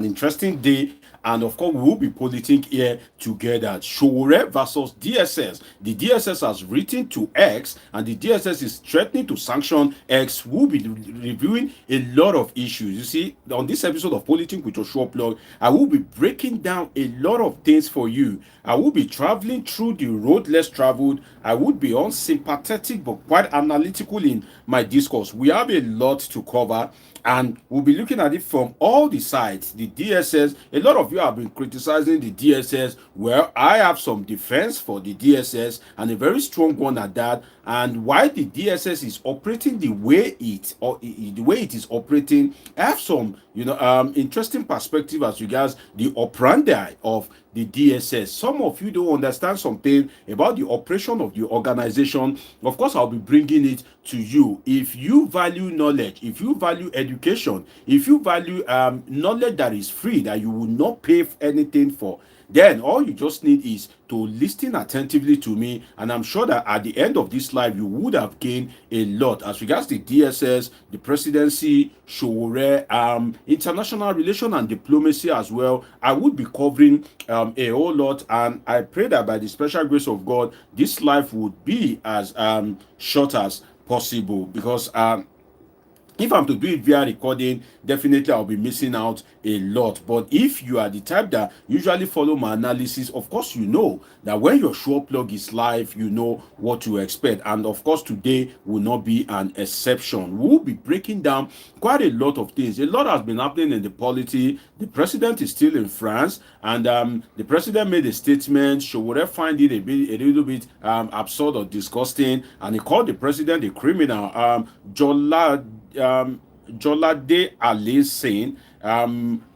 interesting day, and of course we will be politic here together. Sowore versus DSS. The DSS has written to X, and the DSS is threatening to sanction X. We'll be reviewing a lot of issues. You see, on this episode of Politics with Joshua Plug, I will be breaking down a lot of things for you. I will be traveling through the road less traveled. I would be unsympathetic but quite analytical in my discourse. We have a lot to cover, and we'll be looking at it from all the sides. The DSS, a lot of you have been criticizing the DSS. Well, I have some defense for the DSS, and a very strong one at that, and why the DSS is operating the way it is operating. I have some interesting perspective as regards the operandi of the DSS. Some of you don't understand something about the operation of the organization. Of course, I'll be bringing it to you. If you value knowledge, if you value education, if you value knowledge that is free, that you will not pay anything for, then all you just need is to listen attentively to me, and I'm sure that at the end of this live you would have gained a lot as regards the DSS, the presidency, Sowore, international relation and diplomacy as well. I would be covering a whole lot, and I pray that by the special grace of God this live would be as short as possible, because if I'm to do it via recording, definitely I'll be missing out a lot. But if you are the type that usually follow my analysis, of course you know that when your show plug is live, you know what to expect. And of course today will not be an exception. We'll be breaking down quite a lot of things. A lot has been happening in the polity. The president is still in France, and the president made a statement. Sowore find it a little bit absurd or disgusting, and he called the president a criminal. Jolade Alison,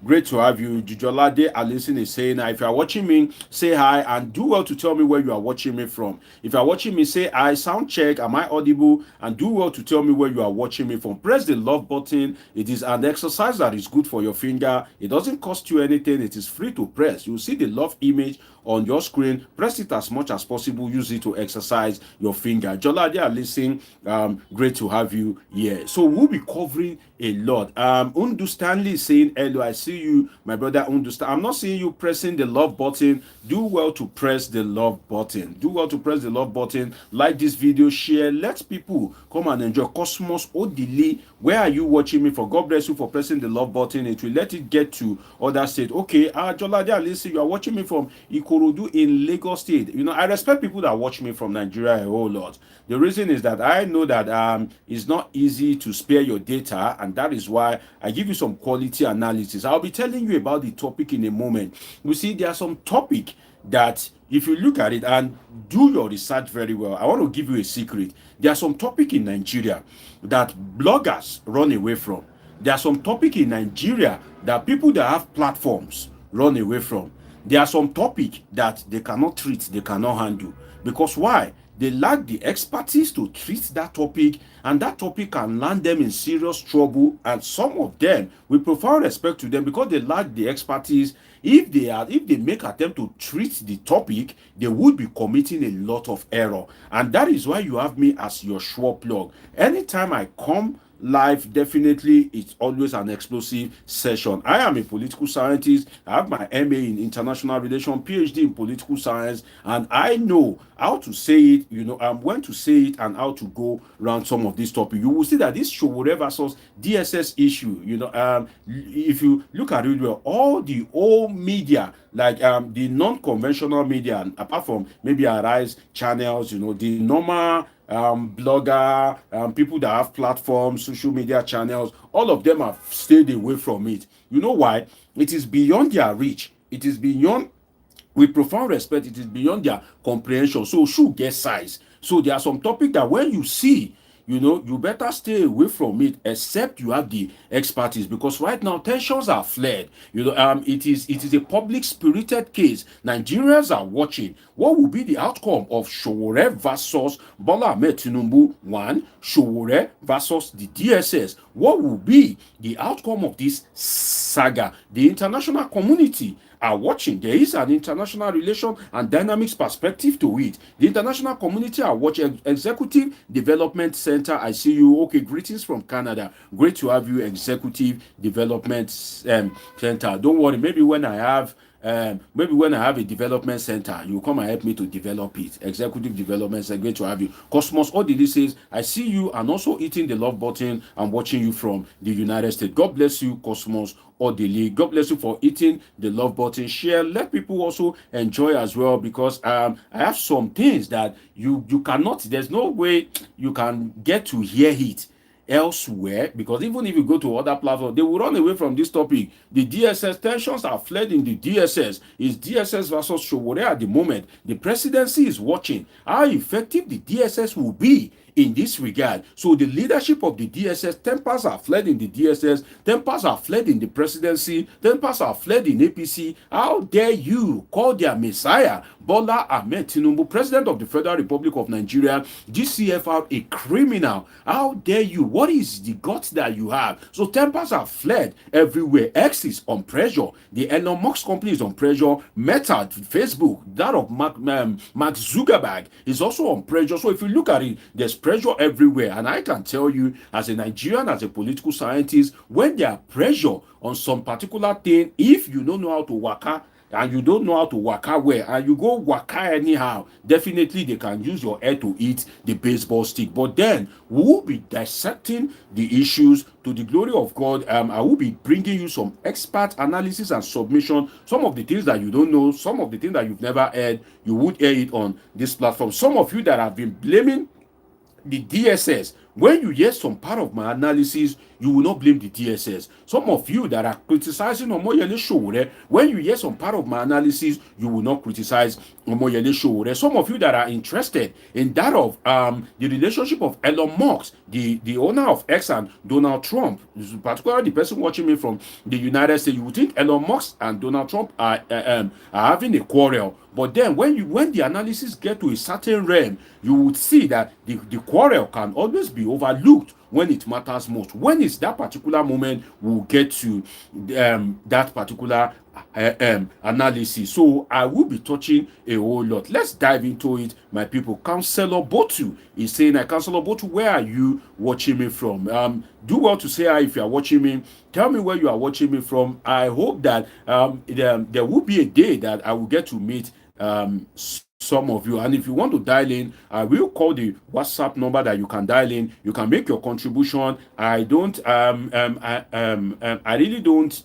great to have you. Jolade Alison is saying, if you are watching me, say hi, and do well to tell me where you are watching me from. If you are watching me, say hi, sound check, am I audible, and do well to tell me where you are watching me from. Press the love button. It is an exercise that is good for your finger. It doesn't cost you anything. It is free to press. You will see the love image on your screen. Press it as much as possible. Use it to exercise your finger. Jolade Alison, great to have you here. So we'll be covering a lot. Undu Stanley is saying hello. I see you, my brother Undu. I'm not seeing you pressing the love button. Do well to press the love button. Do well to press the love button. Like this video, share. Let people come and enjoy. Cosmos Odili, where are you watching me from? God bless you for pressing the love button. It will let it get to other states. Okay, Jolade Alison, you are watching me from Ikorodu in Lagos State. I respect people that watch me from Nigeria a whole lot. The reason is that I know that it's not easy to spare your data, and that is why I give you some quality analysis. I'll be telling you about the topic in a moment. You see, there are some topic that if you look at it and do your research very well, I want to give you a secret. There are some topic in Nigeria that bloggers run away from. There are some topic in Nigeria that people that have platforms run away from. There are some topic that they cannot treat, they cannot handle. Because why? They lack the expertise to treat that topic, and that topic can land them in serious trouble. And some of them, with profound respect to them, because they lack the expertise, if they make attempt to treat the topic, they would be committing a lot of error. And that is why you have me as your sure plug. Anytime I come live, definitely it's always an explosive session. I am a political scientist. I have my MA in international relations, PhD in political science, and I know how to say it, when to say it and how to go around some of these topics. You will see that this Sowore versus DSS issue, if you look at it well, all the old media, like the non-conventional media, and apart from maybe Arise channels, the normal blogger, people that have platforms, social media channels, all of them have stayed away from it. You know why? It is beyond their reach. It is beyond, with profound respect, it is beyond their comprehension. So should get size. So there are some topics that when you see, you better stay away from it, except you have the expertise, because right now tensions are flared. It is a public spirited case. Nigerians are watching. What will be the outcome of Sowore versus Bola Ahmed Tinubu? One, Sowore versus the DSS. What will be the outcome of this saga? The international community are watching. There is an international relation and dynamics perspective to it. The international community are watching. Executive Development Center Center, I see you. Okay, greetings from Canada. Great to have you, Executive Development Center. Don't worry, maybe when I have a development center, you come and help me to develop it. Executive Development Center, great to have you. Cosmos Odili says, I see you and also hitting the love button and watching you from the United States. God bless you, Cosmos Odili. God bless you for hitting the love button. Share, let people also enjoy as well, because I have some things that you cannot, there's no way you can get to hear it elsewhere, because even if you go to other platforms, they will run away from this topic. The DSS tensions are fled in the DSS. It's DSS versus Sowore at the moment. The presidency is watching how effective the DSS will be in this regard. So the leadership of the DSS, tempers are fled in the DSS, tempers are fled in the presidency, tempers are fled in APC. How dare you call their messiah, Bola Ahmed Tinubu, President of the Federal Republic of Nigeria, GCFR, a criminal? How dare you? What is the guts that you have? So tempers are fled everywhere. X is on pressure. The Elon Musk company is on pressure. Meta, Facebook, that of Mark Zuckerberg is also on pressure. So if you look at it, there's pressure everywhere. And I can tell you, as a Nigerian, as a political scientist, when there are pressure on some particular thing, if you don't know how to waka, and you don't know how to waka well, and you go waka anyhow, definitely they can use your head to eat the baseball stick. But then we will be dissecting the issues to the glory of God. I will be bringing you some expert analysis and submission. Some of the things that you don't know, some of the things that you've never heard, you would hear it on this platform. Some of you that have been blaming the DSS, when you hear some part of my analysis, you will not blame the DSS. Some of you that are criticizing Omoyele Sowore, when you hear some part of my analysis, you will not criticize Omoyele Sowore. Some of you that are interested in that of the relationship of Elon Musk, the owner of X, and Donald Trump, particularly the person watching me from the United States, you would think Elon Musk and Donald Trump are having a quarrel. But then when the analysis get to a certain realm, you would see that the quarrel can always be overlooked when it matters most. When it's that particular moment, we'll get to that particular analysis. So I will be touching a whole lot. Let's dive into it, my people. Councillor Botu is saying, Councillor Botu, where are you watching me from? Do well to say hi if you are watching me. Tell me where you are watching me from. I hope that there will be a day that I will get to meet some of you, and if you want to dial in, I will call the WhatsApp number that you can dial in. You can make your contribution. I don't I really don't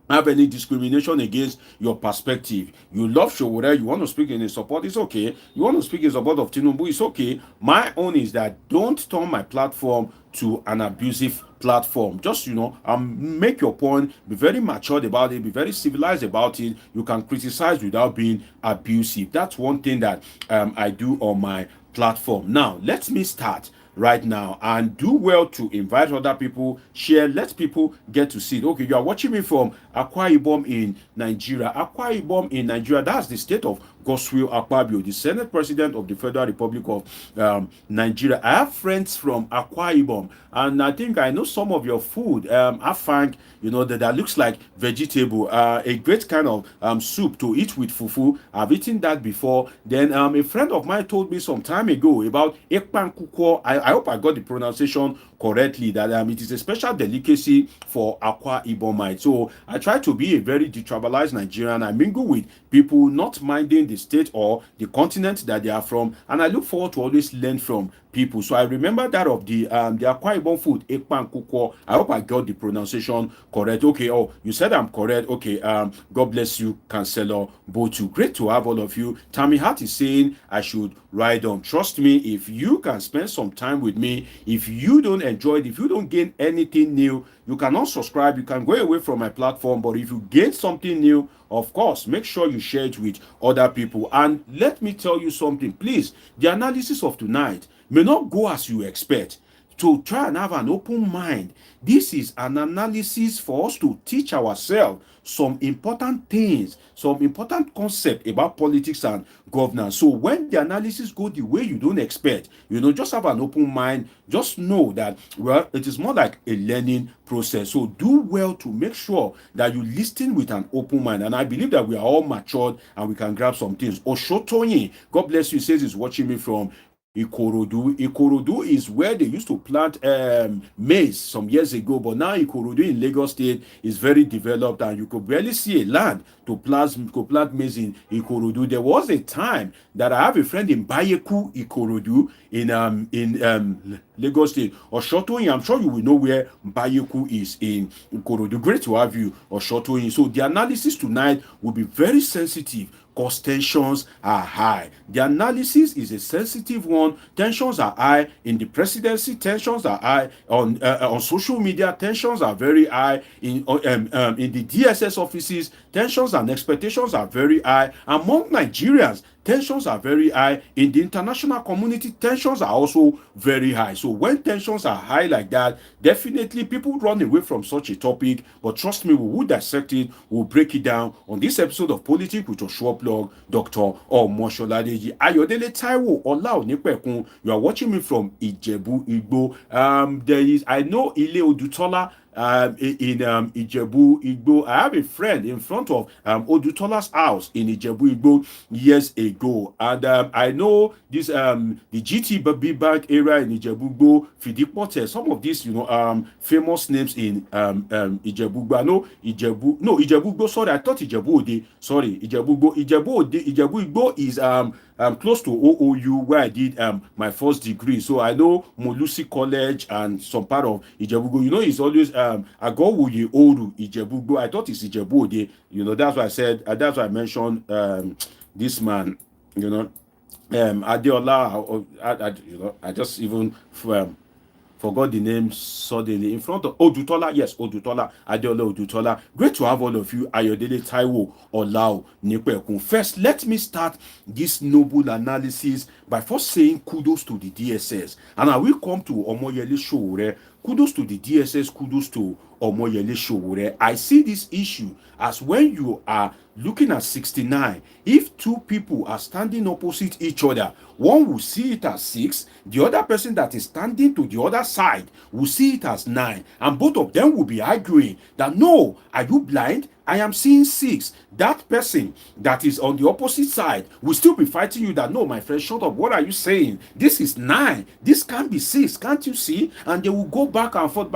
have any discrimination against your perspective. You love Sowore, you want to speak in his support, it's okay. You want to speak in support of Tinubu, it's okay. My own is that don't turn my platform to an abusive platform. Just, make your point, be very matured about it, be very civilized about it. You can criticize without being abusive. That's one thing that I do on my platform. Now, let me start right now, and do well to invite other people, share, let people get to see it. Okay, you are watching me from Akwa Ibom in Nigeria. Akwa Ibom in Nigeria, that's the state of Godswill Akpabio, the Senate President of the Federal Republic of Nigeria. I have friends from Akwa Ibom, and I think I know some of your food. Afang, that looks like vegetable, a great kind of soup to eat with fufu. I've eaten that before. Then a friend of mine told me some time ago about ekpan kuko. I hope I got the pronunciation correctly, that it is a special delicacy for Akwa Ibomite. So I try to be a very detribalized Nigerian. I mingle with people not minding the state or the continent that they are from, and I look forward to always learn from people. So I remember that of the Akwa Ibom food, ekpan kuko. I hope I got the pronunciation correct. Okay, you said I'm correct. Okay, God bless you, Councillor Botu. Great to have all of you. Tammy Hart is saying I should ride on. Trust me, if you can spend some time with me, if you don't enjoy it, if you don't gain anything new, you cannot subscribe, you can go away from my platform. But if you gain something new, of course, make sure you share it with other people. And let me tell you something, please. The analysis of tonight may not go as you expect. To try and have an open mind. This is an analysis for us to teach ourselves some important things, some important concepts about politics and governance. So when the analysis go the way you don't expect, just have an open mind. Just know that, well, it is more like a learning process. So do well to make sure that you listen with an open mind. And I believe that we are all matured and we can grab some things. Oshotoyin, God bless you, says he's watching me from Ikorodu is where they used to plant maize some years ago, but now Ikorodu in Lagos State is very developed, and you could barely see a land to plant maize in Ikorodu. There was a time that I have a friend in Bayeku, Ikorodu, in Lagos State. Oshotoyin, I'm sure you will know where Bayeku is in Ikorodu. Great to have you, Oshotoyin. So the analysis tonight will be very sensitive because tensions are high. The analysis is a sensitive one. Tensions are high in the presidency. Tensions are high on social media. Tensions are very high in the DSS offices. Tensions and expectations are very high among Nigerians. Tensions are very high in the international community. Tensions are also very high. So when tensions are high like that, definitely people run away from such a topic. But trust me, we will dissect it. We'll break it down on this episode of Politics with Joshua Plug, Dr. Omosholadeji Ayodele Taiwo Olaonipekun. You are watching me from Ijebu Igbo. There is, I know Ile Odutola in Ijebu Igbo. I have a friend in front of Odutola's house in Ijebu Igbo years ago, and I know this the GTB Bank area in Ijebu Igbo, Fidipote, some of these famous names in Ijebu Igbo. I know Ijebu Igbo. Sorry, I thought Ijebu Ode. Sorry, Ijebu Igbo. Ijebu Igbo is close to OOU where I did my first degree. So I know Molusi College and some part of Ijebu. It's always Agowuye Oru Ijebu. I thought it's Ijebu Ode. That's why I said. That's why I mentioned this man. Adeola. I just even forgot the name suddenly in front of Odutola. Yes, Odutola, Adeola Odutola. Great to have all of you. Ayodele Taiwo Olaonipekun. First, let me start this noble analysis by first saying kudos to the DSS. And I will come to Omoyele Sowore. Kudos to the DSS, kudos to Omoyele Sowore. I see this issue as when you are looking at 69, if two people are standing opposite each other, one will see it as 6, the other person that is standing to the other side will see it as 9, and both of them will be arguing that, no, are you blind? I am seeing 6. That person that is on the opposite side will still be fighting you that, no, my friend, shut up. What are you saying? This is 9. This can't be 6. Can't you see? And they will go back and forth,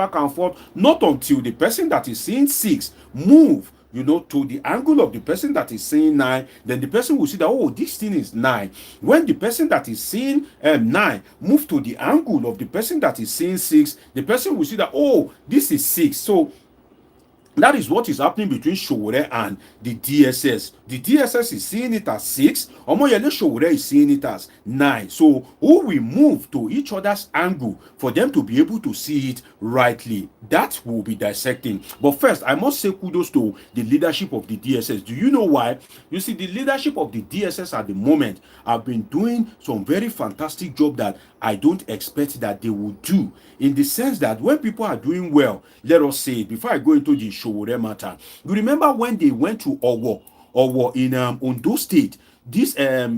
not until the person that is seeing 6 move to the angle of the person that is saying 9, then the person will see that, oh, this thing is 9. When the person that is saying 9 move to the angle of the person that is saying 6, the person will see that, oh, this is 6. So that is what is happening between Sowore and the DSS. The DSS is seeing it as 6. Omoyele Sowore is seeing it as 9. So who will move to each other's angle for them to be able to see it rightly? That will be dissecting. But first, I must say kudos to the leadership of the DSS. Do you know why? You see, the leadership of the DSS at the moment have been doing some very fantastic job that I don't expect that they will do. In the sense that when people are doing well, let us say, before I go into the Sowore matter, you remember when they went to Owo in Ondo State,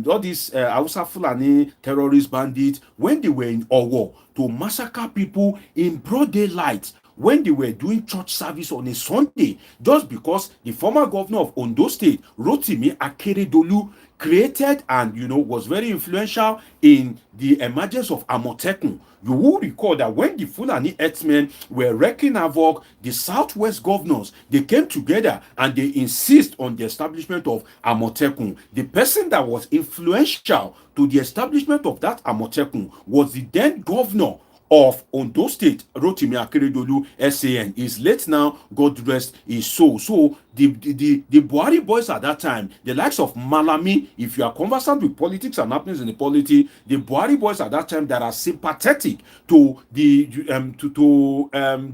all these Hausa Fulani terrorist bandits, when they were in Owo to massacre people in broad daylight, when they were doing church service on a Sunday, just because the former governor of Ondo State, Rotimi Akeredolu, created and was very influential in the emergence of Amotekun. You will recall that when the Fulani herdsmen were wreaking havoc, the Southwest governors, they came together and they insist on the establishment of Amotekun. The person that was influential to the establishment of that Amotekun was the then governor of Ondo State, Rotimi Akeredolu, SAN. Is late now, God rest his soul. So the Buhari boys at that time, the likes of Malami, if you are conversant with politics and happenings in the polity, the Buhari boys at that time that are sympathetic to the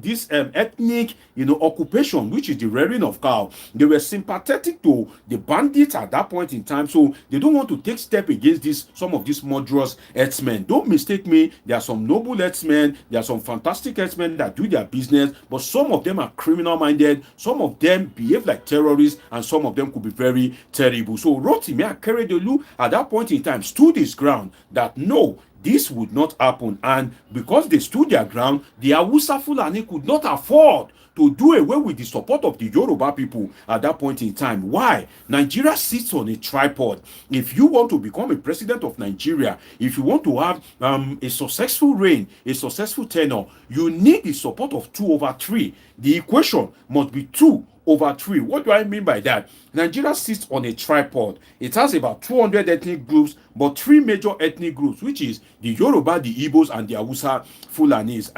this ethnic occupation, which is the rearing of cow, they were sympathetic to the bandits at that point in time. So they don't want to take step against some of these murderous herdsmen. Don't mistake me, there are some noble herdsmen, there are some fantastic herdsmen that do their business, but some of them are criminal minded, some of them behave like terrorists, and some of them could be very terrible. So Rotimi Akeredolu at that point in time stood his ground that no, this would not happen, and because they stood their ground, the Hausa Fulani could not afford to do away with the support of the Yoruba people at that point in time. Why? Nigeria sits on a tripod. If you want to become a president of Nigeria, if you want to have a successful reign, a successful tenure, you need the support of 2/3. The equation must be 2/3. What do I mean by that? Nigeria sits on a tripod. It has about 200 ethnic groups, but 3 major ethnic groups, which is the Yoruba, the Igbos, and the Hausa Fulanis.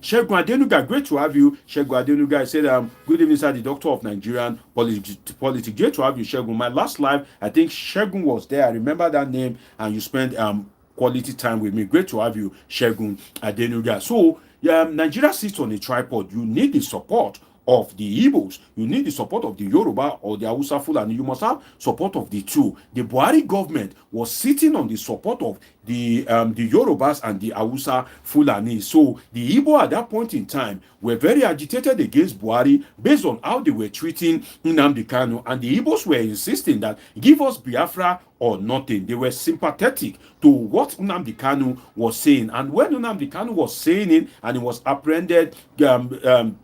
Segun Adenuga, great to have you. Segun Adenuga, I said, good evening, sir, the doctor of Nigerian politics. Great to have you, Segun. My last live, I think Segun was there. I remember that name, and you spent quality time with me. Great to have you, Segun Adenuga. So, Nigeria sits on a tripod. You need the support of the Igbos, you need the support of the Yoruba or the Hausa Fulani. You must have support of the two. The Buhari government was sitting on the support of the Yorubas and the Hausa Fulani. So the Igbo at that point in time were very agitated against Buhari based on how they were treating Nnamdi Kanu, and the Igbos were insisting that give us Biafra or nothing. They were sympathetic to what Nnamdi Kanu was saying, and when Nnamdi Kanu was saying it and he was apprehended,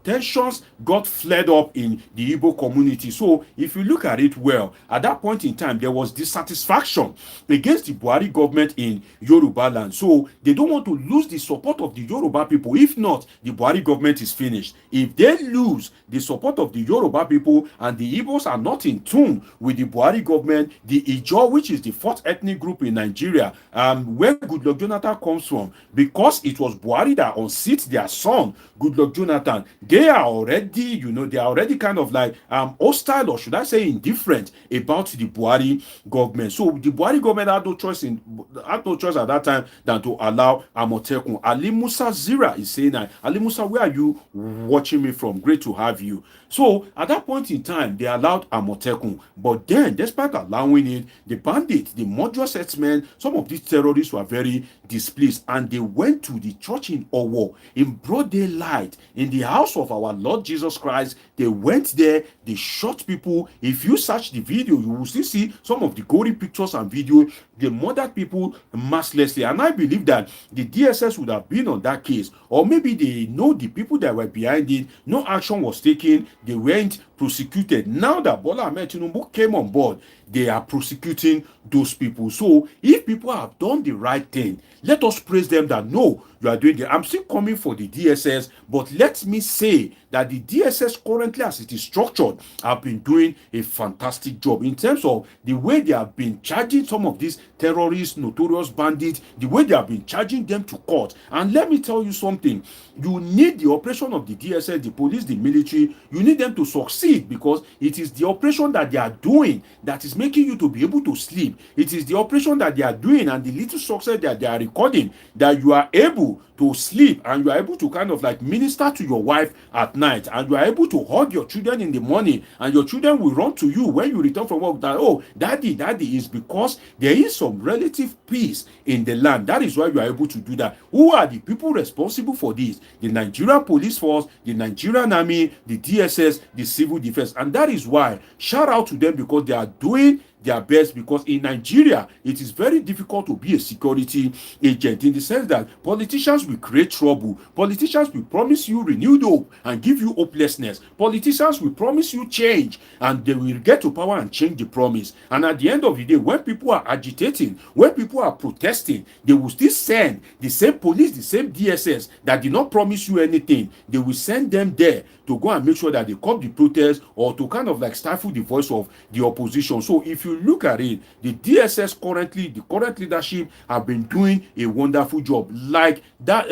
tensions got flared up in the Igbo community. So if you look at it well, at that point in time there was dissatisfaction against the Buhari government in Yoruba land. So they don't want to lose the support of the Yoruba people. If not, the Buhari government is finished. If they lose the support of the Yoruba people and the Igbos are not in tune with the Buhari government, the Ijaw, which is the 4th ethnic group in Nigeria, where Goodluck Jonathan comes from, because it was Buhari that unseated their son, Goodluck Jonathan, they are already, they are already kind of like hostile, or should I say indifferent about the Buhari government. So the Buhari government had no choice at that time than to allow Amotekun. Ali Musa Zira is saying that, Ali Musa, where are you watching me from? Great to have you. So at that point in time, they allowed Amotekun. But then, despite allowing it, the bandits, the murderous herdsmen, some of these terrorists were very displeased, and they went to the church in Owo in broad daylight, in the house of our Lord Jesus Christ. They went there, they shot people. If you search the video, you will still see some of the gory pictures and video. They murdered people mercilessly, and I believe that the DSS would have been on that case, or maybe they know the people that were behind it. No action was taken. They weren't prosecuted. Now that Bola Ahmed Tinubu came on board, they are prosecuting those people. So if people have done the right thing, let us praise them that no, you are doing it. I'm still coming for the DSS, but let me say that the DSS currently, as it is structured, have been doing a fantastic job in terms of the way they have been charging some of these terrorists, notorious bandits, the way they have been charging them to court. And let me tell you something, you need the operation of the DSS, the police, the military, you need them to succeed, because it is the operation that they are doing that is making you to be able to sleep. It is the operation that they are doing and the little success that they are recording that you are able to sleep, and you are able to kind of like minister to your wife at night, and you are able to hug your children in the morning, and your children will run to you when you return from work that, oh, daddy, is because there is some relative peace in the land. That is why you are able to do that. Who are the people responsible for this? The Nigerian Police Force, the Nigerian Army, the DSS, the Civil Defense. And that is why, shout out to them, because they are doing their best, because in Nigeria it is very difficult to be a security agent, in the sense that politicians will create trouble, politicians will promise you renewed hope and give you hopelessness, politicians will promise you change and they will get to power and change the promise, and at the end of the day, when people are agitating, when people are protesting, they will still send the same police, the same DSS that did not promise you anything. They will send them there to go and make sure that they curb the protest, or to kind of like stifle the voice of the opposition. So if you look at it, the DSS currently, the current leadership have been doing a wonderful job, like that,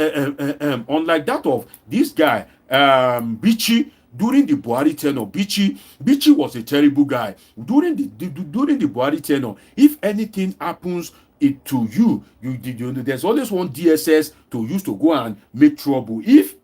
unlike that of this guy, Bichi. During the Buhari tenure, Bichi was a terrible guy. During the Buhari tenure, if anything happens to you, there's always one DSS to use to go and make trouble. If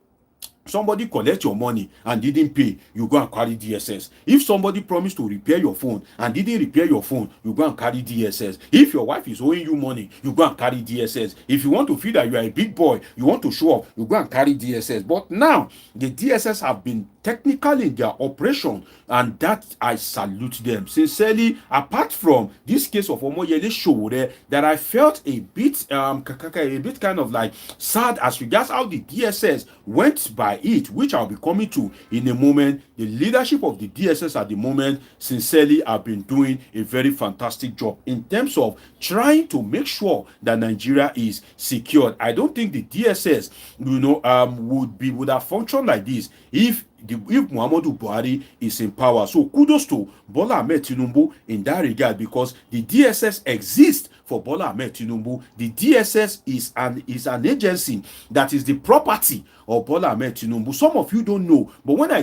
somebody collect your money and didn't pay, you go and carry DSS. If somebody promised to repair your phone and didn't repair your phone, you go and carry DSS. If your wife is owing you money, you go and carry DSS. If you want to feel that you are a big boy, you want to show off, you go and carry DSS. But now, the DSS have been technically in their operation, and that I salute them sincerely. Apart from this case of Omoyele Sowore, that I felt a bit kind of like sad as regards how the DSS went by by it, which I'll be coming to in a moment. The leadership of the DSS at the moment sincerely have been doing a very fantastic job in terms of trying to make sure that Nigeria is secured. I don't think the DSS, would have functioned like this if Muhammadu Buhari is in power. So kudos to Bola Ahmed Tinubu in that regard, because the DSS exists for Bola Ahmed Tinubu. The DSS is an agency that is the property of Bola Ahmed Tinubu. Some of you don't know, but when I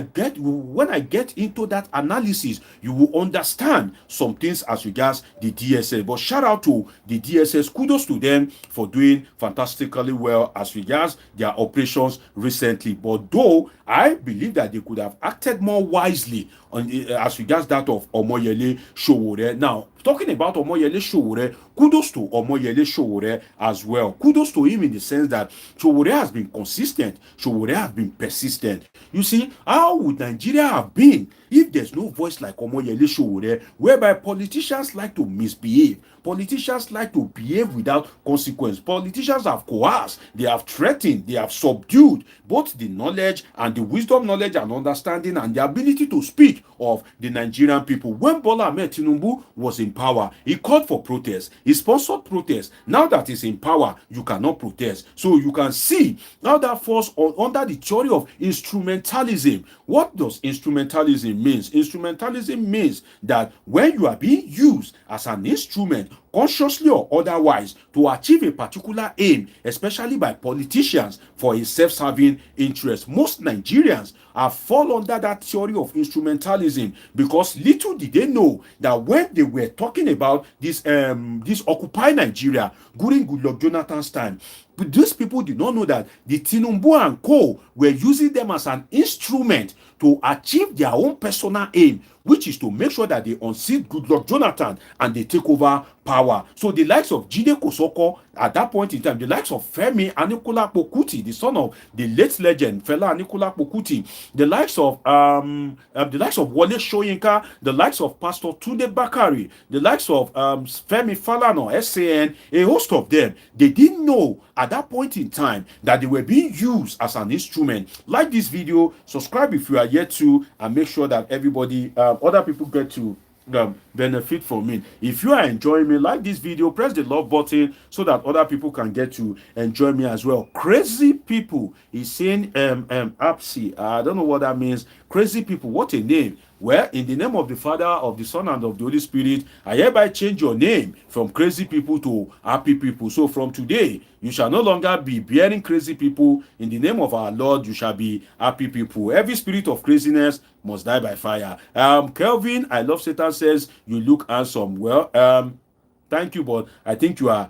get into that analysis, you will understand some things as regards the DSS. But shout out to the DSS. Kudos to them for doing fantastically well as regards their operations recently. But though I believe that they could have acted more wisely as regards that of Omoyele Sowore. Now, talking about Omoyele Sowore, kudos to Omoyele Sowore as well. Kudos to him in the sense that Sowore has been consistent. Sowore has been persistent. You see, how would Nigeria have been if there's no voice like Omoyele Sowore, whereby politicians like to misbehave? Politicians like to behave without consequence. Politicians have coerced, they have threatened, they have subdued both the knowledge and the wisdom, knowledge and understanding and the ability to speak of the Nigerian people. When Bola Ahmed Tinubu was in power, he called for protest. He sponsored protest. Now that he's in power, you cannot protest. So you can see now that falls under the theory of instrumentalism. What does instrumentalism mean? Instrumentalism means that when you are being used as an instrument, consciously or otherwise, to achieve a particular aim, especially by politicians for a self-serving interest. Most Nigerians have fall under that theory of instrumentalism, because little did they know that when they were talking about this Occupy Nigeria during Goodluck Jonathan's time, but these people did not know that the Tinubu and co were using them as an instrument to achieve their own personal aim, which is to make sure that they unseat Goodluck Jonathan and they take over power. So the likes of Jide Kosoko at that point in time, the likes of Femi Anikulapo Kuti, the son of the late legend Fela Anikulapo Kuti, the likes of Wole Soyinka, the likes of Pastor Tunde Bakari, the likes of Femi Falana, SAN, a host of them, they didn't know at that point in time that they were being used as an instrument. Like this video, subscribe if you are yet to, and make sure that everybody, other people get to benefit from it. If you are enjoying me, like this video, press the love button so that other people can get to enjoy me as well. Crazy people is saying Apsi. I don't know what that means. Crazy people, what a name. Well, in the name of the Father, of the Son, and of the Holy Spirit, I hereby change your name from crazy people to happy people. So from today, you shall no longer be bearing crazy people. In the name of our Lord, you shall be happy people. Every spirit of craziness must die by fire. Kelvin, I love Satan, says you look handsome. Well, thank you, but I think you are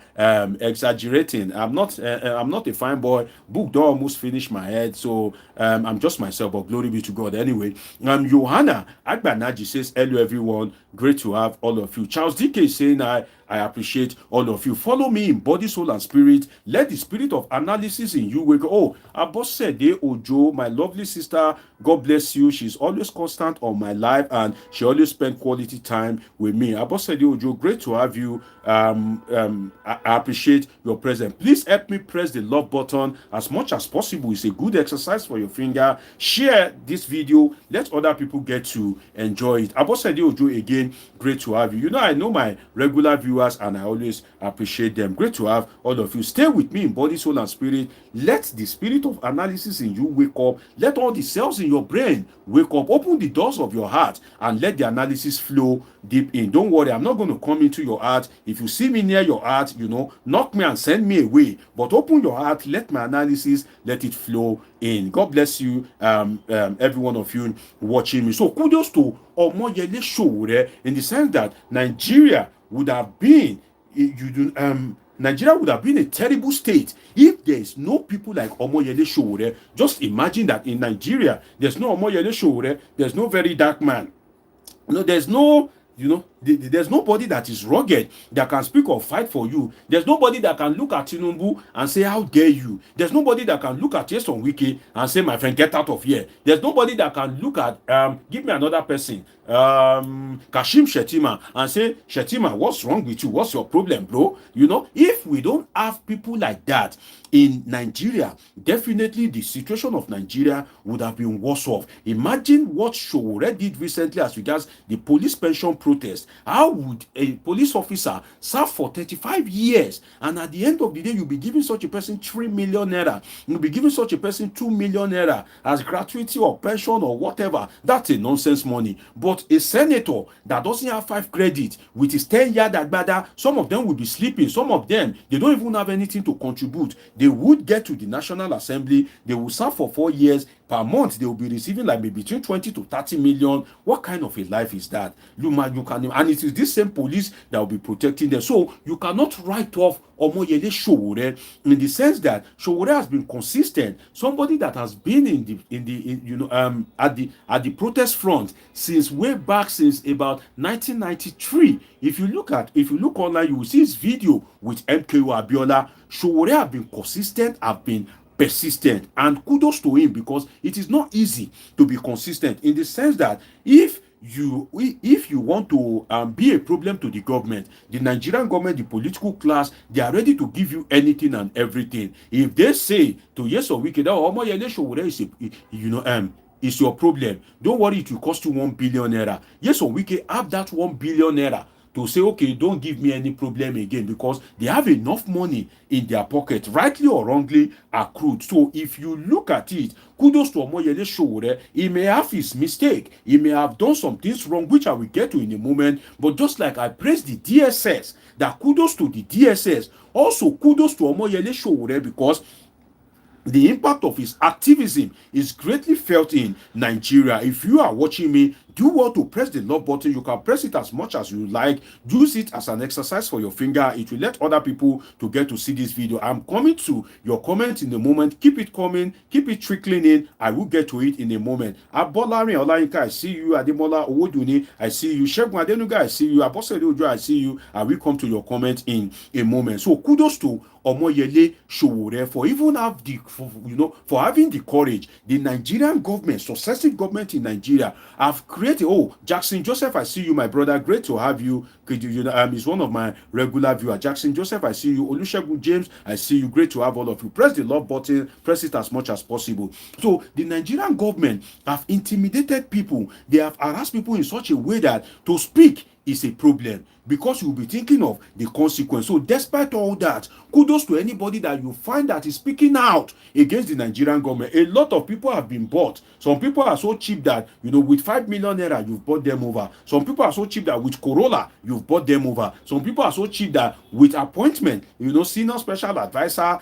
exaggerating. I'm not a fine boy. Book don't almost finish my head, so I'm just myself, but glory be to God. Anyway, Johanna Agbanaji says, hello everyone, great to have all of you. Charles DK is saying, I appreciate all of you. Follow me in body, soul, and spirit. Let the spirit of analysis in you wake up. Oh, Abosede Ojo, my lovely sister, God bless you. She's always constant on my life, and she always spend quality time with me. Abosede Ojo, great to have you. I appreciate your presence. Please help me press the love button as much as possible. It's a good exercise for your finger. Share this video. Let other people get to enjoy it. Abosede Ojo, again, great to have you. You know, I know my regular viewers, and I always appreciate them. Great to have all of you. Stay with me in body, soul, and spirit. Let the spirit of analysis in you wake up. Let all the cells in your brain wake up. Open the doors of your heart and let the analysis flow deep in. Don't worry, I'm not going to come into your heart. If you see me near your heart, knock me and send me away. But open your heart, let my analysis, let it flow in. God bless you, every one of you watching me. So kudos to Omoyele Sowore in the sense that Nigeria would have been a terrible state if there is no people like Omoyele Sowore. Just imagine that in Nigeria, there's no Omoyele Sowore, there's no very dark man. There's no there's nobody that is rugged that can speak or fight for you. There's nobody that can look at Tinubu and say, how dare you? There's nobody that can look at Jason Wiki and say, my friend, get out of here. There's nobody that can look at, give me another person, Kashim Shettima, and say, Shettima, what's wrong with you? What's your problem, bro? If we don't have people like that in Nigeria, definitely the situation of Nigeria would have been worse off. Imagine what Sowore did recently as regards the police pension protest. How would a police officer serve for 35 years and at the end of the day you'll be giving such a person 3 million naira, you'll be giving such a person 2 million naira as gratuity or pension or whatever? That's a nonsense money. But a senator that doesn't have 5 credits with his 10-yard agbada, some of them will be sleeping. Some of them, they don't even have anything to contribute. They would get to the National Assembly, they will serve for 4 years. Per month, they will be receiving like maybe between 20 to 30 million. What kind of a life is that? You can, and it is this same police that will be protecting them. So you cannot write off Omoyele Sowore in the sense that Sowore has been consistent, somebody that has been at the protest front since way back, since about 1993. If you look online, you will see his video with MKO Abiola. Sowore have been consistent, have been persistent, and kudos to him, because it is not easy to be consistent in the sense that if you want to be a problem to the government, the Nigerian government, the political class, they are ready to give you anything and everything. If they say to Nyesom Wike that Omoyele Sowore is your problem, don't worry, it will cost you 1 billion naira. Nyesom Wike have that 1 billion naira to say, okay, don't give me any problem again, because they have enough money in their pocket, rightly or wrongly accrued. So if you look at it, kudos to Omoyele Sowore. He may have his mistake, he may have done some things wrong, which I will get to in a moment. But just like I praised the DSS, that kudos to the DSS, also kudos to Omoyele Sowore, because the impact of his activism is greatly felt in Nigeria. If you are watching me, do well to press the love button. You can press it as much as you like. Use it as an exercise for your finger. It will let other people to get to see this video. I'm coming to your comment in a moment. Keep it coming. Keep it trickling in. I will get to it in a moment. Abolari Olayinka, I see you. Ademola Owoduni, I see you. Shegun Adenuga, I see you. Apostle Ojo, I see you. I will come to your comment in a moment. So kudos to Omoyele Sowore for even have the, for having the courage. The Nigerian government, successive government in Nigeria, have created. Jackson Joseph, I see you, my brother. Great to have you. He's one of my regular viewers. Jackson Joseph, I see you. Olusegun James, I see you. Great to have all of you. Press the love button. Press it as much as possible. So the Nigerian government have intimidated people. They have harassed people in such a way that to speak is a problem, because you'll be thinking of the consequence. So despite all that, kudos to anybody that you find that is speaking out against the Nigerian government. A lot of people have been bought. Some people are so cheap that, with 5 million naira, you've bought them over. Some people are so cheap that with Corolla, you've bought them over. Some people are so cheap that with appointment, senior special advisor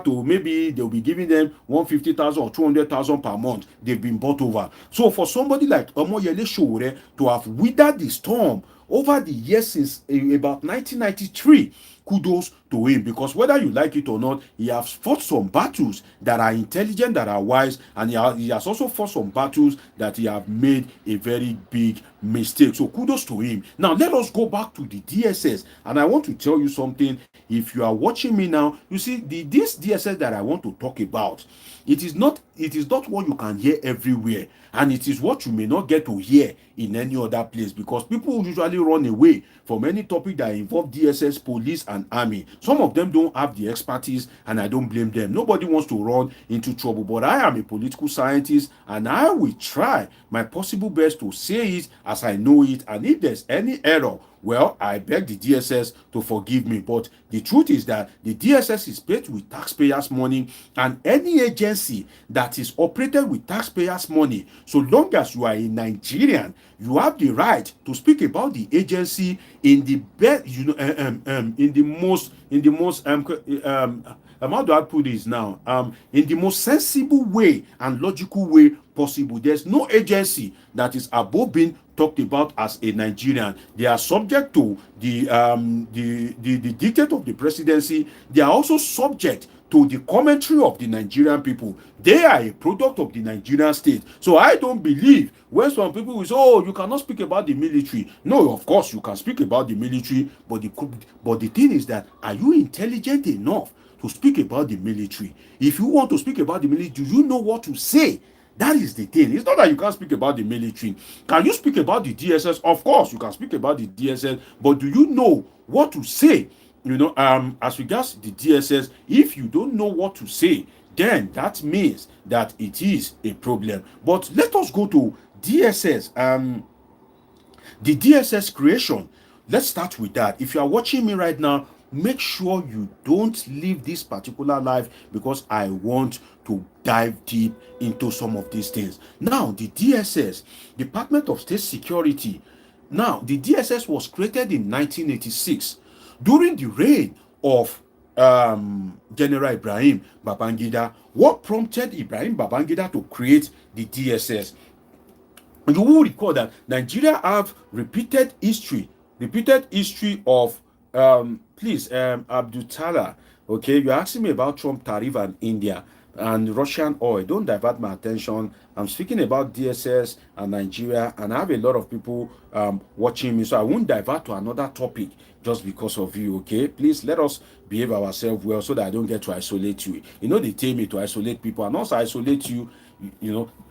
to maybe they'll be giving them 150,000 or 200,000 per month. They've been bought over. So for somebody like Omoyele Sowore to have withered the storm over the years since about 1993, kudos to him, because whether you like it or not, he has fought some battles that are intelligent, that are wise, and he has also fought some battles that he have made a very big mistake. So kudos to him. Now let us go back to the DSS, and I want to tell you something. If you are watching me now, you see this DSS that I want to talk about, it is not what you can hear everywhere, and it is what you may not get to hear in any other place, because people usually run away from any topic that involve DSS, police, and army. Some of them don't have the expertise, and I don't blame them. Nobody wants to run into trouble, but I am a political scientist, and I will try my possible best to say it as I know it, and if there's any error, well, I beg the DSS to forgive me. But the truth is that the DSS is paid with taxpayers' money, and any agency that is operated with taxpayers' money, so long as you are a Nigerian, you have the right to speak about the agency in the best, how do I put this now? In the most sensible way and logical way possible. There's no agency that is above being talked about as a Nigerian. They are subject to the dictate of the presidency. They are also subject to the commentary of the Nigerian people. They are a product of the Nigerian state. So I don't believe when some people will say, oh, you cannot speak about the military. No, of course you can speak about the military, but the thing is that, are you intelligent enough to speak about the military? If you want to speak about the military, do you know what to say? That is the thing. It's not that you can't speak about the military. Can you speak about the DSS? Of course, you can speak about the DSS, but do you know what to say? As regards the DSS, if you don't know what to say, then that means that it is a problem. But let us go to DSS. The DSS creation. Let's start with that. If you are watching me right now, make sure you don't leave this particular live, because I want to dive deep into some of these things. Now, the DSS, Department of State Security. Now, the DSS was created in 1986 during the reign of General Ibrahim Babangida. What prompted Ibrahim Babangida to create the DSS? You will recall that Nigeria have repeated history of Abdul Tala. Okay, you're asking me about Trump tariff and India and Russian oil. Don't divert my attention. I'm speaking about DSS and Nigeria, and I have a lot of people watching me, so I won't divert to another topic just because of you. Okay, please let us behave ourselves well, so that I don't get to isolate you. They tell me to isolate people, and also isolate you.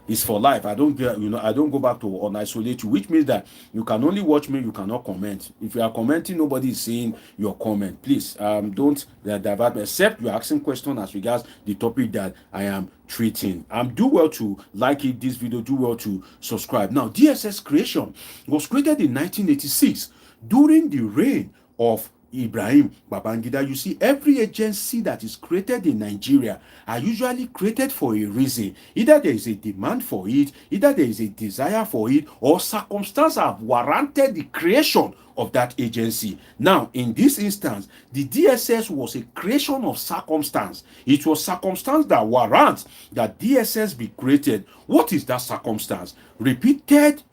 It's for life. I don't go back to unisolate you, which means that you can only watch me, you cannot comment. If you are commenting, nobody is seeing your comment. Please don't divert me, except you're asking questions as regards the topic that I am treating. Do well to like this video, do well to subscribe. Now, DSS creation was created in 1986 during the reign of Ibrahim Babangida. You see, every agency that is created in Nigeria are usually created for a reason. Either there is a demand for it, either there is a desire for it, or circumstances have warranted the creation of that agency. Now, in this instance, the DSS was a creation of circumstance. It was circumstance that warrants that DSS be created. What is that circumstance? Repeated,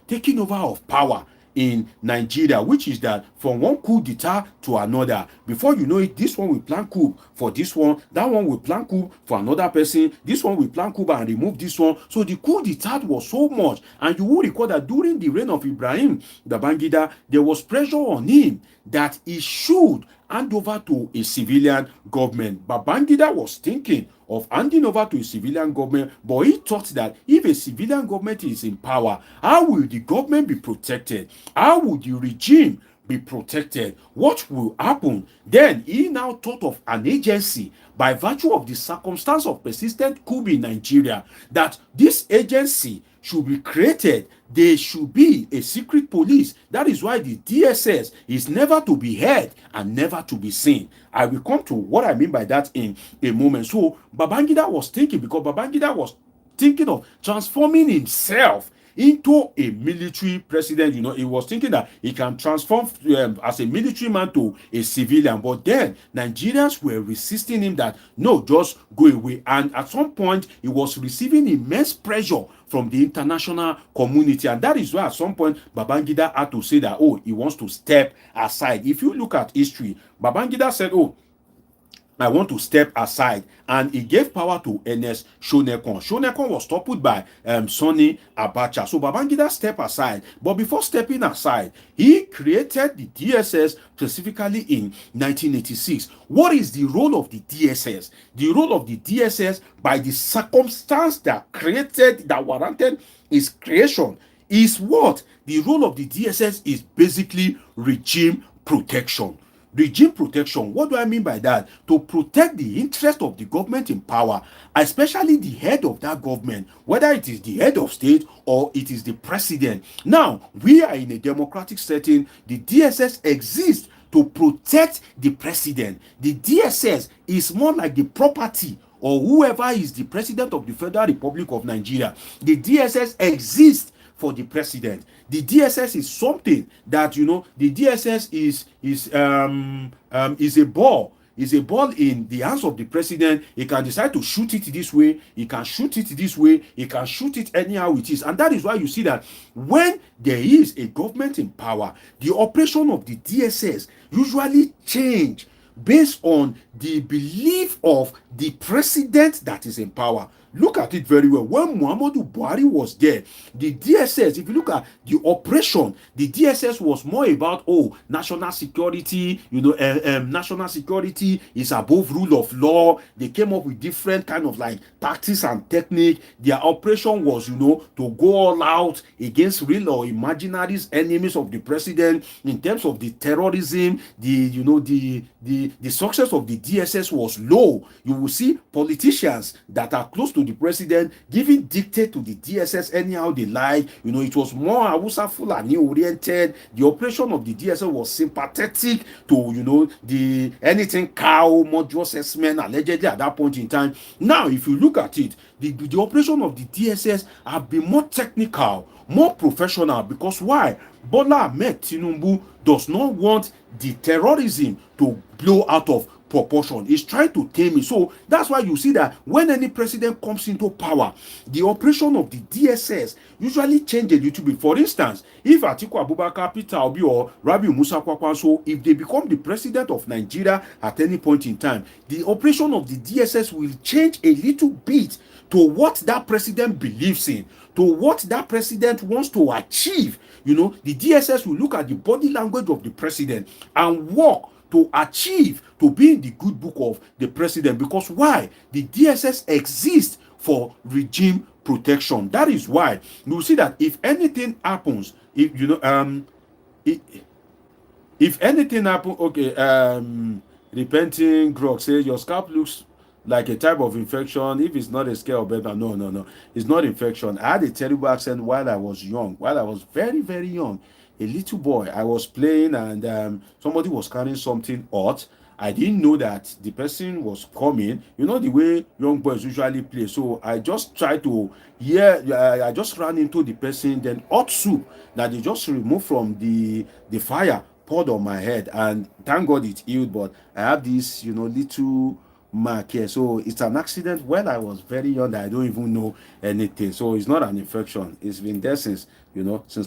taking over of power in Nigeria, which is that from one coup d'etat to another, before you know it, this one will plan coup for this one, that one will plan coup for another person, this one will plan coup and remove this one. So the coup d'etat was so much, and you will recall that during the reign of Ibrahim Babangida, there was pressure on him that he should hand over to a civilian government. Babangida was thinking of handing over to a civilian government, but he thought that if a civilian government is in power, how will the government be protected? How will the regime be protected? What will happen? Then he now thought of an agency by virtue of the circumstance of persistent coup in Nigeria, that this agency should be created. There should be a secret police. That is why the DSS is never to be heard and never to be seen. I will come to what I mean by that in a moment. So Babangida was thinking, because Babangida was thinking of transforming himself into a military president. He was thinking that he can transform as a military man to a civilian. But then Nigerians were resisting him that, no, just go away. And at some point, he was receiving immense pressure from the international community. And that is why at some point, Babangida had to say that, oh, he wants to step aside. If you look at history, Babangida said, oh, I want to step aside, and he gave power to Ernest Shonekon. Shonekon was toppled by Sonny Abacha. So Babangida stepped aside, but before stepping aside, he created the DSS specifically in 1986. What is the role of the DSS? The role of the DSS, by the circumstance that warranted its creation, is what? The role of the DSS is basically regime protection. Regime protection. What do I mean by that? To protect the interest of the government in power, especially the head of that government, whether it is the head of state or it is the president. Now, we are in a democratic setting. The DSS exists to protect the president. The DSS is more like the property or whoever is the president of the Federal Republic of Nigeria. The DSS exists for the president. The DSS is something that, the DSS is a ball is a ball in the hands of the president. He can decide to shoot it this way, he can shoot it this way, he can shoot it anyhow it is. And that is why you see that when there is a government in power, the operation of the DSS usually change based on the belief of the president that is in power. Look at it very well. When Muhammadu Buhari was there, the DSS, if you look at the operation, the DSS was more about, national security, national security is above rule of law. They came up with different kind of like tactics and technique. Their operation was, to go all out against real or imaginary enemies of the president. In terms of the terrorism, the success of the DSS was low. You will see politicians that are close to the president giving dictate to the DSS anyhow they like. It was more Hausa Fulani oriented. The operation of the DSS was sympathetic to the anything cow module assessment allegedly at that point in time. Now if you look at it, the operation of the DSS have been more technical, more professional. Because why? Bola Ahmed Tinubu does not want the terrorism to blow out of proportion. He's trying to tame it. So that's why you see that when any president comes into power, the operation of the DSS usually change a little bit. For instance, if Atiku Abubakar, Peter Obi, or Rabi Musa Kwakwanso, if they become the president of Nigeria at any point in time, the operation of the DSS will change a little bit to what that president believes in, to what that president wants to achieve. The DSS will look at the body language of the president and work to achieve, to be in the good book of the president. Because why? The DSS exists for regime protection. That is why you will see that if anything happens, if anything happens, repenting Grog says your scalp looks like a type of infection. If it's not a scare or better, no, it's not infection. I had a terrible accident while I was young, while I was very, very young. A little boy, I was playing and somebody was carrying something hot. I didn't know that the person was coming. The way young boys usually play. So I just tried to, I just ran into the person. Then hot soup that they just removed from the fire poured on my head. And thank God it healed. But I have this, little mark here. So it's an accident when I was very young. I don't even know anything. So it's not an infection. It's been there since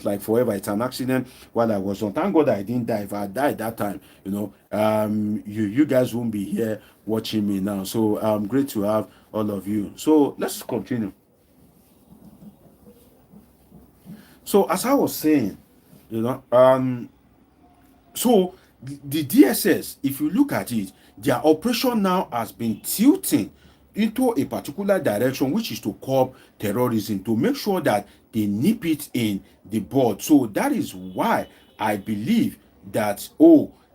like forever. It's an accident while I was on. Thank God I didn't die. If I died that time, you guys won't be here watching me now. So great to have all of you. So let's continue. So as I was saying, so the DSS, if you look at it, their operation now has been tilting into a particular direction, which is to curb terrorism, to make sure that they nip it in the bud. So that is why I believe that,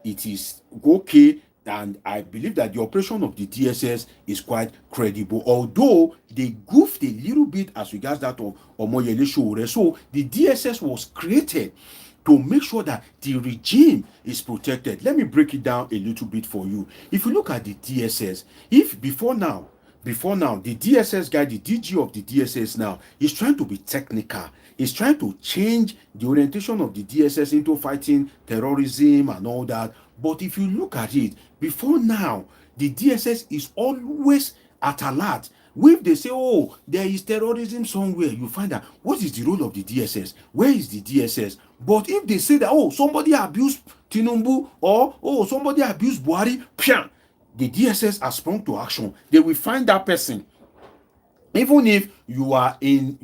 it is okay, and I believe that the operation of the DSS is quite credible, although they goofed a little bit as regards that of Omoyele Sowore. So the DSS was created to make sure that the regime is protected. Let me break it down a little bit for you. If you look at the DSS, if before now, the DSS guy, the DG of the DSS now, is trying to be technical. He's trying to change the orientation of the DSS into fighting terrorism and all that. But if you look at it, before now, the DSS is always at alert. If they say, there is terrorism somewhere, you find out what is the role of the DSS? Where is the DSS? But if they say that, somebody abused Tinubu or somebody abused Buhari, the DSS has sprung to action. They will find that person. Even if you are in,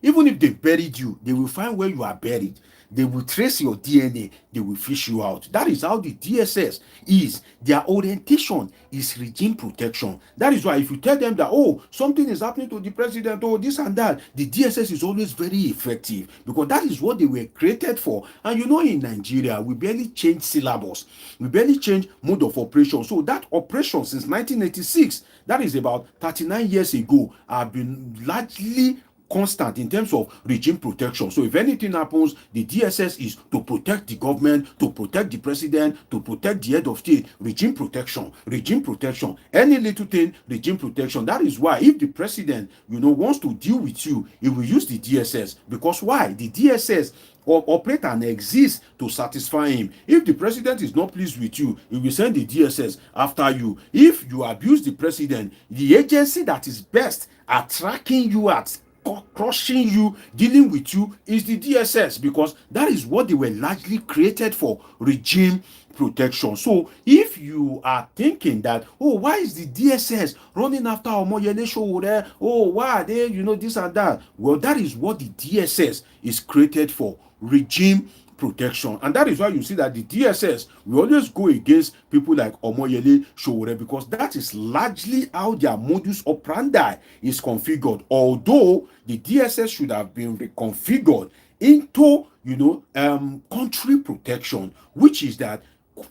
even if they buried you, they will find where you are buried. They will trace your DNA. They will fish you out. That is how the DSS is. Their orientation is regime protection. That is why if you tell them that, something is happening to the president, this and that, the DSS is always very effective, because that is what they were created for. And in Nigeria, we barely change syllabus. We barely change mode of operation. So that operation since 1986, that is about 39 years ago, have been largely constant in terms of regime protection. So if anything happens, the DSS is to protect the government, to protect the president, to protect the head of state. Regime protection. Any little thing, regime protection. That is why if the president, wants to deal with you, he will use the DSS. Because why? The DSS operate and exist to satisfy him. If the president is not pleased with you, he will send the DSS after you. If you abuse the president, the agency that is best at tracking you, at crushing you, dealing with you, is the DSS, because that is what they were largely created for: regime protection. So if you are thinking that, oh, why is the DSS running after Omoyele Sowore? Oh, why are they, this and that? Well, that is what the DSS is created for: regime protection. And that is why you see that the DSS will always go against people like Omoyele Sowore, because that is largely how their modus operandi is configured. Although the DSS should have been reconfigured into country protection, which is that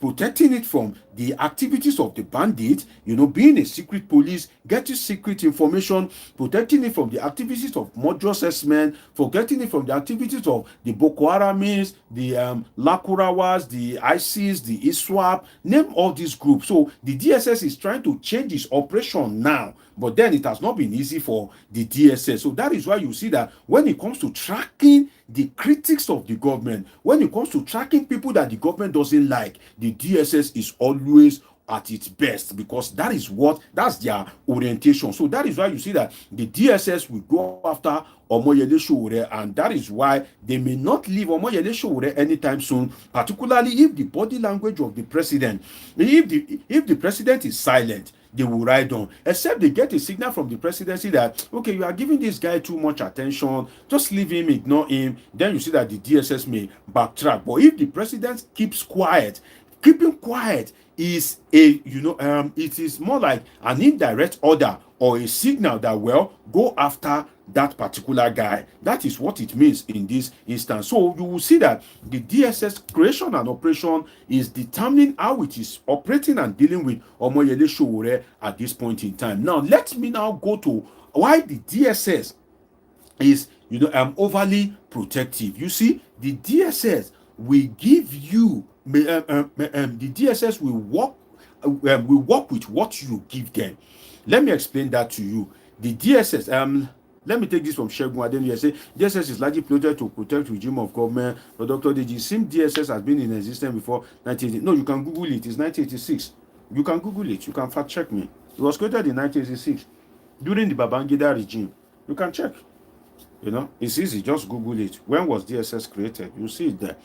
protecting it from the activities of the bandits, being a secret police, getting secret information, protecting it from the activities of murderous S-men, protecting it from the activities of the Boko Haramis, the Lakurawas, the ISIS, the ISWAP, name all these groups. So the DSS is trying to change its operation now, but then it has not been easy for the DSS. So that is why you see that when it comes to tracking the critics of the government, when it comes to tracking people that the government doesn't like, the DSS is always at its best, because that's their orientation. So that is why you see that the DSS will go after Omoyele Sowore, and that is why they may not leave Omoyele Sowore anytime soon, particularly if the body language of the president, if the president is silent, they will ride on, except they get a signal from the presidency that, okay, you are giving this guy too much attention, just leave him, ignore him. Then you see that the DSS may backtrack. But if the president keeps quiet, keeping quiet is it is more like an indirect order or a signal that, well, go after that particular guy. That is what it means in this instance. So you will see that the DSS creation and operation is determining how it is operating and dealing with Omoyele Sowore at this point in time. Now, let me now go to why the DSS is overly protective. You see, the DSS will give you the DSS will work with what you give them. Let me explain that to you. The DSS, let me take this from Shegun Adeniyi. Say DSS is largely plotted to protect regime of government. But Dr. Deji, seems DSS has been in existence before 1980. No, you can Google it. It's 1986. You can Google it. You can fact check me. It was created in 1986 during the Babangida regime. You can check. It's easy. Just Google it. When was DSS created? You see it there.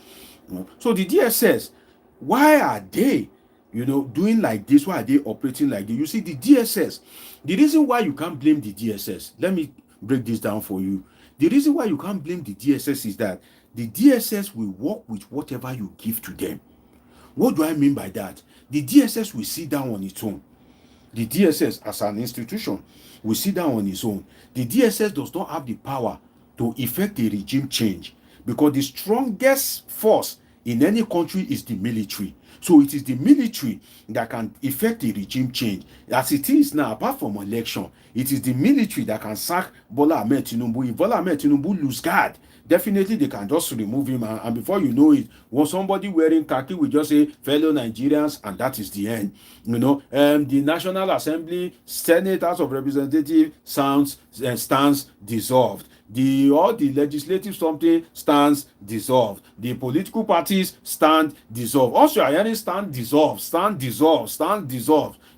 So the DSS, why are they, doing like this? Why are they operating like this? You see, the DSS, the reason why you can't blame the DSS, let me break this down for you. The reason why you can't blame the DSS is that the DSS will work with whatever you give to them. What do I mean by that? The DSS will sit down on its own. The DSS as an institution will sit down on its own. The DSS does not have the power to effect a regime change, because the strongest force in any country is the military. So it is the military that can effect a regime change. As it is now, apart from election, it is the military that can sack Bola Ahmed Tinubu. If Bola Ahmed Tinubu lose guard, definitely they can just remove him, and before you know it, when somebody wearing khaki will just say fellow Nigerians, and that is the end. The National Assembly, Senate, House of Representatives stands dissolved. All the legislative something stands dissolved. The political parties stand dissolved. Also, I hearing stand dissolved.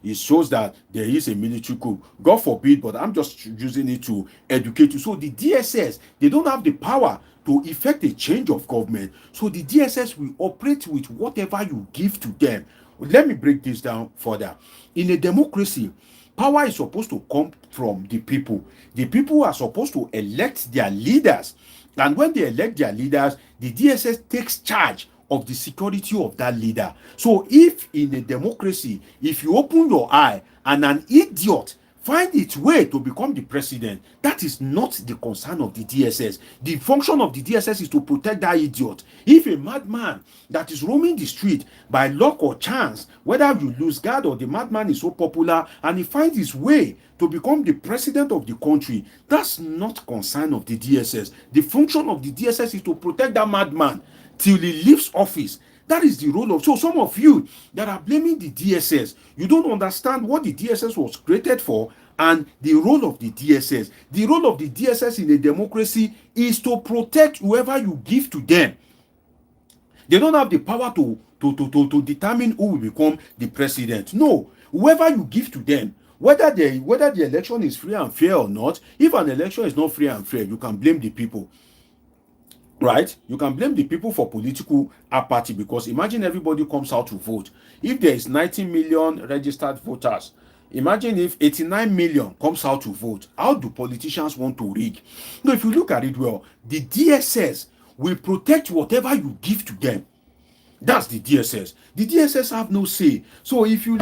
It shows that there is a military coup. God forbid, but I'm just using it to educate you. So the DSS, they don't have the power to effect a change of government. So the DSS will operate with whatever you give to them. Let me break this down further. In a democracy, power is supposed to come from the people. The people are supposed to elect their leaders. And when they elect their leaders, the DSS takes charge of the security of that leader. So if in a democracy, if you open your eye and an idiot find its way to become the president, that is not the concern of the DSS. The function of the DSS is to protect that idiot. If a madman that is roaming the street by luck or chance, whether you lose guard or the madman is so popular and he finds his way to become the president of the country, that's not concern of the DSS. The function of the DSS is to protect that madman till he leaves office. That is the role of. So some of you that are blaming the DSS, you don't understand what the DSS was created for And the role of the DSS in a democracy is to protect whoever you give to them. They don't have the power to determine who will become the president. No, whoever you give to them, whether the election is free and fair or not. If an election is not free and fair, you can blame the people. Right? You can blame the people for political apathy, because imagine everybody comes out to vote. If there is 90 million registered voters, imagine if 89 million comes out to vote. How do politicians want to rig? No, if you look at it well, the DSS will protect whatever you give to them. That's the DSS. The DSS have no say. So if you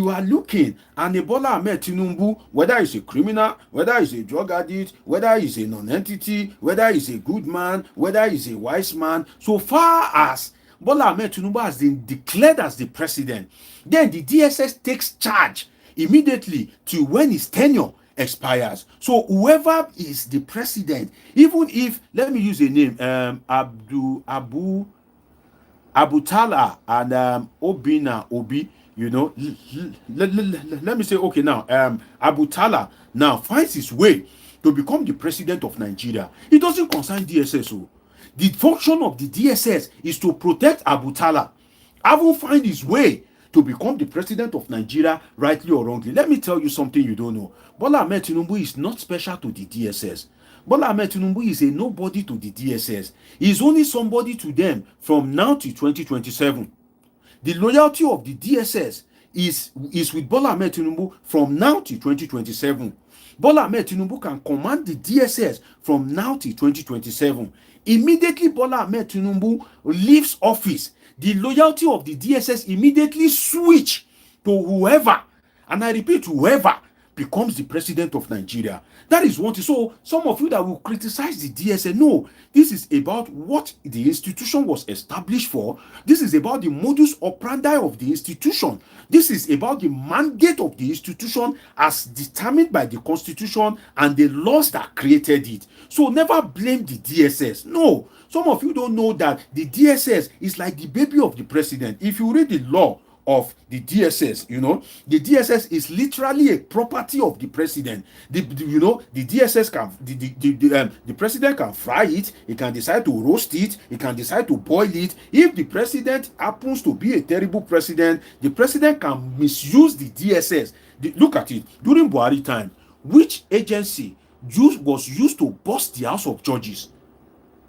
are looking and Bola Ahmed Tinubu, whether he's a criminal, whether he's a drug addict, whether he's a non-entity, whether he's a good man, whether he's a wise man, so far as Bola Ahmed Tinubu has been declared as the president, then the DSS takes charge immediately to when his tenure expires. So whoever is the president, even if, let me use a name, Abutala and Obina Obi, let me say, okay, now Abutala now finds his way to become the president of Nigeria. It doesn't concern DSS. So the function of the DSS is to protect Abutala. Abu find his way to become the president of Nigeria, rightly or wrongly. Let me tell you something you don't know. Bola Ahmed Tinubu is not special to the DSS. Bola Ahmed Tinubu is a nobody to the DSS. He is only somebody to them from now to 2027. The loyalty of the DSS is with Bola Ahmed Tinubu from now to 2027. Bola Ahmed Tinubu can command the DSS from now to 2027. Immediately Bola Ahmed Tinubu leaves office, the loyalty of the DSS immediately switch to whoever, and I repeat, whoever becomes the president of Nigeria. That is one thing. So some of you that will criticize the DSS, no, this is about what the institution was established for. This is about the modus operandi of the institution. This is about the mandate of the institution as determined by the constitution and the laws that created it. So never blame the DSS. No, some of you don't know that the DSS is like the baby of the president. If you read the law of the DSS, the DSS is literally a property of the president. The DSS can, the president can fry it, he can decide to roast it, he can decide to boil it. If the president happens to be a terrible president, the president can misuse the DSS. Look at it. During Buhari time, which agency was used to bust the House of Judges?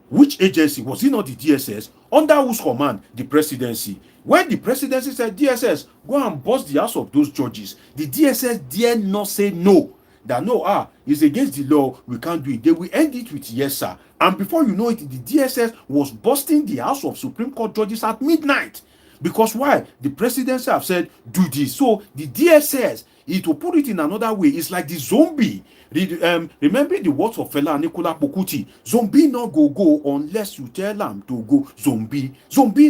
Which agency? Was it not the DSS? Under whose command? The presidency. When the presidency said, DSS, go and bust the house of those judges, the DSS dare not say no. That no, it's against the law, we can't do it. They will end it with yes, sir. And before you know it, the DSS was busting the house of Supreme Court judges at midnight. Because why? The presidency have said, do this. So the DSS, to put it in another way, it's like the zombie. Remember the words of Fela Nicola Pokuti. Zombie no go unless you tell them to go. Zombie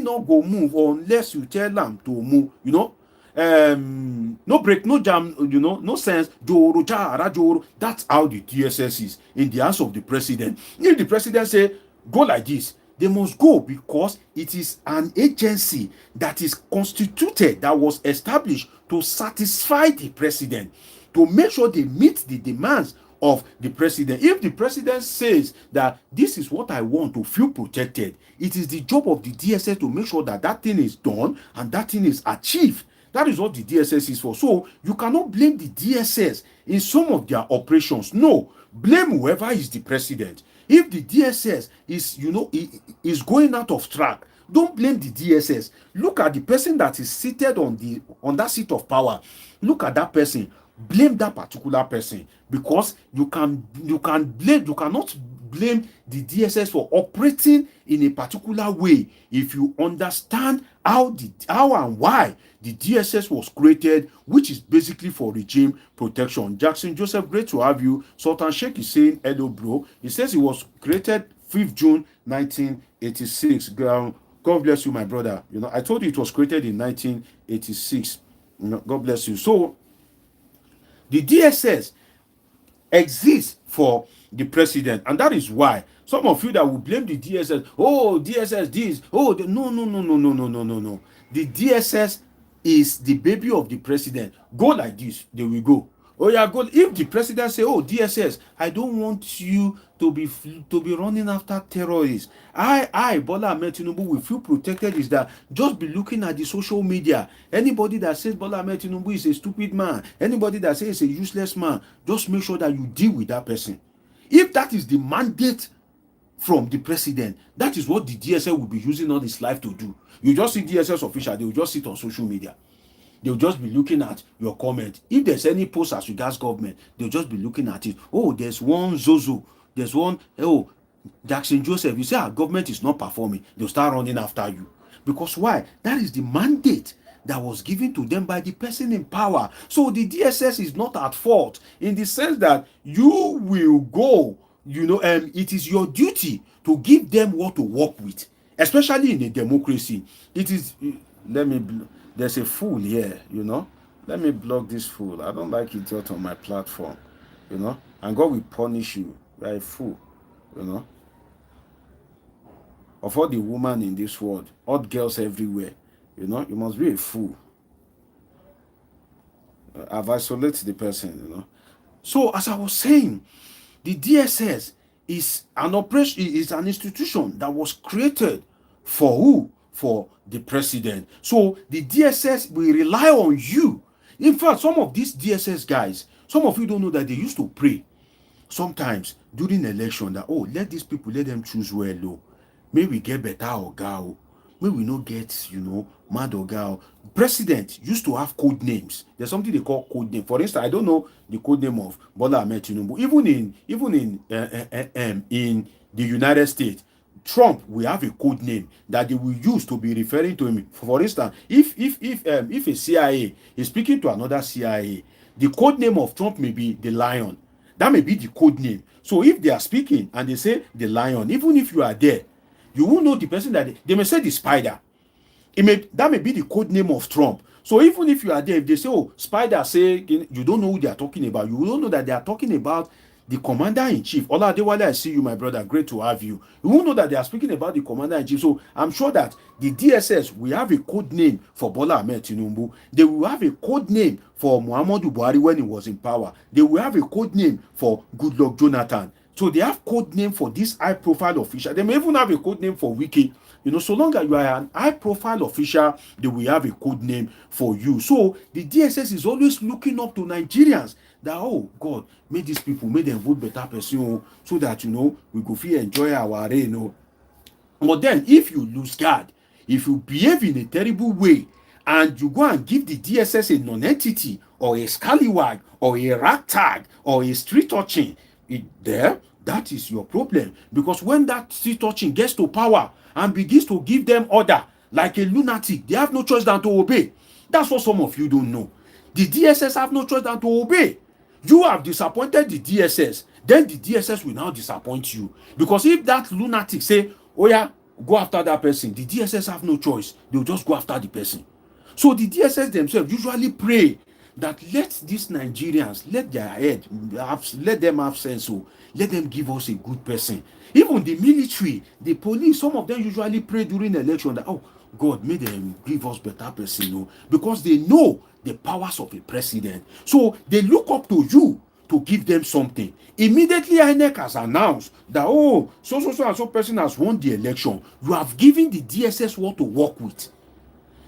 no go move unless you tell them to move. No break, no jam, no sense. That's how the DSS is in the hands of the president. If the president say go like this, they must go, because it is an agency that is constituted, that was established to satisfy the president, to make sure they meet the demands of the president. If the president says that this is what I want to feel protected, it is the job of the DSS to make sure that that thing is done and that thing is achieved. That is what the DSS is for. So you cannot blame the DSS in some of their operations. No, blame whoever is the president. If the DSS is going out of track, don't blame the DSS. Look at the person that is seated on that seat of power. Look at that person. Blame that particular person, because you cannot blame the DSS for operating in a particular way if you understand how and why the DSS was created, which is basically for regime protection. Jackson Joseph, great to have you. Sultan Sheikh is saying hello, bro. He says it was created 5th June 1986. God bless you, my brother. I told you it was created in 1986. God bless you. So the DSS exists for the president, and that is why some of you that will blame the DSS, DSS this, no. The DSS is the baby of the president. Go like this, they will go. Oh yeah, good. If the president say, "Oh DSS, I don't want you to be running after terrorists," Bola Ahmed Tinubu will feel protected. Is that just be looking at the social media. Anybody that says Bola Ahmed Tinubu is a stupid man, anybody that says he's a useless man, just make sure that you deal with that person. If that is the mandate from the president, that is what the DSS will be using all his life to do. You just see DSS official, they will just sit on social media. They'll just be looking at your comment. If there's any post as regards government, they'll just be looking at it. Oh, there's one Zozo. There's one, oh, Jackson Joseph. You say our government is not performing. They'll start running after you. Because why? That is the mandate that was given to them by the person in power. So the DSS is not at fault in the sense that you will go, it is your duty to give them what to work with, especially in a democracy. It is, there's a fool here, Let me block this fool. I don't like idiot on my platform, And God will punish you. You're a fool, Of all the women in this world, hot girls everywhere, you must be a fool. I've isolated the person, So as I was saying, the DSS is an operation, is an institution that was created for who? For the president. So the DSS will rely on you. In fact, some of these DSS guys, some of you don't know that they used to pray sometimes during election that, oh, let these people, let them choose well, oh. May we get better oga, may we not get, mad oga. President used to have code names. There's something they call code name. For instance, I don't know the code name of Bola Ahmed Tinubu. Even in the United States, Trump will have a code name that they will use to be referring to him. For instance, if a CIA is speaking to another CIA, the code name of Trump may be the Lion. That may be the code name. So if they are speaking and they say the Lion, even if you are there, you won't know the person that they may say the Spider. That may be the code name of Trump. So even if you are there, if they say, oh, Spider, say, you don't know who they are talking about. You don't know that they are talking about the commander-in-chief. Ola Adewale, I see you, my brother. Great to have you. You won't know that they are speaking about the commander-in-chief. So I'm sure that the DSS will have a code name for Bola Ahmed Tinubu. They will have a code name for Muhammadu Buhari when he was in power. They will have a code name for Goodluck Jonathan. So they have code name for this high-profile official. They may even have a code name for Wiki. So long as you are an high-profile official, they will have a code name for you. So the DSS is always looking up to Nigerians that, oh, God, make these people, make them vote better person, so that, we go feel enjoy our reign. But then, if you lose guard, if you behave in a terrible way, and you go and give the DSS a non-entity, or a scallywag, or a ragtag, or a street urchin, that is your problem. Because when that street urchin gets to power and begins to give them order like a lunatic, they have no choice than to obey. That's what some of you don't know. The DSS have no choice than to obey. You have disappointed the DSS, then the DSS will now disappoint you. Because if that lunatic say, oh yeah, go after that person, the DSS have no choice. They'll just go after the person. So the DSS themselves usually pray that let these Nigerians, let their head, let them have sense, so let them give us a good person. Even the military, the police, some of them usually pray during election that, oh, God, may them give us better person, because they know the powers of a president. So they look up to you to give them something. Immediately, INEC has announced that, oh, so and so person has won the election. You have given the DSS what to work with.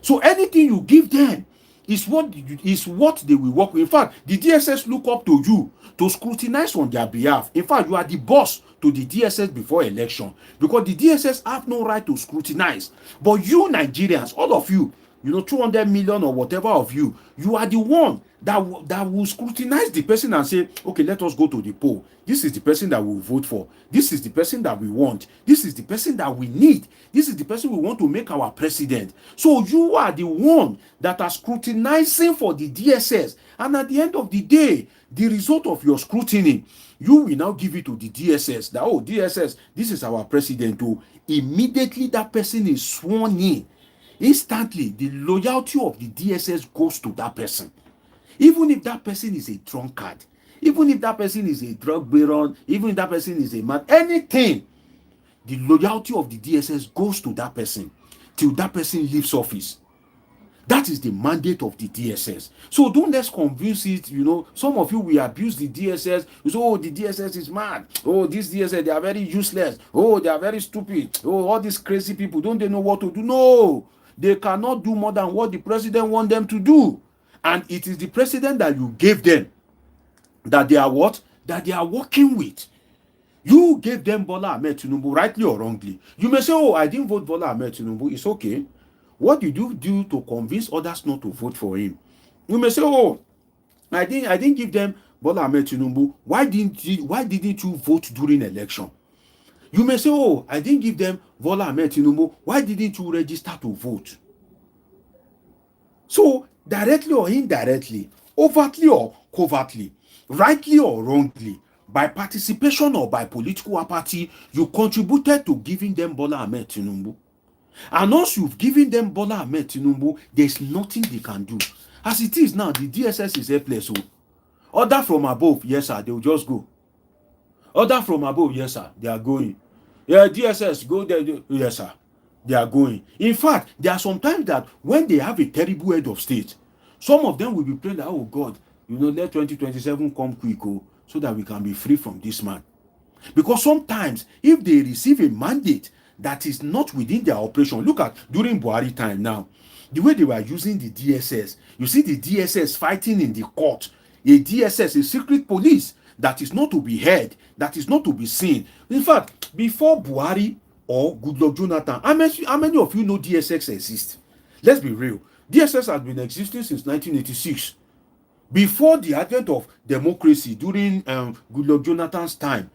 So anything you give them is what they will work with. In fact, the DSS look up to you to scrutinize on their behalf. In fact, you are the boss to the DSS before election, because the DSS have no right to scrutinize. But you Nigerians, all of you, 200 million or whatever of you, you are the one that will scrutinize the person and say, okay, let us go to the poll. This is the person that we will vote for. This is the person that we want. This is the person that we need. This is the person we want to make our president. So you are the one that are scrutinizing for the DSS. And at the end of the day, the result of your scrutiny, you will now give it to the DSS. That, oh, DSS, this is our president. Oh, immediately that person is sworn in. Instantly, the loyalty of the DSS goes to that person. Even if that person is a drunkard, even if that person is a drug baron, even if that person is a man, anything, the loyalty of the DSS goes to that person till that person leaves office. That is the mandate of the DSS. So don't let's confuse it. Some of you will abuse the DSS. You say, oh, the DSS is mad. Oh, this DSS, they are very useless. Oh, they are very stupid. Oh, all these crazy people, don't they know what to do? No, they cannot do more than what the president wants them to do. And it is the president that you gave them that they are what? That they are working with. You gave them Bola Ahmed Tinubu, rightly or wrongly. You may say, oh, I didn't vote Bola Ahmed Tinubu. It's okay. What did you do to convince others not to vote for him? You may say, oh, I didn't give them Bola Ahmed Tinubu. Why didn't you vote during election? You may say, oh, I didn't give them Bola Ahmed Tinubu. Why didn't you register to vote? So, directly or indirectly, overtly or covertly, rightly or wrongly, by participation or by political apathy, you contributed to giving them Bola Ahmed Tinubu. And once you've given them Bola Ahmed Tinubu, there's nothing they can do. As it is now, the DSS is helpless. So, order from above, yes sir, they will just go. Order from above, yes sir, they are going. Yeah, DSS, go there, yes sir, they are going. In fact, there are sometimes that when they have a terrible head of state, some of them will be praying that, oh God, let 2027 come quick, so that we can be free from this man. Because sometimes, if they receive a mandate that is not within their operation, look at during Buhari time now, the way they were using the DSS, you see the DSS fighting in the court, a DSS, a secret police that is not to be heard, that is not to be seen. In fact, before Buhari or Goodluck Jonathan, how many of you know DSS exists? Let's be real. DSS has been existing since 1986. Before the advent of democracy during Goodluck Jonathan's time,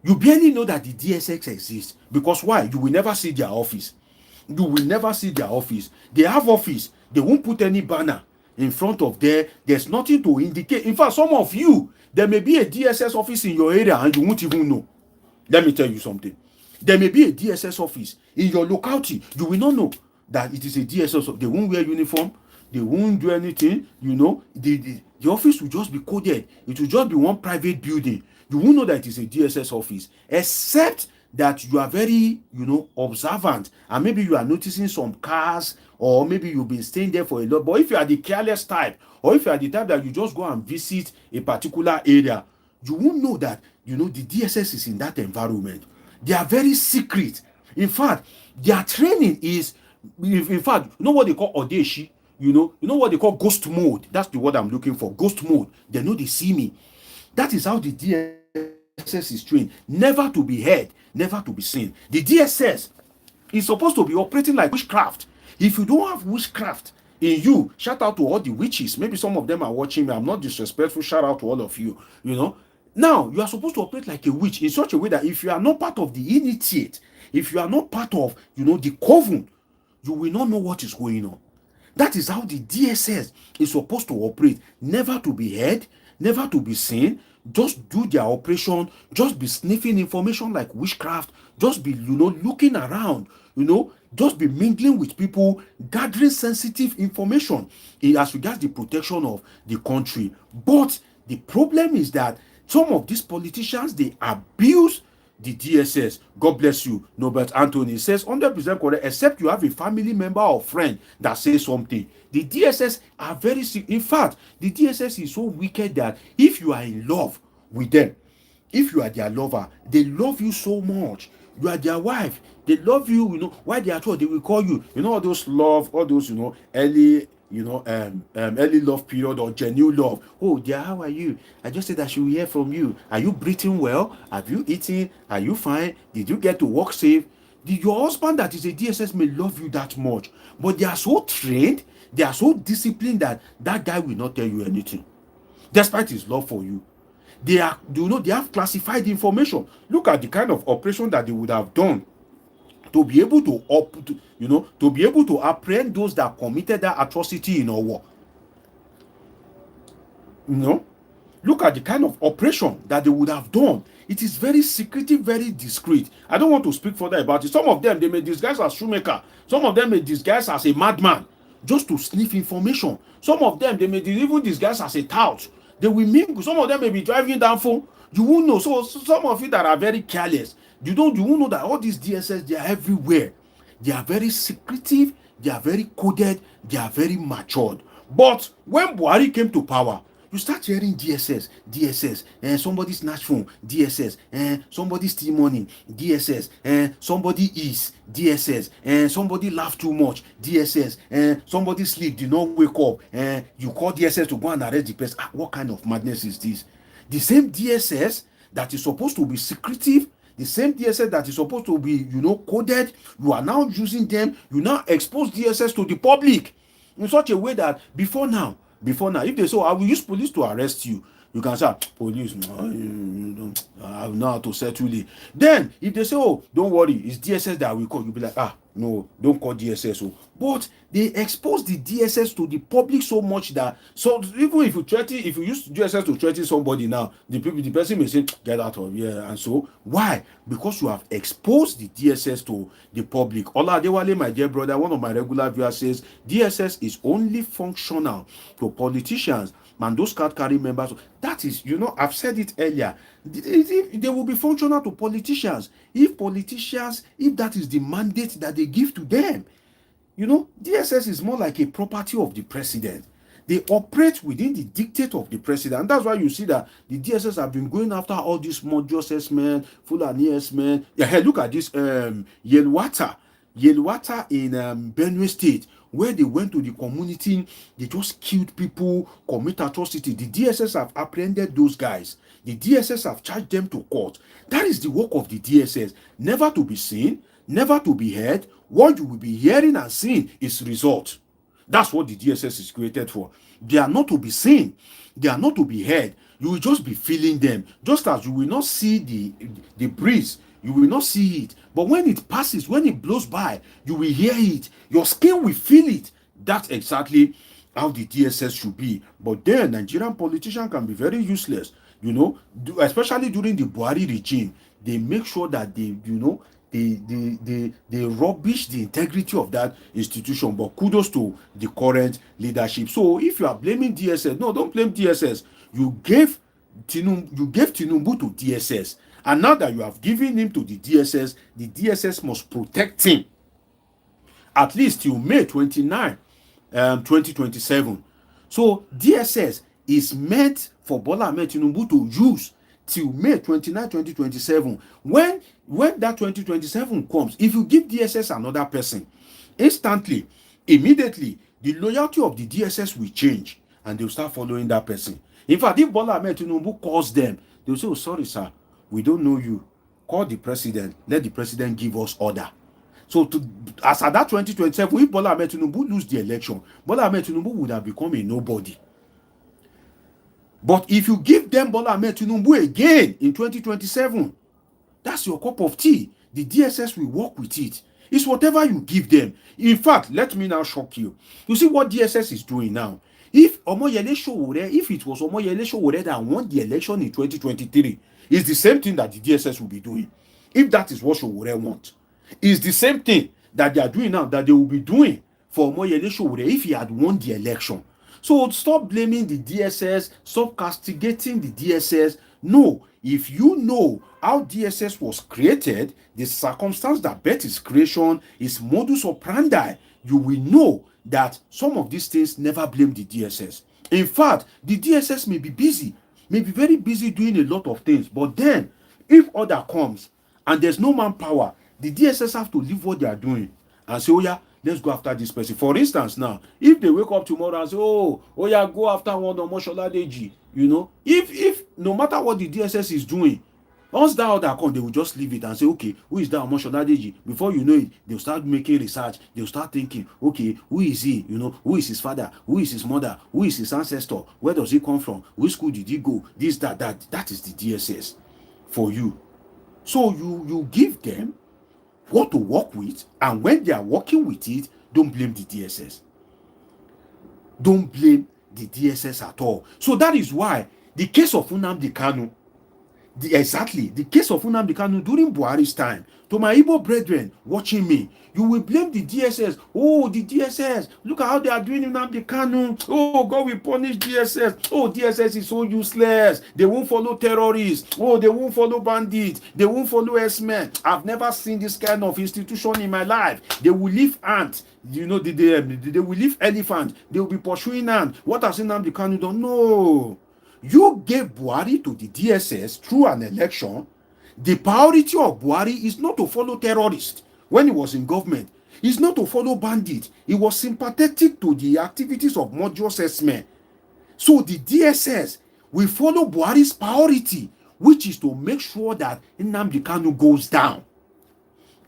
you barely know that the DSS exists. Because why? You will never see their office. You will never see their office. They have office. They won't put any banner in front of there. There's nothing to indicate. In fact, some of you, there may be a DSS office in your area and you won't even know. Let me tell you something. There may be a DSS office in your locality. You will not know that it is a DSS. They won't wear uniform. They won't do anything. The office will just be coded. It will just be one private building. You won't know that it is a DSS office, except that you are very, observant, and maybe you are noticing some cars, or maybe you've been staying there for a lot. But if you are the careless type, or if you are the type that you just go and visit a particular area, you won't know that, the DSS is in that environment. They are very secret. In fact, their training is, in fact, you know what they call Odeshi? You know what they call ghost mode? That's the word I'm looking for, ghost mode. They know they see me. That is how the DSS is trained. Never to be heard, never to be seen. The DSS is supposed to be operating like witchcraft. If you don't have witchcraft in you, shout out to all the witches. Maybe some of them are watching me. I'm not disrespectful. Shout out to all of you. Now, you are supposed to operate like a witch in such a way that if you are not part of the initiate, if you are not part of, the coven, you will not know what is going on. That is how the DSS is supposed to operate. Never to be heard, never to be seen. Just do their operation. Just be sniffing information like witchcraft. Just be, looking around. Just be mingling with people, gathering sensitive information as regards the protection of the country. But the problem is that some of these politicians, they abuse the DSS. God bless you. Norbert Anthony says 100% correct, except you have a family member or friend that says something. The DSS are very sick. In fact, the DSS is so wicked that if you are in love with them, if you are their lover, they love you so much. You are their wife. They love you, while they are told, they will call you. All those love, all those, early love period or genuine love. Oh, dear, how are you? I just said I should hear from you. Are you breathing well? Have you eaten? Are you fine? Did you get to work safe? Your husband that is a DSS may love you that much, but they are so trained, they are so disciplined that guy will not tell you anything, despite his love for you. They have classified information. Look at the kind of operation that they would have done to be able to apprehend those that committed that atrocity in our war. Look at the kind of operation that they would have done. It is very secretive, very discreet. I don't want to speak further about it. Some of them, they may disguise as shoemaker. Some of them may disguise as a madman just to sniff information. Some of them, they may even disguise as a tout. They will mingle. Some of them may be driving down phone. You won't know. So some of you that are very careless, you won't know that all these DSS, they are everywhere. They are very secretive. they are very coded, they are very matured. But when Buhari came to power, you start hearing DSS, somebody snatch phone, DSS, somebody steal money, DSS, somebody is DSS, somebody laugh too much, DSS, somebody sleep, did not wake up, you call DSS to go and arrest the person. What kind of madness is this? The same DSS that is supposed to be secretive, the same DSS that is supposed to be, coded, you are now using them, you now expose DSS to the public in such a way that before now, if they say, I will use police to arrest you, you can say, police, I will know how to settle it. Then, if they say, oh, don't worry, it's DSS that will call, you'll be like, no, don't call DSS. But they expose the DSS to the public so much that, so even if you use DSS to threaten somebody now, the person may say, get out of here. And so, why? Because you have exposed the DSS to the public. Ola Adewale, my dear brother, one of my regular viewers says, DSS is only functional to politicians and those card carrying members. That is, I've said it earlier. They will be functional to politicians if that is the mandate that they give to them. DSS is more like a property of the president. They operate within the dictate of the president. And that's why you see that the DSS have been going after all these Modios S-men, Fulani S-men. Yeah, hey, look at this Yelwata in Benue State, where they went to the community, they just killed people, commit atrocity. The DSS have apprehended those guys. The DSS have charged them to court. That is the work of the DSS. Never to be seen, never to be heard. What you will be hearing and seeing is result. That's what the DSS is created for. They are not to be seen. They are not to be heard. You will just be feeling them. Just as you will not see the breeze, you will not see it. But when it passes, when it blows by, you will hear it. Your skin will feel it. That's exactly how the DSS should be. But then, Nigerian politicians can be very useless. Especially during the Buhari regime. They make sure that they rubbish the integrity of that institution. But kudos to the current leadership. So if you are blaming DSS, no, don't blame DSS. You gave Tinubu to DSS. And now that you have given him to the DSS must protect him at least till May 29, 2027. So DSS is meant for Bola Ahmed Tinubu to use till May 29, 2027. When that 2027 comes, if you give DSS another person, instantly, immediately, the loyalty of the DSS will change and they'll start following that person. In fact, if Bola Ahmed Tinubu calls them, they'll say, oh, sorry, sir, we don't know you. Call the president. Let the president give us order. So as at that 2027, if Bola Ahmed Tinubu lose the election, Bola Ahmed Tinubu would have become a nobody. But if you give them Bola Ahmed Tinubu again in 2027, that's your cup of tea. The DSS will work with it. It's whatever you give them. In fact, let me now shock you. You see what DSS is doing now. If it was Omoyele Sowore that won the election in 2023, it's the same thing that the DSS will be doing. If that is what Sowore wants, it's the same thing that they are doing now that they will be doing for Omoyele Sowore if he had won the election. So stop blaming the DSS, stop castigating the DSS. No, if you know how DSS was created, the circumstance that bet its creation, its modus operandi, you will know that some of these things never blame the DSS. In fact, the DSS may be busy, may be very busy doing a lot of things, but then if order comes and there's no manpower, the DSS have to leave what they are doing and say, oh yeah, let's go after this person. For instance, now, if they wake up tomorrow and say, oh yeah, go after one of Omosholadeji, if no matter what the DSS is doing, once that order comes, they will just leave it and say, okay, who is that Omosholadeji? Before you know it, they'll start making research. They'll start thinking, okay, who is he? Who is his father? Who is his mother? Who is his ancestor? Where does he come from? Which school did he go? This, that. That is the DSS for you. So you give them what to work with, and when they are working with it, don't blame the DSS. Don't blame the DSS at all. So that is why the case of Nnamdi Kanu Exactly. The case of Nnamdi Kanu during Buhari's time. To my Igbo brethren watching me, you will blame the DSS. Oh, the DSS. Look at how they are doing Nnamdi Kanu. Oh, God will punish DSS. Oh, DSS is so useless. They won't follow terrorists. Oh, they won't follow bandits. They won't follow S-men. I've never seen this kind of institution in my life. They will leave ants. You know, they will leave elephant. They will be pursuing ants. What has Nnamdi Kanu done? No. You gave Buhari to the DSS through an election. The priority of Buhari is not to follow terrorists when he was in government. It's not to follow bandits. He was sympathetic to the activities of murderous S-men. So the DSS will follow Buhari's priority, which is to make sure that Nnamdi Kanu goes down.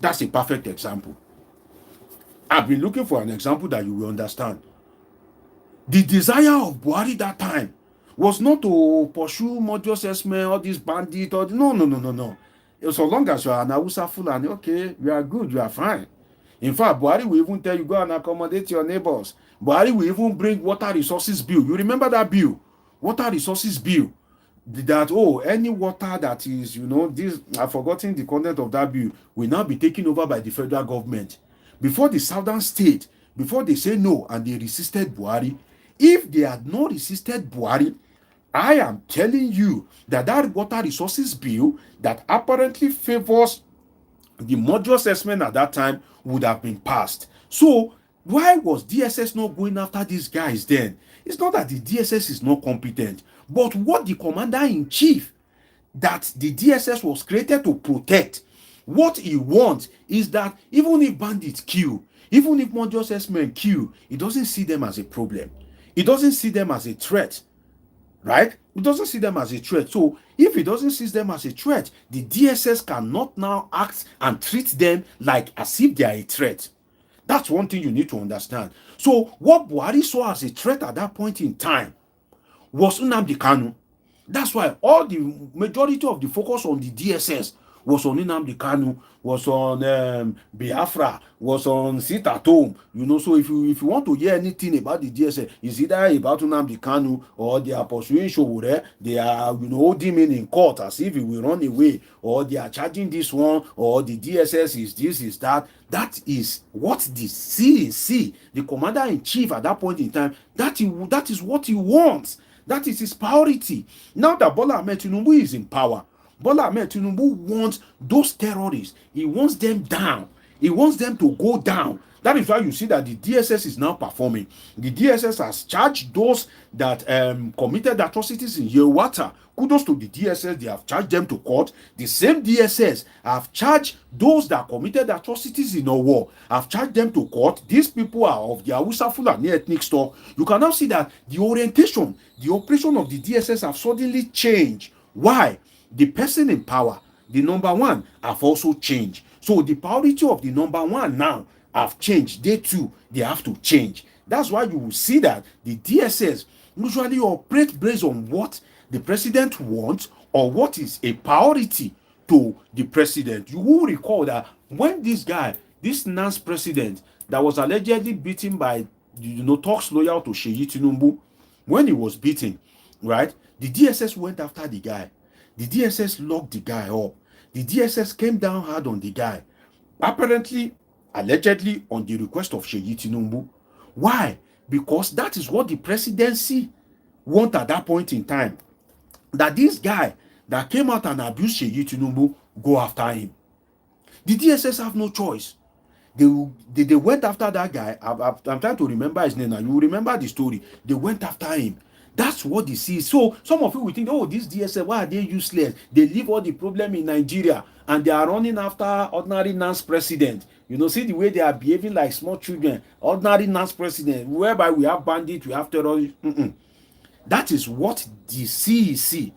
That's a perfect example. I've been looking for an example that you will understand. The desire of Buhari that time was not to pursue murderous S-men, all these bandits, or no. So long as you are an Hausa Fulani, okay, you are good, you are fine. In fact, Buhari will even tell you, go and accommodate your neighbors. Buhari will even bring water resources bill. You remember that bill? Water resources bill. That, any water that is, this, I've forgotten the content of that bill, will now be taken over by the federal government. Before the southern state, before they say no and they resisted Buhari, if they had not resisted Buhari, I am telling you that water resources bill that apparently favors the murderous S-men at that time would have been passed. So why was DSS not going after these guys then? It's not that the DSS is not competent, but what the commander-in-chief that the DSS was created to protect, what he wants is that even if bandits kill, even if murderous S-men kill, he doesn't see them as a problem. He doesn't see them as a threat. Right? He doesn't see them as a threat. So if he doesn't see them as a threat, the DSS cannot now act and treat them like as if they are a threat. That's one thing you need to understand. So what Buhari saw as a threat at that point in time was Nnamdi Kanu. That's why all the majority of the focus on the DSS was on Nnamdi Kanu, was on Biafra, was on sit at home. So if you want to hear anything about the DSS, it's either about Nnamdi Kanu or they are pursuing Sowore, they are holding him in court as if he will run away, or they are charging this one, or the DSS is this, is that. That is what the CAC, the commander-in-chief at that point in time, that is what he wants. That is his priority. Now that Bola Ahmed Tinubu is in power, Bola Ahmed Tinubu wants those terrorists. He wants them down. He wants them to go down. That is why you see that the DSS is now performing. The DSS has charged those that committed atrocities in Yewata. Kudos to the DSS. They have charged them to court. The same DSS have charged those that committed atrocities in Owo. Have charged them to court. These people are of the Hausa Fulani ethnic stock. You can now see that the orientation, the operation of the DSS have suddenly changed. Why? The person in power, the number one, have also changed. So the priority of the number one now have changed. They too, they have to change. That's why you will see that the DSS usually operate based on what the president wants or what is a priority to the president. You will recall that when this Nance president that was allegedly beaten by, talks loyal to Seyi Tinubu, when he was beaten, right, the DSS went after the guy. The DSS locked the guy up. The DSS came down hard on the guy. Apparently, allegedly, on the request of Seyi Tinubu. Why? Because that is what the presidency want at that point in time. That this guy that came out and abused Seyi Tinubu go after him. The DSS have no choice. They went after that guy. I'm trying to remember his name now. You will remember the story. They went after him. That's what they see. So some of you will think, this DSS, why are they useless? They leave all the problem in Nigeria and they are running after ordinary Nance president. See the way they are behaving like small children. Ordinary Nance president, whereby we have bandits, we have terrorists. That is what the CEC,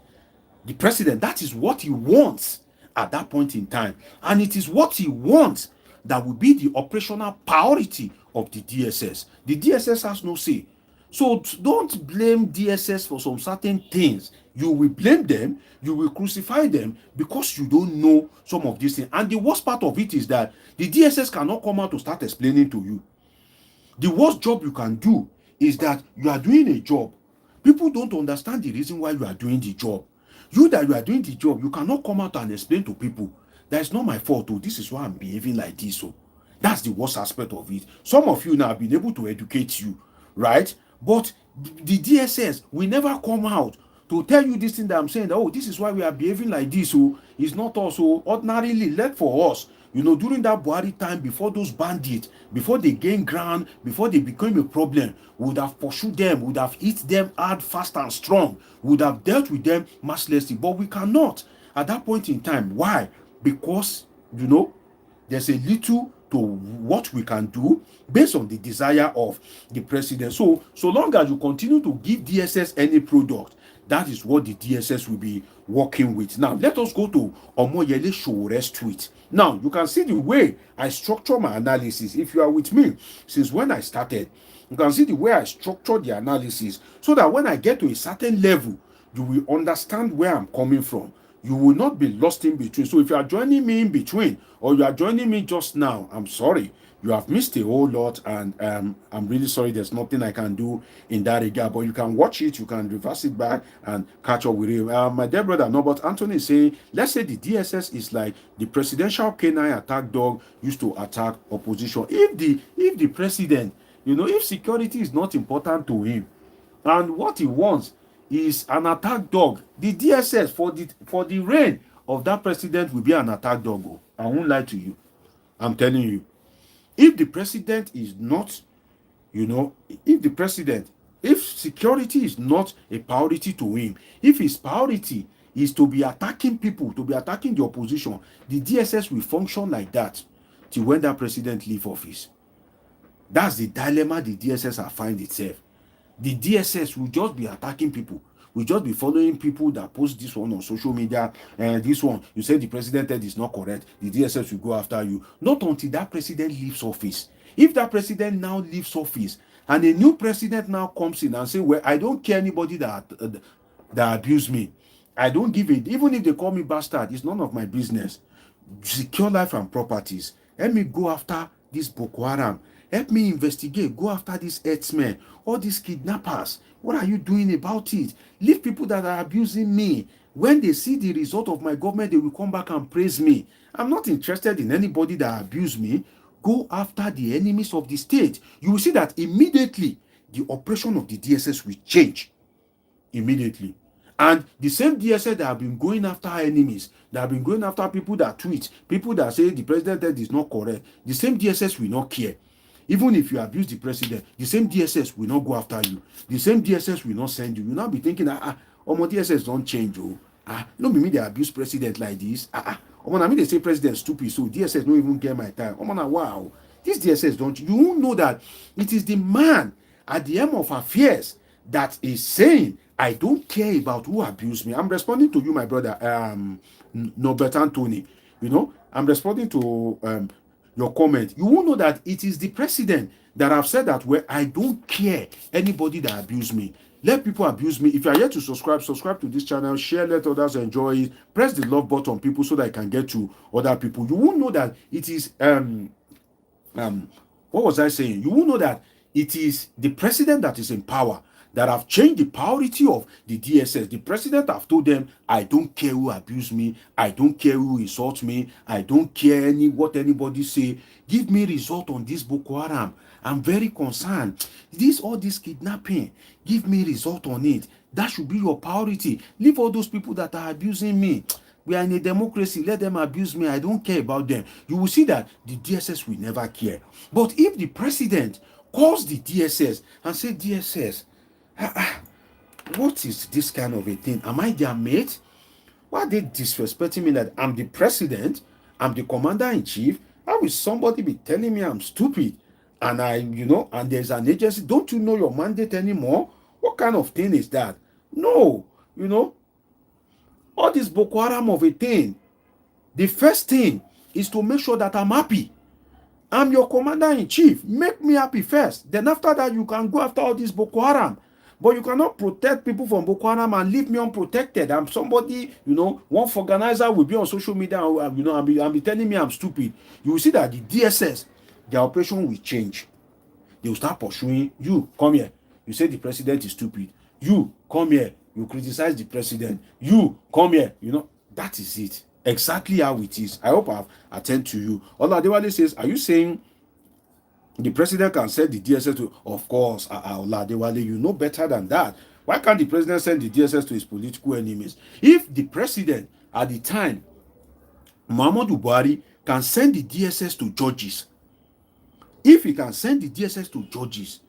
the president, that is what he wants at that point in time. And it is what he wants that will be the operational priority of the DSS. The DSS has no say. So don't blame DSS for some certain things. You will blame them, you will crucify them because you don't know some of these things. And the worst part of it is that the DSS cannot come out to start explaining to you. The worst job you can do is that you are doing a job. People don't understand the reason why you are doing the job. You that you are doing the job, you cannot come out and explain to people that it's not my fault. Oh, this is why I'm behaving like this. Oh, that's the worst aspect of it. Some of you now have been able to educate you, right? But the DSS will never come out to tell you this thing that I'm saying, that, oh, this is why we are behaving like this. So it's not also ordinarily left for us. You know, during that Buhari time, before those bandits, before they gain ground, before they became a problem, we would have pursued them, would have hit them hard, fast, and strong, would have dealt with them mercilessly. But we cannot at that point in time. Why? Because, you know, there's a little to what we can do based on the desire of the president. So long as you continue to give DSS any product, that is what the DSS will be working with. Now, let us go to Omoyele Sowore's tweet. Now, you can see the way I structure my analysis. If you are with me since when I started, you can see the way I structure the analysis so that when I get to a certain level, you will understand where I'm coming from. You will not be lost in between. So if you are joining me in between, or you are joining me just now, I'm sorry. You have missed a whole lot, and I'm really sorry. There's nothing I can do in that regard. But you can watch it, you can reverse it back and catch up with it. My dear brother Norbert Anthony is saying, let's say the DSS is like the presidential canine attack dog used to attack opposition. If the president, you know, if security is not important to him, and what he wants is an attack dog, the DSS for the reign of that president will be an attack dog. Oh, I won't lie to you. I'm telling you. If the president is not, you know, if security is not a priority to him, if his priority is to be attacking people, to be attacking the opposition, the DSS will function like that till when that president leave office. That's the dilemma the DSS are find itself. The DSS will just be attacking people. Will just be following people that post this one on social media, and this one, you say the president is not correct, the DSS will go after you. Not until that president leaves office. If that president now leaves office and a new president now comes in and say, well, I don't care anybody that abuse me. I don't give it. Even if they call me bastard, it's none of my business. Secure life and properties. Let me go after this Boko Haram. Help me investigate. Go after these herdsmen, all these kidnappers. What are you doing about it? Leave people that are abusing me. When they see the result of my government, they will come back and praise me. I'm not interested in anybody that abuse me. Go after the enemies of the state. You will see that immediately the operation of the DSS will change. Immediately. And the same DSS that have been going after enemies, that have been going after people that tweet, people that say the president is not correct, the same DSS will not care. Even if you abuse the president, the same DSS will not go after you. The same DSS will not send you. You'll not be thinking, my DSS don't change. No be me they abuse president like this. I mean they say president stupid, so DSS don't even get my time. Wow. This DSS don't. You won't know that it is the man at the end of affairs that is saying, I don't care about who abused me. I'm responding to you, my brother, Norbert Anthony. You know, I'm responding to your comment. You won't know that it is the president that have said that, well, I don't care anybody that abuse me. Let people abuse me. If you are yet to subscribe to this channel, share, let others enjoy it. Press the love button, people, so that I can get to other people. You won't know that it is what was I saying? You won't know that it is the president that is in power that have changed the priority of the DSS. The president have told them, I don't care who abuse me, I don't care who insult me, I don't care what anybody say. Give me result on this Boko Haram. I'm very concerned. All this kidnapping, give me result on it. That should be your priority. Leave all those people that are abusing me. We are in a democracy. Let them abuse me. I don't care about them. You will see that the DSS will never care. But if the president calls the DSS and say, DSS, what is this kind of a thing? Am I their mate? Why are they disrespecting me that I'm the president, I'm the commander-in-chief? How will somebody be telling me I'm stupid? And and there's an agency. Don't you know your mandate anymore? What kind of thing is that? No, all this Boko Haram of a thing. The first thing is to make sure that I'm happy. I'm your commander-in-chief. Make me happy first. Then after that, you can go after all this Boko Haram. But you cannot protect people from Boko Haram and leave me unprotected. I'm somebody, one organizer will be on social media, and be telling me I'm stupid. You will see that the DSS, their operation will change. They will start pursuing you. Come here. You say the president is stupid. You come here. you criticize the president, you come here, that is it. Exactly how it is. I hope I've attended to you. Oladewale says, are you saying the president can send the DSS to? Of course, Oladewale, you know better than that. Why can't the president send the DSS to his political enemies? If the president at the time, Muhammadu Buhari, can send the DSS to judges, if he can send the DSS to judges,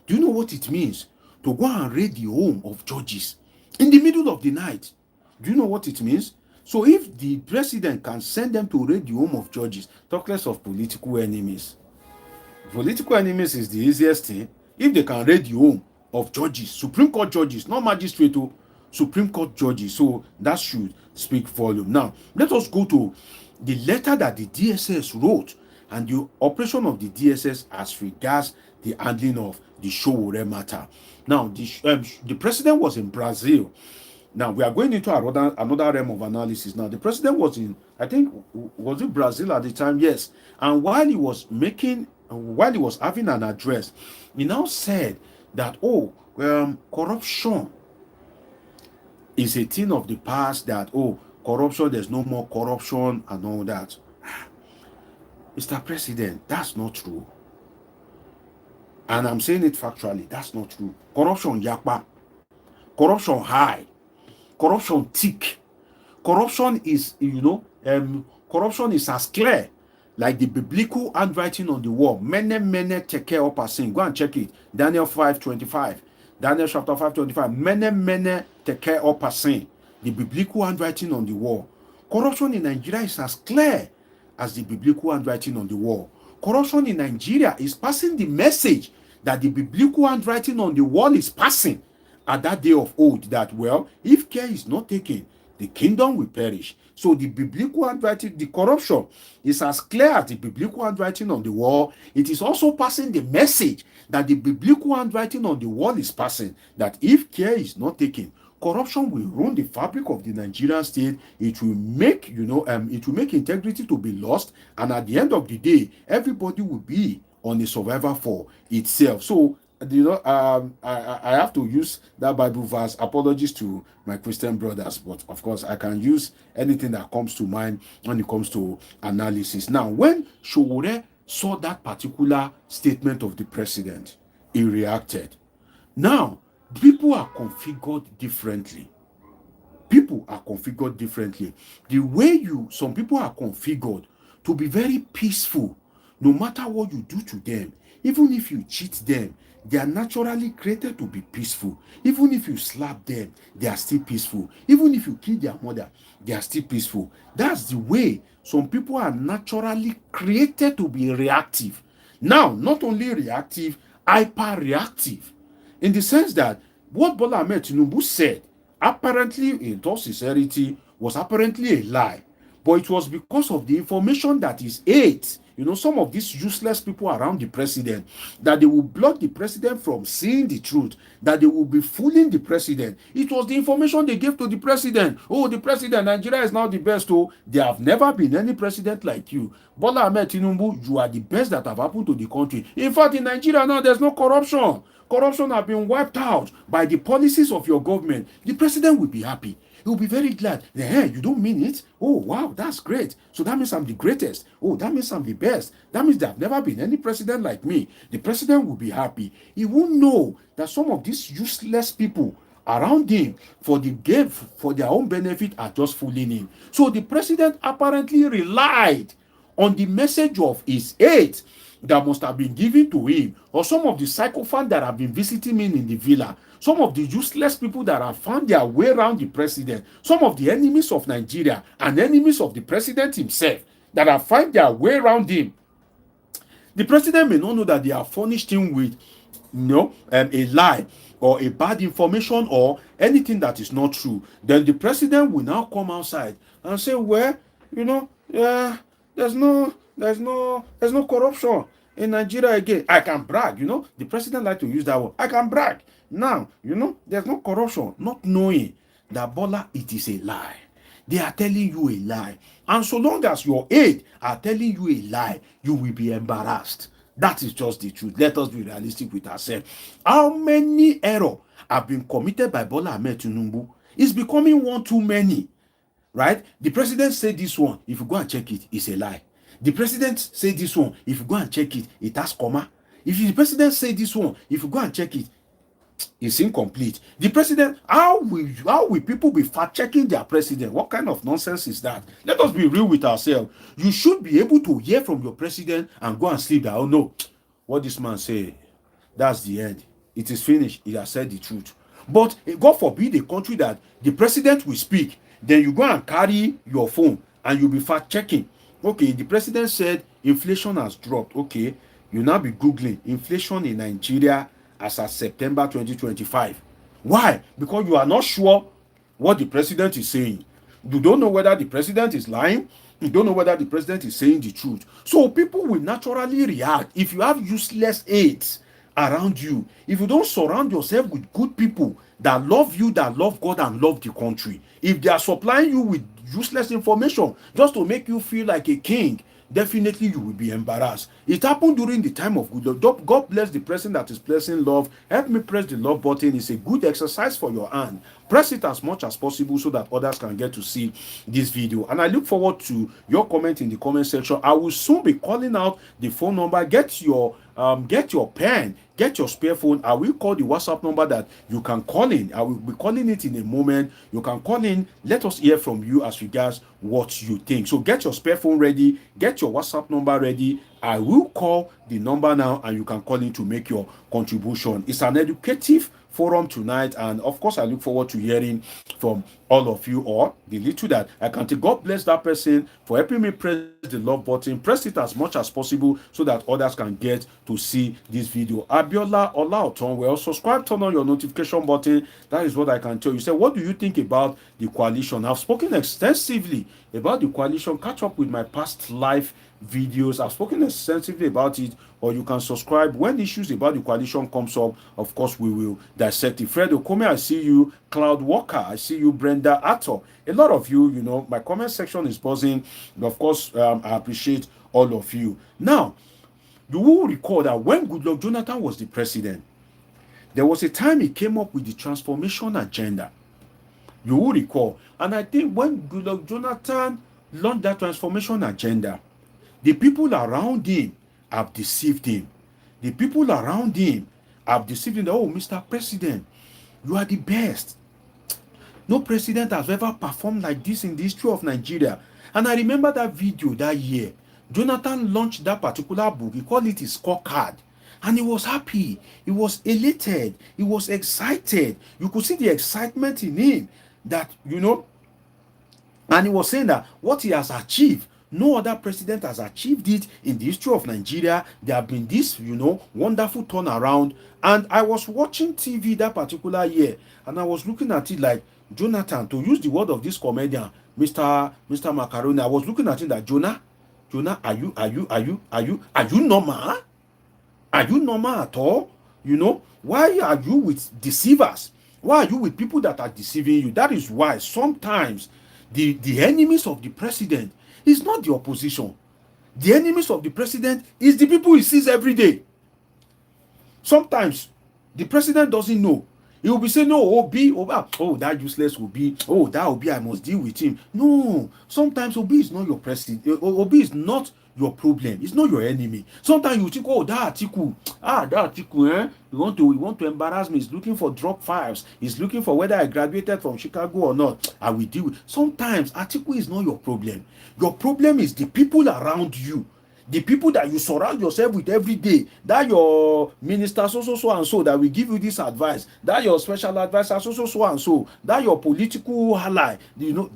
do you know what it means to go and raid the home of judges in the middle of the night? Do you know what it means? So if the president can send them to raid the home of judges, talk less of political enemies. Political enemies is the easiest thing. If they can raid the home of judges, Supreme Court judges, not magistrate, Supreme Court judges. So that should speak volume. Now, let us go to the letter that the DSS wrote and the operation of the DSS as regards the handling of the Sowore matter. Now, the president was in Brazil. Now, we are going into another realm of analysis. Now, the president was in, I think, was it Brazil at the time? Yes. And while he was having an address, he now said that, corruption is a thing of the past, that, corruption, there's no more corruption and all that. Mr. President, that's not true. And I'm saying it factually, that's not true. Corruption yakpa, corruption high, corruption thick. Corruption is, corruption is as clear like the biblical handwriting on the wall. Mene tekel opasin. Go and check it. Daniel 5:25. Daniel chapter 5:25. Mene tekel opasin. The biblical handwriting on the wall. Corruption in Nigeria is as clear as the biblical handwriting on the wall. Corruption in Nigeria is passing the message that the biblical handwriting on the wall is passing at that day of old, that, well, if care is not taken, the kingdom will perish. So the biblical handwriting, the corruption is as clear as the biblical handwriting on the wall. It is also passing the message that the biblical handwriting on the wall is passing, that if care is not taken, corruption will ruin the fabric of the Nigerian state. It will make, it will make integrity to be lost. And at the end of the day, everybody will be on a survivor for itself. So, I have to use that Bible verse. Apologies to my Christian brothers, but of course I can use anything that comes to mind when it comes to analysis. Now, when Sowore saw that particular statement of the president, he reacted. Now, people are configured differently. People are configured differently. The way some people are configured to be very peaceful, no matter what you do to them, even if you cheat them, they are naturally created to be peaceful. Even if you slap them, they are still peaceful. Even if you kill their mother, they are still peaceful. That's the way some people are naturally created to be reactive. Now, not only reactive, hyper-reactive. In the sense that what Bola Ahmed Tinubu said, apparently, in all sincerity, was apparently a lie. But it was because of the information that is ate. Some of these useless people around the president, that they will block the president from seeing the truth, that they will be fooling the president. It was the information they gave to the president. Oh, the president, Nigeria is now the best. Oh, there have never been any president like you. Bola Ahmed Tinubu, you are the best that have happened to the country. In fact, in Nigeria now, there's no corruption. Corruption has been wiped out by the policies of your government. The president will be happy. He will be very glad. Hey, you don't mean it? Oh, wow, that's great. So that means I'm the greatest. Oh, that means I'm the best. That means there have never been any president like me. The president will be happy. He won't know that some of these useless people around him for their own benefit are just fooling him. So the president apparently relied on the message of his aides that must have been given to him, or some of the sycophants that have been visiting him in the villa, some of the useless people that have found their way around the president, some of the enemies of Nigeria and enemies of the president himself that have found their way around him. The president may not know that they have furnished him with a lie or a bad information or anything that is not true. Then the president will now come outside and say, well, there's no corruption in Nigeria again. I can brag, the president like to use that word. I can brag. Now, there's no corruption, not knowing that Bola, it is a lie. They are telling you a lie. And so long as your aide are telling you a lie, you will be embarrassed. That is just the truth. Let us be realistic with ourselves. How many errors have been committed by Bola Ahmed Tinubu? It's becoming one too many, right? The president said this one. If you go and check it, it's a lie. The president said this one. If you go and check it, it has comma. If the president said this one, if you go and check it, it's incomplete. The president, how will people be fact checking their president? What kind of nonsense is that? Let us be real with ourselves. You should be able to hear from your president and go and sleep that, oh no, what this man say, that's the end. It is finished. He has said the truth. But God forbid a country that the president will speak, then you go and carry your phone and you'll be fact checking. Okay, the president said inflation has dropped. Okay, you now be googling inflation in Nigeria as of September 2025. Why? Because you are not sure what the president is saying. You don't know whether the president is lying. You don't know whether the president is saying the truth. So people will naturally react if you have useless aides around you. If you don't surround yourself with good people that love you, that love God and love the country. If they are supplying you with useless information just to make you feel like a king, definitely you will be embarrassed. It happened during the time of good love. God bless the person that is pressing love. Help me press the love button. It's a good exercise for your hand. Press it as much as possible so that others can get to see this video. And I look forward to your comment in the comment section. I will soon be calling out the phone number. Get your pen, get your spare phone. I will call the WhatsApp number that you can call in. I will be calling it in a moment. You can call in. Let us hear from you as regards what you think. So get your spare phone ready. Get your WhatsApp number ready. I will call the number now and you can call in to make your contribution. It's an educative forum tonight, and of course I look forward to hearing from all of you, or the little that I can take. God bless that person for helping me press the love button. Press it as much as possible so that others can get to see this video. Abiola Olaoton, well, subscribe, turn on your notification button. That is what I can tell you. Say, what do you think about the coalition? I've spoken extensively about the coalition. Catch up with my past live videos. I've spoken extensively about it, or you can subscribe. When issues about the coalition comes up, of course we will dissect it. Fred Okome, I see you. Cloud Walker, I see you. Brenda Atto, a lot of you, my comment section is buzzing. Of course, I appreciate all of you. Now, you will recall that when Goodluck Jonathan was the president, there was a time he came up with the transformation agenda. You will recall. And I think when Goodluck Jonathan launched that transformation agenda, the people around him have deceived him. The people around him have deceived him. Oh, Mr. President, you are the best. No president has ever performed like this in the history of Nigeria. And I remember that video that year. Jonathan launched that particular book. He called it his scorecard. And he was happy. He was elated. He was excited. You could see the excitement in him that, and he was saying that what he has achieved, no other president has achieved it in the history of Nigeria. There have been this, wonderful turnaround. And I was watching TV that particular year, and I was looking at it like, Jonathan, to use the word of this comedian, Mr. Macaroni, I was looking at it like, Jonah, are you normal? Are you normal at all? Why are you with deceivers? Why are you with people that are deceiving you? That is why sometimes the enemies of the president is not the opposition. The enemies of the president is the people he sees every day. Sometimes the president doesn't know. He will be saying, no, Obi, that useless Obi, that Obi, I must deal with him. No, sometimes Obi is not your president. Obi is not your problem. It's not your enemy. Sometimes you think, that Atiku, you want to embarrass me. He's looking for drop files. He's looking for whether I graduated from Chicago or not. I will deal with. Sometimes Atiku is not your problem. Your problem is the people around you. The people that you surround yourself with every day, that your minister so and so that will give you this advice, that your special advisor so and so, that your political ally,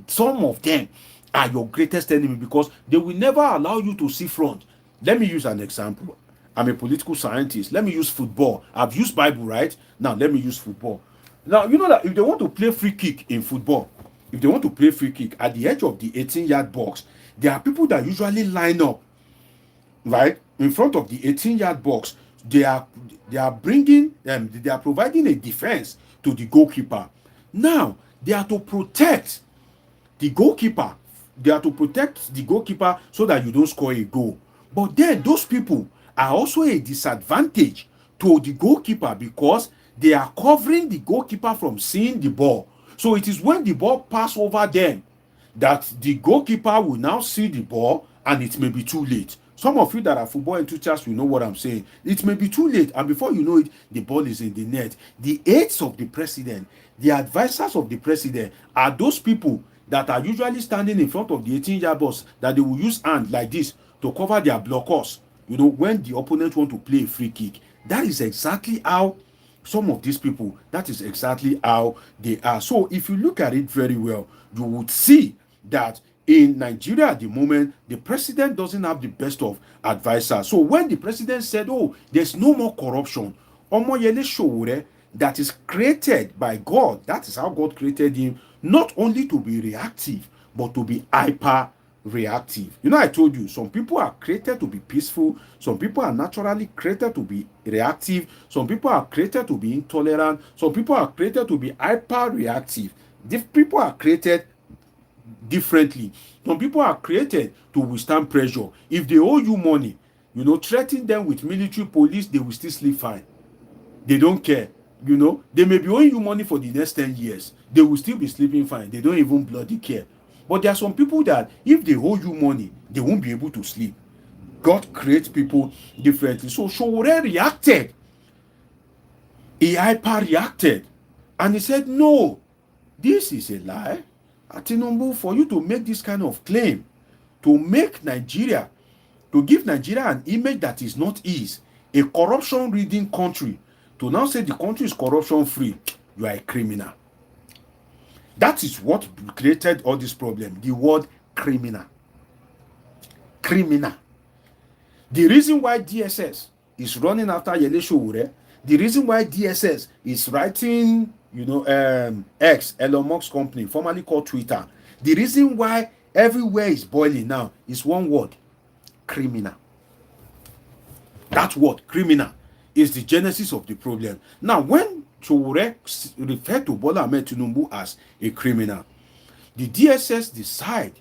some of them are your greatest enemy because they will never allow you to see front. Let me use an example. I'm a political scientist. Let me use football. I've used Bible, right? Now let me use football. Now, you know that if they want to play free kick in football, if they want to play free kick at the edge of the 18-yard box, there are people that usually line up right in front of the 18-yard box. They are providing a defense to the goalkeeper. Now they are to protect the goalkeeper. They are to protect the goalkeeper so that you don't score a goal. But then those people are also a disadvantage to the goalkeeper because they are covering the goalkeeper from seeing the ball. So it is when the ball pass over them that the goalkeeper will now see the ball, and it may be too late. Some of you that are football enthusiasts will know what I'm saying. It may be too late, and before you know it, the ball is in the net. The aides of the president, the advisors of the president, are those people that are usually standing in front of the 18-yard box that they will use hand like this to cover their blockers, when the opponent want to play a free kick. That is exactly how some of these people, that is exactly how they are. So if you look at it very well, you would see that in Nigeria at the moment, the president doesn't have the best of advisors. So when the president said, oh, there's no more corruption, Omoyele Sowore, that is created by God, that is how God created him, not only to be reactive, but to be hyper reactive. I told you, some people are created to be peaceful, some people are naturally created to be reactive, some people are created to be intolerant, some people are created to be hyper reactive. People are created differently. Some people are created to withstand pressure. If they owe you money, threaten them with military police, they will still sleep fine. They don't care. They may be owing you money for the next 10 years. They will still be sleeping fine. They don't even bloody care. But there are some people that if they owe you money, they won't be able to sleep. God creates people differently. So Sowore reacted. He hyper reacted. And he said, no, this is a lie. Tinubu, for you to make this kind of claim, to make Nigeria, to give Nigeria an image that is not his, a corruption-ridden country, to now say the country is corruption-free, you are a criminal. That is what created all this problem. The word criminal. Criminal. The reason why DSS is running after Yele Sowore, the reason why DSS is writing, X, Elon Musk's company, formerly called Twitter, the reason why everywhere is boiling now is one word: criminal. That word, criminal, is the genesis of the problem. Now, when Sowore referred to Bola Ahmed Tinubu as a criminal, the DSS decide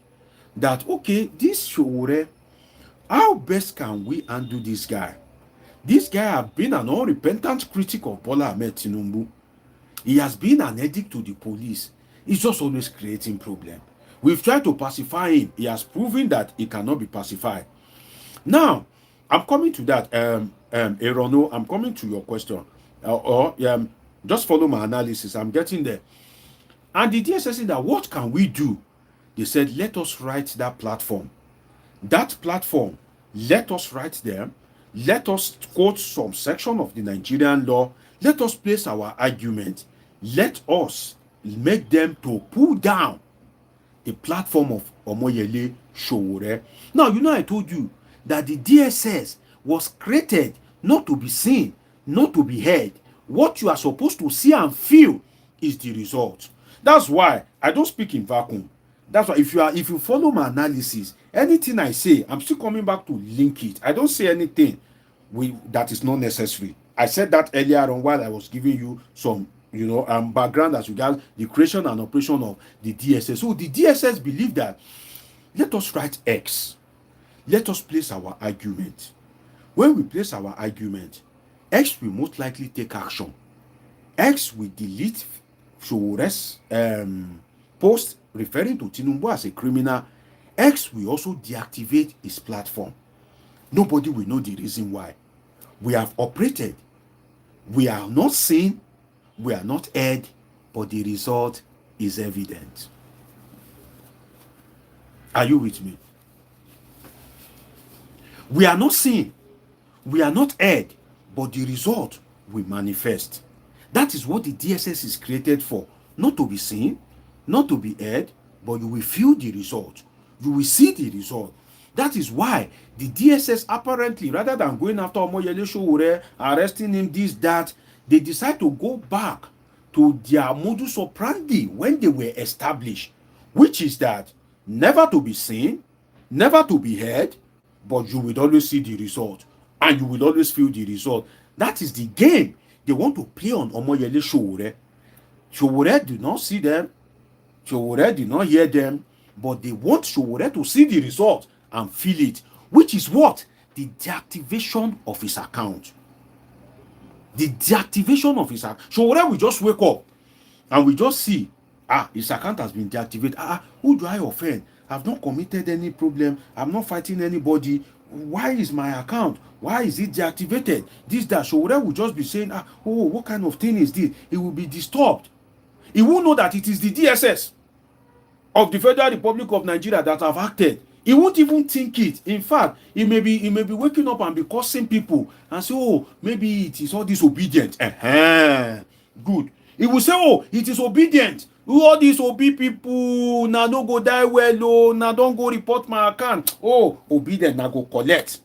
that, okay, this Sowore, how best can we undo this guy? This guy has been an unrepentant critic of Bola Ahmed Tinubu. He has been an addict to the police. He's just always creating problem. We've tried to pacify him. He has proven that he cannot be pacified. Now, I'm coming to that. Erono, I'm coming to your question. Just follow my analysis. I'm getting there. And the DSS said that, what can we do? They said, let us write that platform. That platform, let us write them. Let us quote some section of the Nigerian law. Let us place our argument. Let us make them to pull down the platform of Omoyele Sowore. Now, I told you that the DSS was created not to be seen, not to be heard. What you are supposed to see and feel is the result. That's why I don't speak in vacuum. That's why if you follow my analysis, anything I say, I'm still coming back to link it. I don't say anything that is not necessary. I said that earlier on while I was giving you some background as regards the creation and operation of the DSS. So the DSS believe that, let us write X. Let us place our argument. When we place our argument, X will most likely take action. X will delete Sowore's post referring to Tinubu as a criminal. X will also deactivate his platform. Nobody will know the reason why. We have operated. We are not seen. We are not heard. But the result is evident. Are you with me? We are not seen. We are not heard. But the result will manifest. That is what the DSS is created for. Not to be seen, not to be heard, but you will feel the result. You will see the result. That is why the DSS apparently, rather than going after Omoyele Sowore, arresting him, this, that, they decide to go back to their modus operandi when they were established, which is that never to be seen, never to be heard, but you will always see the result, and you will always feel the result. That is the game they want to play on Omoyele Sowore. Sowore did not see them, Sowore did not hear them, but they want Sowore to see the result and feel it, which is what the the deactivation of his account. The deactivation of his account. So whenever we just wake up and we just see, his account has been deactivated. Who do I offend? I've not committed any problem. I'm not fighting anybody. Why is my account? Why is it deactivated? This, that. So whenever we just be saying, what kind of thing is this? It will be disturbed. He will know that it is the DSS of the Federal Republic of Nigeria that have acted. He won't even think it. In fact, he may be waking up and be cursing people and say, maybe it is all disobedient. Good. He will say, it is obedient. All these OB people, now don't go die well, now don't go report my account. Obedient, now go collect.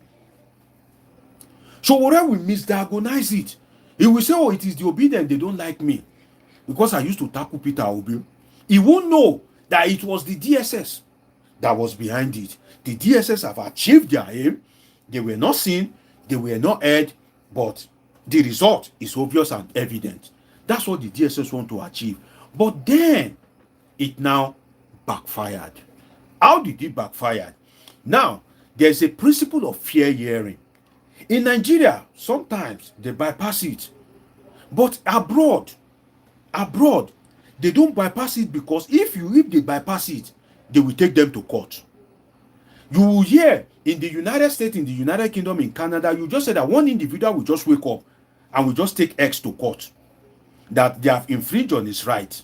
So whatever we misdiagnose it, he will say, it is the obedient, they don't like me. Because I used to tackle Peter Obi. He won't know that it was the DSS that was behind it. The DSS have achieved their aim. They were not seen, they were not heard, but the result is obvious and evident. That's what the DSS want to achieve. But then, it now backfired. How did it backfire? Now, there's a principle of fair hearing. In Nigeria, sometimes they bypass it. But abroad, they don't bypass it, because if they bypass it, they will take them to court. You will hear in the United States, in the United Kingdom, in Canada, you just say that one individual will just wake up and will just take X to court, that they have infringed on his right.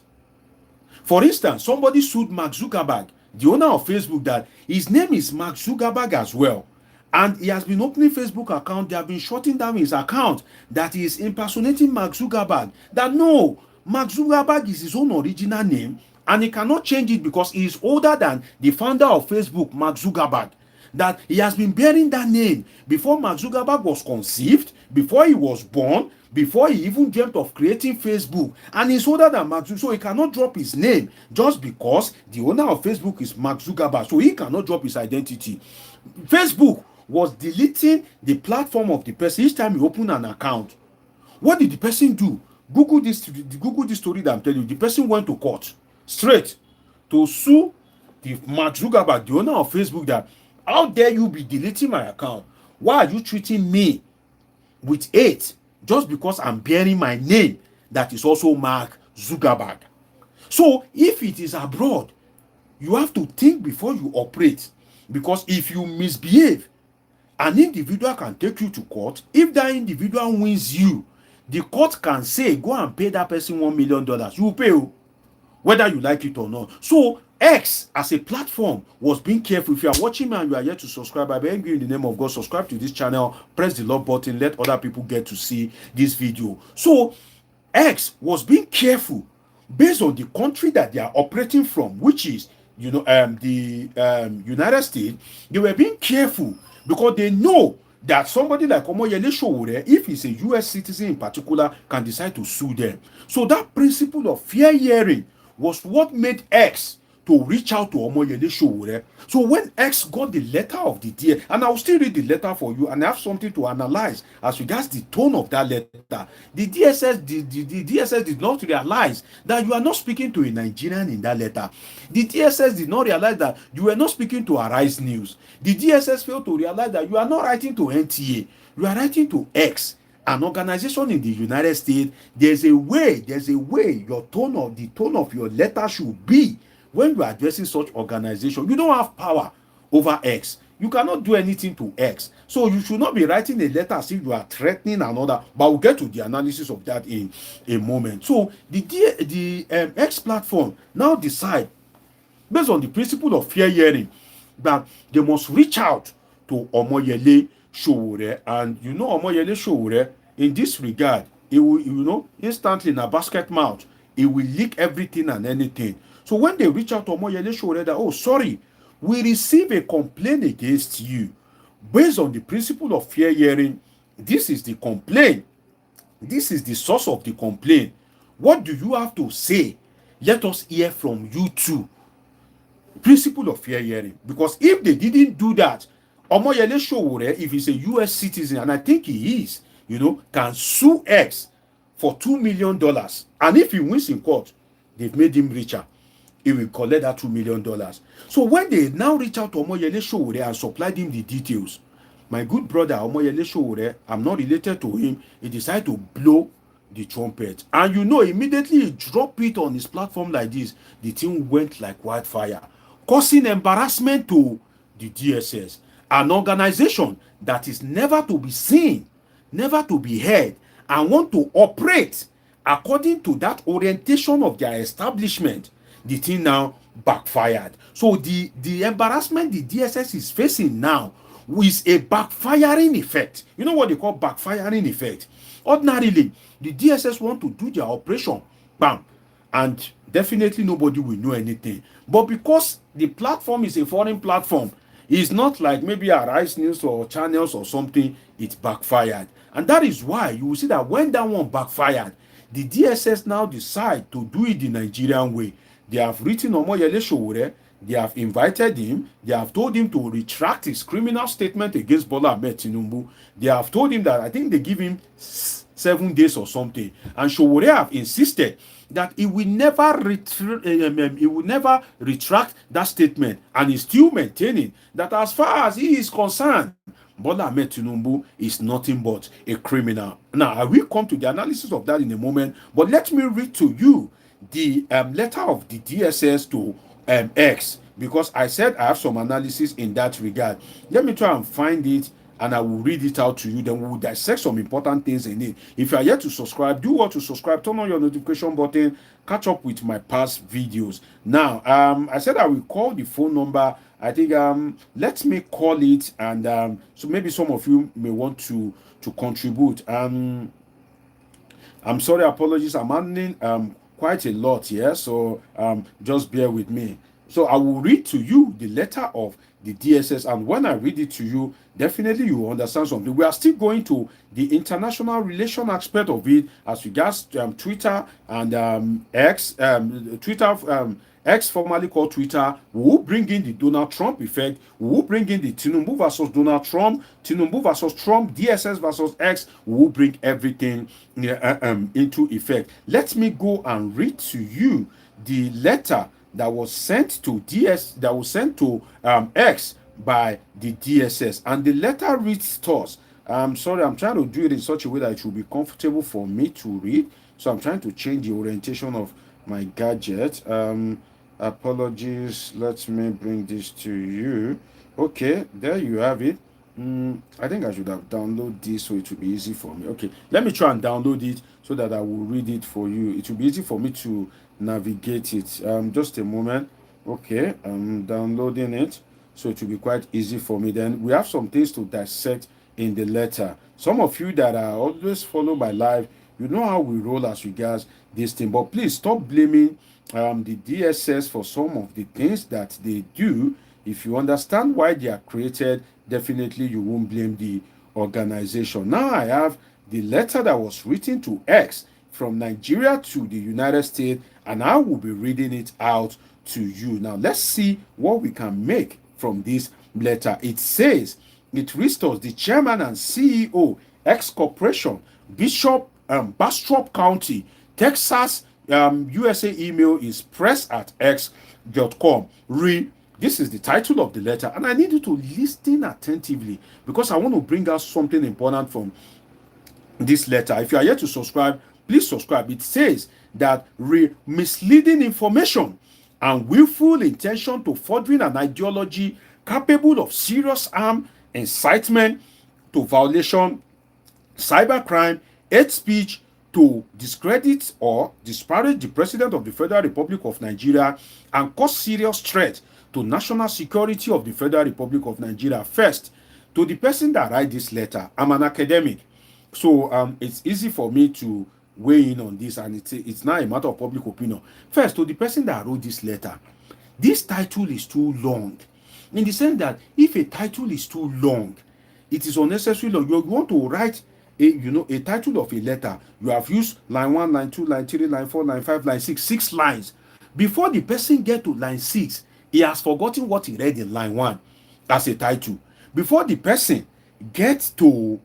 For instance, somebody sued Mark Zuckerberg, the owner of Facebook, that his name is Mark Zuckerberg as well. And he has been opening Facebook account. They have been shutting down his account, that he is impersonating Mark Zuckerberg. That no, Mark Zuckerberg is his own original name, and he cannot change it because he is older than the founder of Facebook, Mark Zuckerberg. That he has been bearing that name before Mark Zuckerberg was conceived, before he was born, before he even dreamt of creating Facebook. And he's older than Mark Zuckerberg, so he cannot drop his name just because the owner of Facebook is Mark Zuckerberg. So he cannot drop his identity. Facebook was deleting the platform of the person each time he opened an account. What did the person do? Google this story that I'm telling you. The person went to court straight to sue the Mark Zuckerberg, the owner of Facebook, that how dare you be deleting my account? Why are you treating me with hate just because I'm bearing my name that is also Mark Zuckerberg? So if it is abroad, you have to think before you operate, because if you misbehave, an individual can take you to court. If that individual wins you, the court can say, go and pay that person $1 million. You will pay, whether you like it or not. So X as a platform was being careful. If you are watching me and you are yet to subscribe, I beg you in the name of God, subscribe to this channel, press the love button, let other people get to see this video. So X was being careful based on the country that they are operating from, which is the United States. They were being careful because they know that somebody like Omoyele Sowore, if he's a US citizen in particular, can decide to sue them. So that principle of fair hearing was what made X to reach out to Omoyele Sowore. So when X got the letter of the DSS, and I'll still read the letter for you, and I have something to analyze as regards the tone of that letter. The DSS did not realize that you are not speaking to a Nigerian in that letter. The DSS did not realize that you were not speaking to Arise News. The DSS failed to realize that you are not writing to NTA. You are writing to X, an organization in the United States. There's a way the tone of your letter should be when you are addressing such organization. You don't have power over X. You cannot do anything to X. So you should not be writing a letter as if you are threatening another. But we'll get to the analysis of that in a moment. So the X platform now decide, based on the principle of fair hearing, that they must reach out to Omoyele Sowore. And Omoyele Sowore, in this regard, it will, instantly in a basket mouth, it will leak everything and anything. So when they reach out to Omoyele Sowore, that, sorry, we receive a complaint against you. Based on the principle of fair hearing, this is the complaint. This is the source of the complaint. What do you have to say? Let us hear from you too. Principle of fair hearing. Because if they didn't do that, Omoyele Sowore, if he's a US citizen, and I think he is, can sue X for $2 million. And if he wins in court, they've made him richer. He will collect that $2 million. So when they now reach out to Omoyele Sowore and supplied him the details, my good brother Omoyele Sowore, I'm not related to him, he decided to blow the trumpet. And you know, immediately he dropped it on his platform like this, the thing went like wildfire, causing embarrassment to the DSS, an organization that is never to be seen, never to be heard, and want to operate according to that orientation of their establishment. The thing now backfired. So the embarrassment the DSS is facing now is a backfiring effect. You know what they call backfiring effect? Ordinarily, the DSS want to do their operation, bam, and definitely nobody will know anything. But because the platform is a foreign platform, it's not like maybe Arise News or channels or something, it backfired. And that is why you will see that when that one backfired, the DSS now decide to do it the Nigerian way. They have written Omoyele Sowore, they have invited him, they have told him to retract his criminal statement against Bola Ahmed Tinubu. They have told him that, I think they give him 7 days or something. And Sowore have insisted that he will never retract that statement, and he's still maintaining that as far as he is concerned, Bola Ahmed Tinubu is nothing but a criminal. Now, I will come to the analysis of that in a moment, but let me read to you the letter of the DSS to X, because I said I have some analysis in that regard. Let me try and find it, and I will read it out to you. Then we will dissect some important things in it. If you are yet to subscribe, do what to subscribe, turn on your notification button, catch up with my past videos. Now, I said I will call the phone number. I think let me call it, and so maybe some of you may want to contribute. I'm sorry, apologies. I'm handling quite a lot here, so just bear with me. So I will read to you the letter of the DSS, and when I read it to you, definitely you will understand something. We are still going to the international relation aspect of it as regards Twitter and X, X formerly called Twitter. We will bring in the Donald Trump effect. We will bring in the Tinubu versus Donald Trump, Tinubu versus Trump, DSS versus X. We will bring everything into effect. Let me go and read to you the letter that was sent to X by the DSS, and the letter reads thus. I'm sorry, I'm trying to do it in such a way that it will be comfortable for me to read. So I'm trying to change the orientation of my gadget. Apologies. Let me bring this to you. Okay, there you have it. I think I should have downloaded this so it will be easy for me. Okay, let me try and download it so that I will read it for you. It will be easy for me to navigate it. Just a moment. Okay, I'm downloading it, so it will be quite easy for me. Then we have some things to dissect in the letter. Some of you that are always follow my live, you know how we roll as regards this thing. But please stop blaming the DSS for some of the things that they do. If you understand why they are created, definitely you won't blame the organization. Now I have the letter that was written to X from Nigeria to the United States, and I will be reading it out to you. Now let's see what we can make from this letter. It says, it restores the chairman and CEO, X Corporation, Bishop, Bastrop County, Texas, USA. Email is press@x.com. This is the title of the letter, and I need you to listen attentively because I want to bring out something important from this letter. If you are yet to subscribe, please subscribe. It says that misleading information and willful intention to furthering an ideology capable of serious harm, incitement to violation, cybercrime, hate speech, to discredit or disparage the President of the Federal Republic of Nigeria and cause serious threat to national security of the Federal Republic of Nigeria. First, to the person that write this letter, I'm an academic, so it's easy for me to weigh in on this, and it's not a matter of public opinion. First, to the person that wrote this letter, this title is too long, in the sense that if a title is too long, it is unnecessarily long. You want to write a title of a letter, you have used line 1, line 2, line 3, line 4, line 5, line 6 lines. Before the person get to line 6, he has forgotten what he read in line 1 as a title. Before the person gets to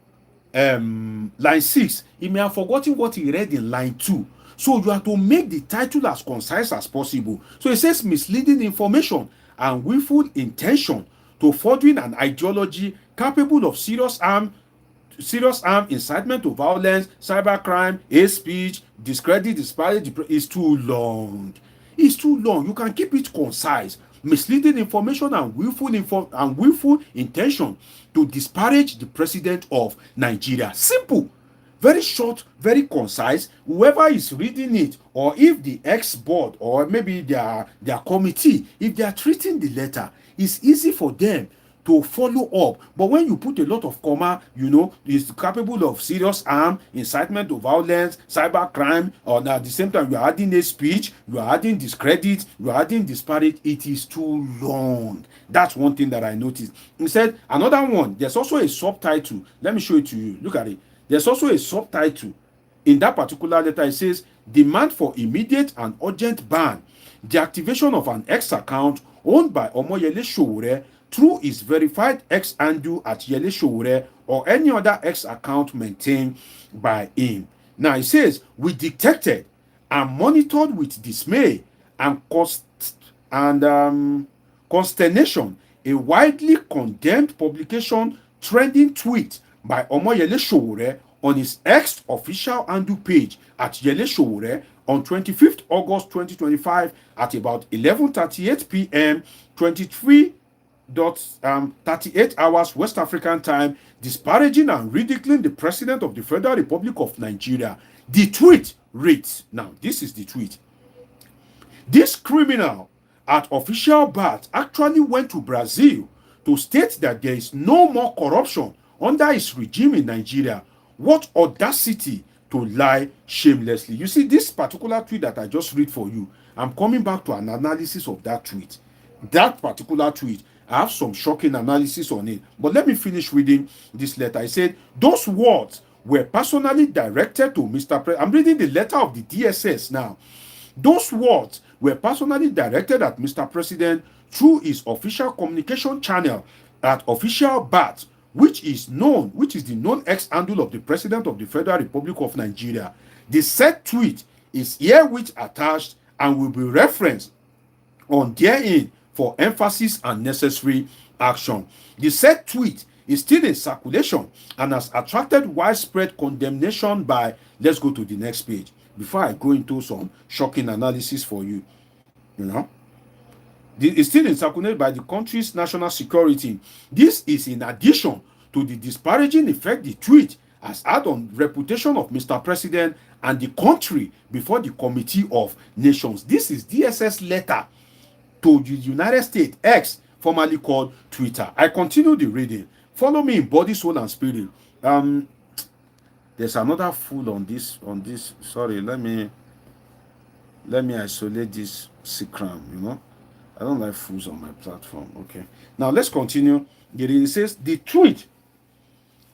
line 6, he may have forgotten what he read in line 2. So you have to make the title as concise as possible. So it says misleading information and willful intention to furthering an ideology capable of serious harm, incitement to violence, cybercrime, hate speech, discredit, disparage is too long. It's too long. You can keep it concise. Misleading information and willful intention to disparage the president of Nigeria. Simple. Very short, very concise. Whoever is reading it, or if the ex board or maybe their committee, if they are treating the letter, it's easy for them to follow up. But when you put a lot of comma, is capable of serious harm, incitement to violence, cybercrime, or at the same time you are adding a speech, you are adding discredit, you are adding disparage, it is too long. That's one thing that I noticed. Instead, another one, there's also a subtitle. Let me show it to you. Look at it. There's also a subtitle. In that particular letter, it says, demand for immediate and urgent ban, deactivation of an X account owned by Omoyele Sowore through his verified X handle at Yele Sowore or any other X account maintained by him. Now it says, we detected and monitored with dismay and consternation a widely condemned publication trending tweet by Omoyele Sowore on his X official handle page at Yele Sowore on 25th August 2025 at about 11:38 p.m. 38 hours West African time, disparaging and ridiculing the President of the Federal Republic of Nigeria. The tweet reads, now this is the tweet. This criminal at official Battl actually went to Brazil to state that there is no more corruption under his regime in Nigeria. What audacity to lie shamelessly. You see, this particular tweet that I just read for you, I'm coming back to an analysis of that tweet. That particular tweet, I have some shocking analysis on it. But let me finish reading this letter. I said, those words were personally directed to Mr. President. I'm reading the letter of the DSS now. Those words were personally directed at Mr. President through his official communication channel at official Battl, which is the known X handle of the President of the Federal Republic of Nigeria. The said tweet is herewith attached and will be referenced on therein for emphasis and necessary action. The said tweet is still in circulation and has attracted widespread condemnation by, let's go to the next page before I go into some shocking analysis for you. It's still in circulation by the country's national security. This is in addition to the disparaging effect the tweet has had on the reputation of Mr. President and the country before the Committee of Nations. This is DSS letter to the United States, X, formerly called Twitter. I continue the reading. Follow me in body, soul, and spirit. There's another fool on this. Sorry, let me isolate this secram. I don't like fools on my platform. Okay. Now let's continue. It says the tweet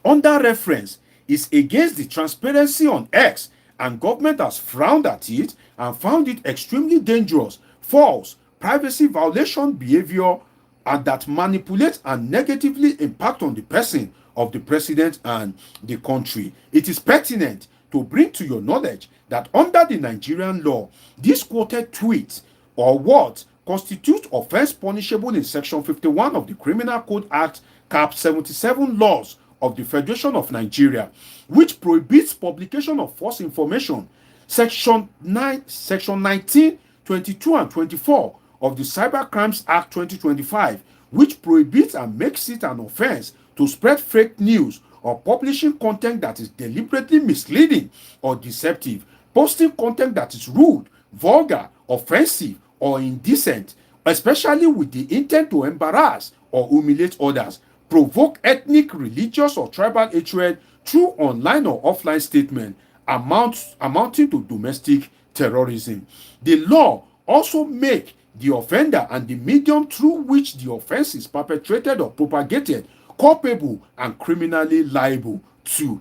under reference is against the transparency on X, and government has frowned at it and found it extremely dangerous, false, privacy violation behavior, and that manipulates and negatively impact on the person of the president and the country. It is pertinent to bring to your knowledge that under the Nigerian law, this quoted tweet or words constitute offense punishable in Section 51 of the Criminal Code Act, Cap 77 laws of the Federation of Nigeria, which prohibits publication of false information. Section 19, 22, and 24 of the Cyber Crimes Act 2025, which prohibits and makes it an offense to spread fake news or publishing content that is deliberately misleading or deceptive, posting content that is rude, vulgar, offensive, or indecent, especially with the intent to embarrass or humiliate others, provoke ethnic, religious, or tribal hatred through online or offline statement amounting to domestic terrorism. The law also make the offender and the medium through which the offense is perpetrated or propagated culpable and criminally liable to.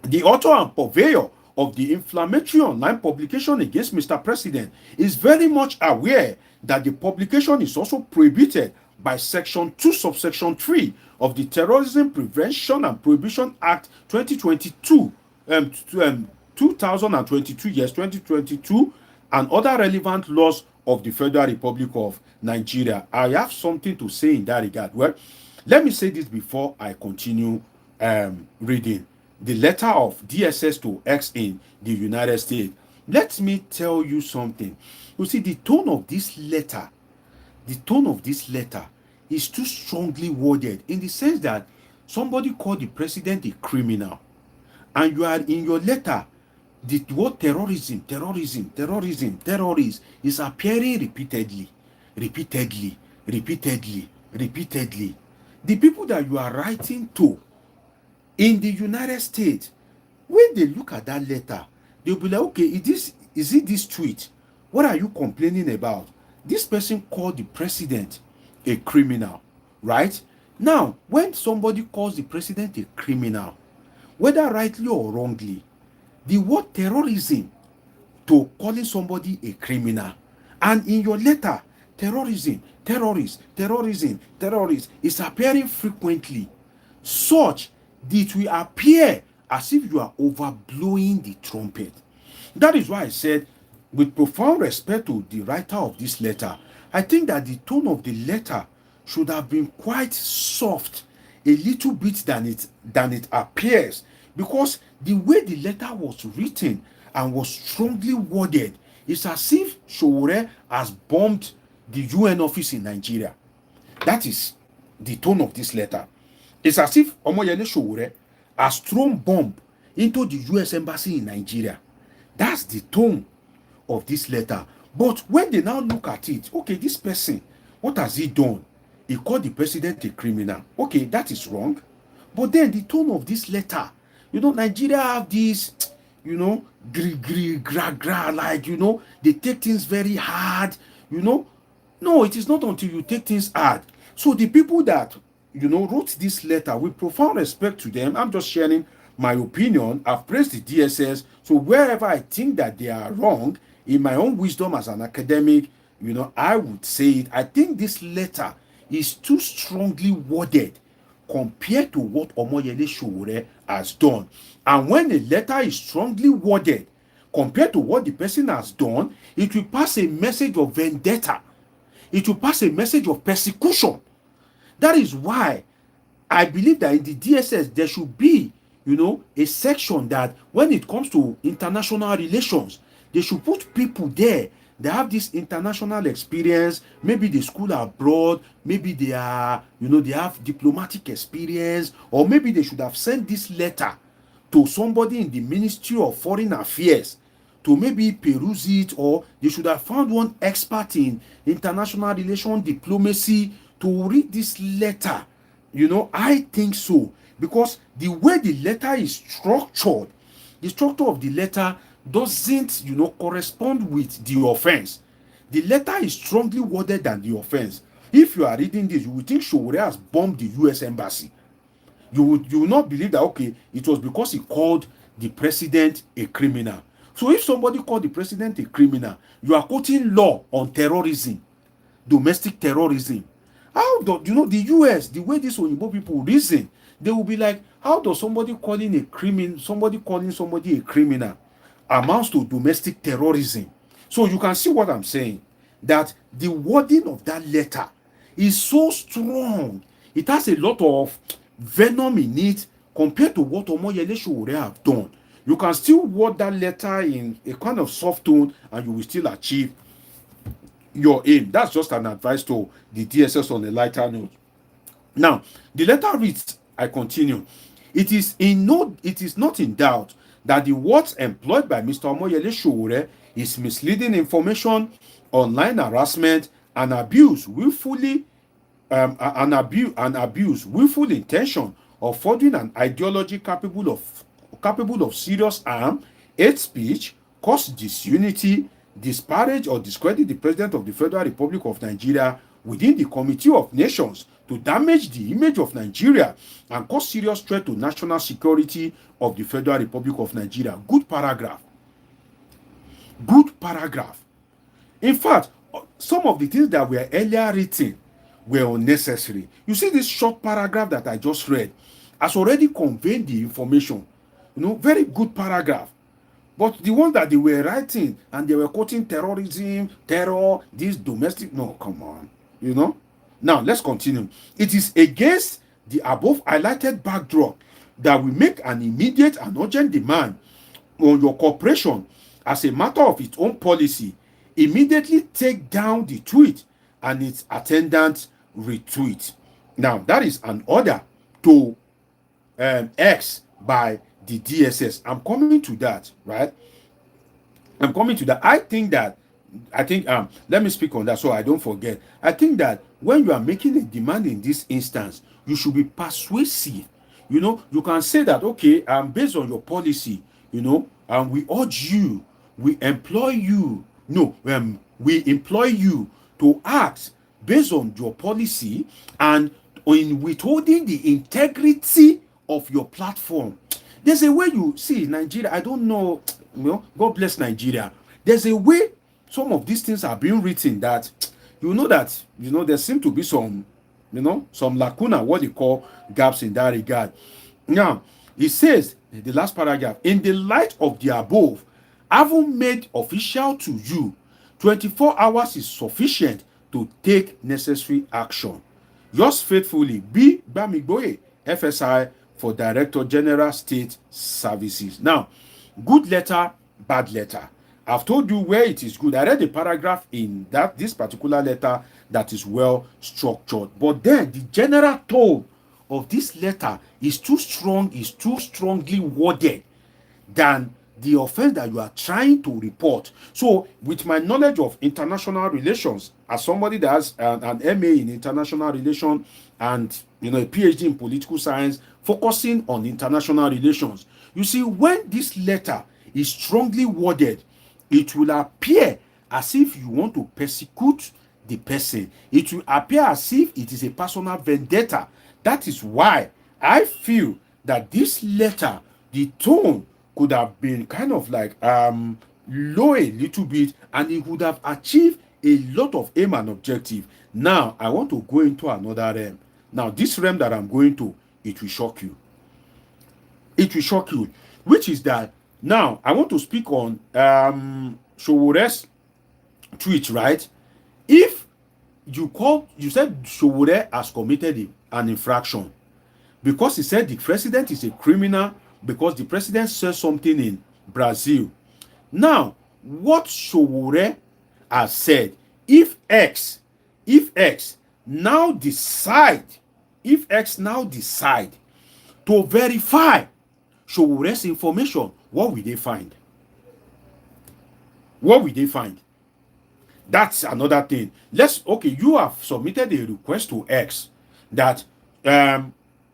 The author and purveyor of the inflammatory online publication against Mr. President is very much aware that the publication is also prohibited by Section 2, Subsection 3 of the Terrorism Prevention and Prohibition Act 2022, 2022, and other relevant laws of the Federal Republic of Nigeria. I have something to say in that regard. Well, let me say this before I continue reading. The letter of DSS to X in the United States. Let me tell you something. You see, the tone of this letter is too strongly worded, in the sense that somebody called the president a criminal, and you are in your letter, the word terrorism is appearing repeatedly. The people that you are writing to in the United States, when they look at that letter, they'll be like, okay, is it this tweet? What are you complaining about? This person called the president a criminal, right? Now, when somebody calls the president a criminal, whether rightly or wrongly, the word terrorism to calling somebody a criminal, and in your letter, terrorism is appearing frequently, such that it will appear as if you are overblowing the trumpet. That is why I said, with profound respect to the writer of this letter, I think that the tone of the letter should have been quite soft, a little bit than it appears, because the way the letter was written and was strongly worded, it's as if Sowore has bombed the UN office in Nigeria. That is the tone of this letter. It's as if Omoyele Sowore has thrown bomb into the US embassy in Nigeria. That's the tone of this letter. But when they now look at it, okay, this person, what has he done? He called the president a criminal. Okay, that is wrong. But then the tone of this letter, Nigeria have this, like, they take things very hard, No, it is not until you take things hard. So the people that, wrote this letter, with profound respect to them, I'm just sharing my opinion. I've praised the DSS. So wherever I think that they are wrong, in my own wisdom as an academic, I would say it. I think this letter is too strongly worded compared to what Omoyele Sowore has done. And when a letter is strongly worded compared to what the person has done, it will pass a message of vendetta. It will pass a message of persecution. That is why I believe that in the DSS there should be, a section that when it comes to international relations, they should put people there. They have this international experience. Maybe they school abroad. Maybe they are, they have diplomatic experience. Or maybe they should have sent this letter to somebody in the Ministry of Foreign Affairs to maybe peruse it, or they should have found one expert in international relations, diplomacy, to read this letter. I think so. Because the way the letter is structured, the structure of the letter doesn't, correspond with the offense. The letter is strongly worded than the offense. If you are reading this, you would think Sowore has bombed the US embassy. You will not believe that, okay, it was because he called the president a criminal. So if somebody called the president a criminal, you are quoting law on terrorism, domestic terrorism. How do the US, the way these Oyinbo people reason, they will be like, how does somebody calling somebody a criminal amounts to domestic terrorism? So you can see what I'm saying, that the wording of that letter is so strong. It has a lot of venom in it compared to what Omoyele Sowore have done. You can still word that letter in a kind of soft tone and you will still achieve your aim. That's just an advice to the DSS on a lighter note. Now, the letter reads, I continue. It is not in doubt that the words employed by Mr. Omoyele Sowore is misleading information, online harassment, and abuse, willful intention of furthering an ideology capable of serious harm, hate speech, cause disunity, disparage or discredit the President of the Federal Republic of Nigeria within the Committee of Nations, to damage the image of Nigeria and cause serious threat to national security of the Federal Republic of Nigeria. Good paragraph. Good paragraph. In fact, some of the things that were earlier written were unnecessary. You see, this short paragraph that I just read has already conveyed the information. Very good paragraph. But the ones that they were writing and they were quoting terrorism, terror, this domestic, no, come on, you know. Now let's continue. It is against the above highlighted backdrop that we make an immediate and urgent demand on your corporation, as a matter of its own policy, immediately take down the tweet and its attendant retweet. Now that is an order to X by the DSS. I'm coming to that, right? I'm coming to that. I think let me speak on that so I don't forget. I think that when you are making a demand in this instance, you should be persuasive. You know, you can say that, okay, based on your policy, you know, we urge you, we employ you, no, we employ you to act based on your policy and in withholding the integrity of your platform. There's a way you see Nigeria. I don't know, you know, God bless Nigeria. There's a way some of these things are being written that there seem to be some, some lacuna, what they call gaps in that regard. Now, it says in the last paragraph, in the light of the above, having made official to you, 24 hours is sufficient to take necessary action. Yours faithfully, B. Bamigboye, FSI, for Director General State Services. Now, good letter, bad letter. I've told you where it is good. I read a paragraph in this particular letter that is well structured. But then the general tone of this letter is too strong, is too strongly worded than the offense that you are trying to report. So, with my knowledge of international relations, as somebody that has an MA in international relations and a PhD in political science, focusing on international relations, you see, when this letter is strongly worded, it will appear as if you want to persecute the person. It will appear as if it is a personal vendetta. That is why I feel that this letter, the tone could have been kind of like low a little bit, and it would have achieved a lot of aim and objective. Now, I want to go into another realm. Now, this realm that I'm going to, it will shock you. It will shock you, which is that now I want to speak on Sowore's tweet, right? If you said Sowore has committed an infraction because he said the president is a criminal because the president said something in Brazil. Now, what Sowore has said, if X now decide to verify Sowore's information, what will they find? What will they find? That's another thing. You have submitted a request to X that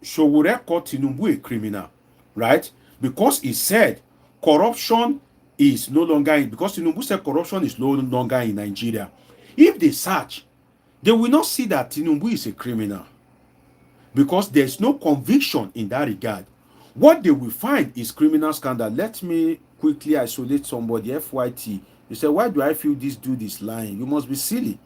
Sowore called Tinubu a criminal, right? Because he said corruption is no longer in, because Tinubu said corruption is no longer in Nigeria. If they search, they will not see that Tinubu is a criminal because there's no conviction in that regard. What they will find is criminal scandal. Let me quickly isolate somebody, FYT. You say, why do I feel this dude is lying? You must be silly,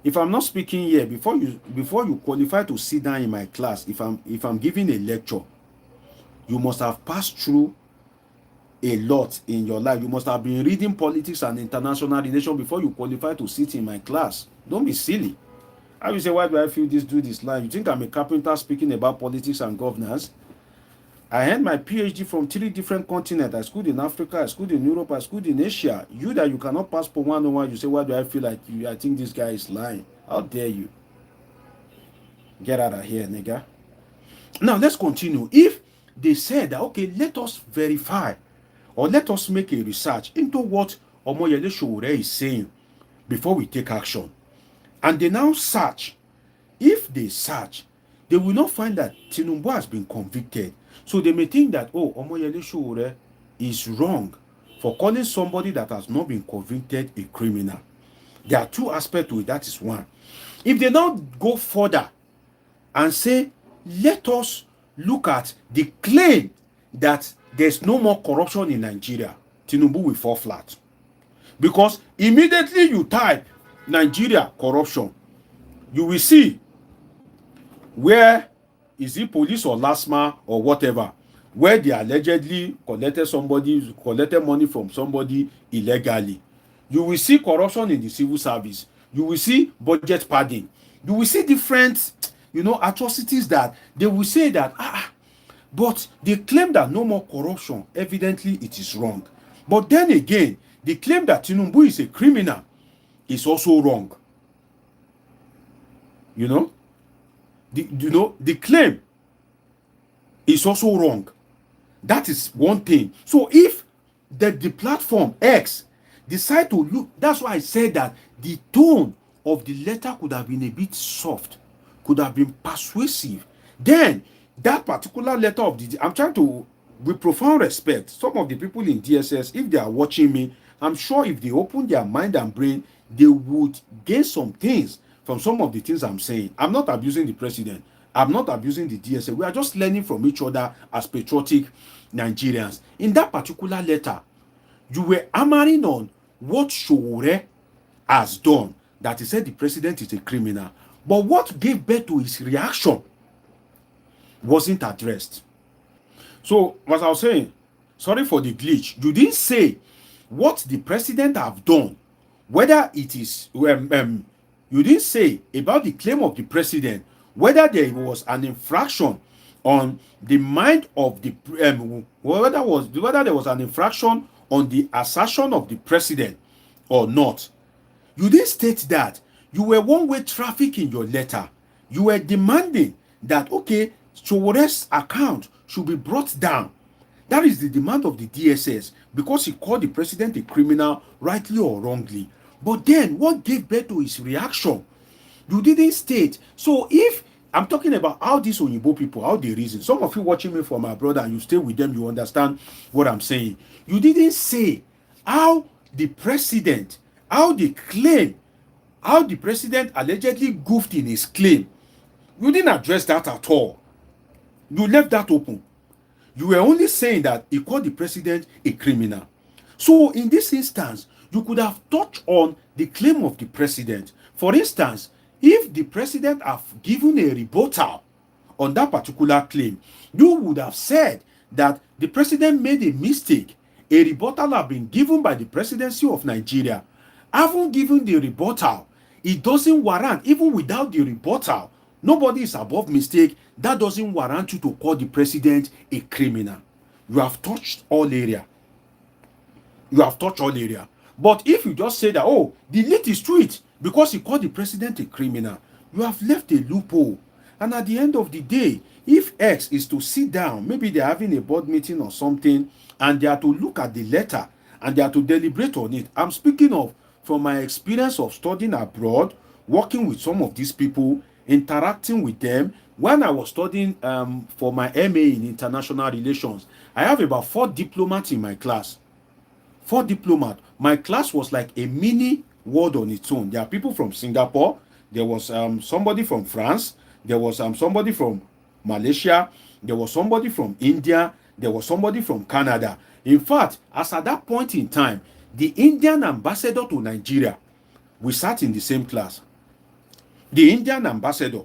If I'm not speaking here, before you qualify to sit down in my class, if I'm giving a lecture, you must have passed through a lot in your life. You must have been reading politics and international relations before you qualify to sit in my class. Don't be silly. I will say, why do I feel this dude is lying? You think I'm a carpenter speaking about politics and governance? I had my PhD from 3 different continents. I schooled in Africa, I schooled in Europe, I schooled in Asia. You that you cannot pass for 101, you say, why do I feel like you? I think this guy is lying. How dare you? Get out of here, nigga. Now, let's continue. If they said that, okay, let us verify or let us make a research into what Omoyele Sowore is saying before we take action, and they now search, if they search, they will not find that Tinubu has been convicted. So they may think that, oh, Omoyele Sowore is wrong for calling somebody that has not been convicted a criminal. There are 2 aspects to it. That is one. If they now go further and say, let us look at the claim that there's no more corruption in Nigeria, Tinubu will fall flat. Because immediately you type Nigeria corruption, you will see where is it police or LASMA or whatever. where they allegedly collected money from somebody illegally. You will see corruption in the civil service. You will see budget padding. You will see different, atrocities that they will say that, but they claim that no more corruption. Evidently, it is wrong. But then again, the claim that Tinubu is a criminal is also wrong. The claim is also wrong. That is one thing. So if the platform X decide to look, that's why I said that the tone of the letter could have been a bit soft, could have been persuasive. Then that particular letter of the, I'm trying to, with profound respect, some of the people in DSS, if they are watching me, I'm sure if they open their mind and brain, they would gain some things from some of the things I'm saying. I'm not abusing the president. I'm not abusing the DSS. We are just learning from each other as patriotic Nigerians. In that particular letter, you were hammering on what Sowore has done, that he said the president is a criminal. But what gave birth to his reaction wasn't addressed. So, as I was saying, sorry for the glitch. You didn't say what the president have done, whether it is, you didn't say about the claim of the president, whether there was an infraction on the mind of the, whether there was an infraction on the assertion of the president or not. You didn't state that. You were one-way traffic in your letter. You were demanding that, okay, Sowore's account should be brought down. That is the demand of the DSS, because he called the president a criminal, rightly or wrongly. But then, what gave birth to his reaction? You didn't state. So if I'm talking about how these Oyinbo people, how they reason, some of you watching me from abroad and you stay with them, you understand what I'm saying. You didn't say how the president, how the president allegedly goofed in his claim. You didn't address that at all. You left that open. You were only saying that he called the president a criminal. So in this instance, you could have touched on the claim of the president. For instance, if the president have given a rebuttal on that particular claim, you would have said that the president made a mistake. A rebuttal have been given by the presidency of Nigeria. Having given the rebuttal, it doesn't warrant, even without the rebuttal, nobody is above mistake. That doesn't warrant you to call the president a criminal. You have touched all area. You have touched all area. But if you just say that, oh, delete his tweet because he called the president a criminal, you have left a loophole. And at the end of the day, if X is to sit down, maybe they're having a board meeting or something, and they are to look at the letter and they are to deliberate on it. I'm speaking of from my experience of studying abroad, working with some of these people, interacting with them. When I was studying for my MA in international relations, I have about 4 diplomats in my class. 4 diplomats. My class was like a mini world on its own. There are people from Singapore. There was somebody from France. There was somebody from Malaysia. There was somebody from India. There was somebody from Canada. In fact, as at that point in time, the Indian ambassador to Nigeria, we sat in the same class. The Indian ambassador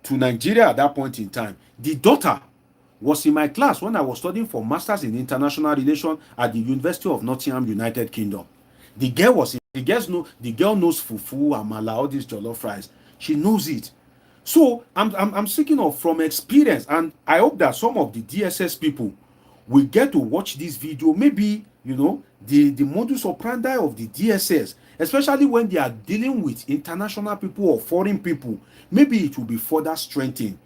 to Nigeria at that point in time, the daughter was in my class when I was studying for Masters in International Relations at the University of Nottingham, United Kingdom. The girl knows fufu, amala, all these jollof rice. She knows it. So I'm speaking of from experience, and I hope that some of the DSS people will get to watch this video. Maybe, the modus operandi of the DSS, especially when they are dealing with international people or foreign people, maybe it will be further strengthened.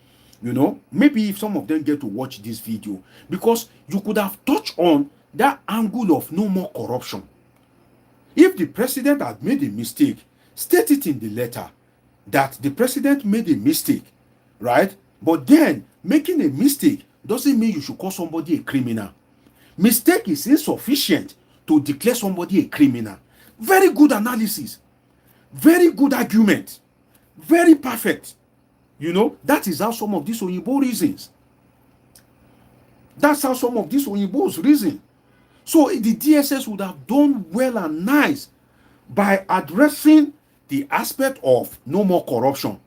Maybe if some of them get to watch this video, because you could have touched on that angle of no more corruption. If the president had made a mistake, state it in the letter that the president made a mistake, right? But then making a mistake doesn't mean you should call somebody a criminal. Mistake is insufficient to declare somebody a criminal. Very good analysis. Very good argument. Very perfect. That is how some of these Oyinbo reasons. That's how some of these Oyinbos reason. So the DSS would have done well and nice by addressing the aspect of no more corruption.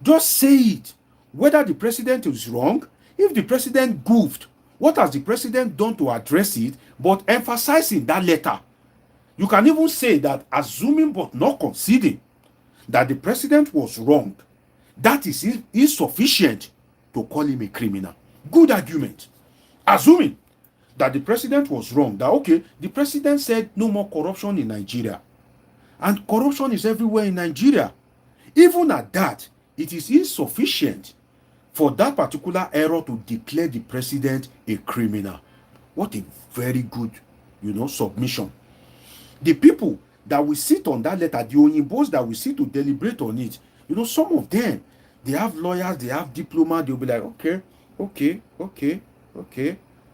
Just say it. Whether the president is wrong, if the president goofed What has the president done to address it, but emphasizing that letter? You can even say that, assuming but not conceding that the president was wrong, that is insufficient to call him a criminal. Good argument. Assuming that the president was wrong, that okay, the president said no more corruption in Nigeria, and corruption is everywhere in Nigeria. Even at that, it is insufficient for that particular error to declare the president a criminal. What a very good, submission. The people that will sit on that letter, the Oyinbos that will sit to deliberate on it, some of them, they have lawyers, they have diploma, they'll be like, okay,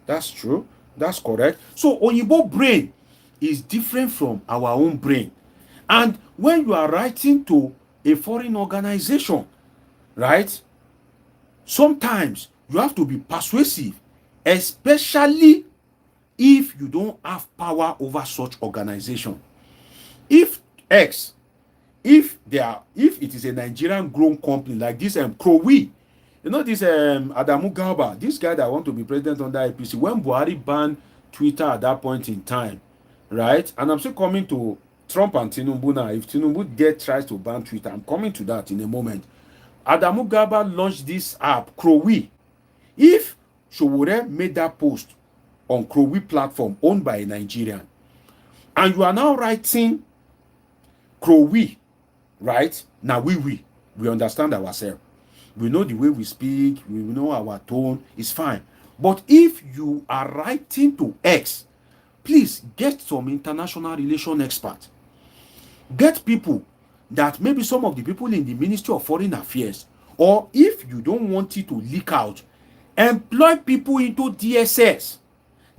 that's true, that's correct. So Oyinbo brain is different from our own brain. And when you are writing to a foreign organization, right, sometimes you have to be persuasive, especially if you don't have power over such organization. If if it is a Nigerian grown company like this Krowi, this Adamu Galba, this guy that want to be president under APC, when Buhari banned Twitter at that point in time, right? And I'm still coming to Trump and Tinubu now. If Tinubu tries to ban Twitter, I'm coming to that in a moment. Adamu Galba launched this app, Krowi. If Sowore made that post on Krowi platform owned by a Nigerian, and you are now writing Krowi, right? Now we understand ourselves. We know the way we speak, we know our tone, it's fine. But if you are writing to X, please get some international relation expert. Get people that maybe some of the people in the Ministry of Foreign Affairs, or if you don't want it to leak out, employ people into DSS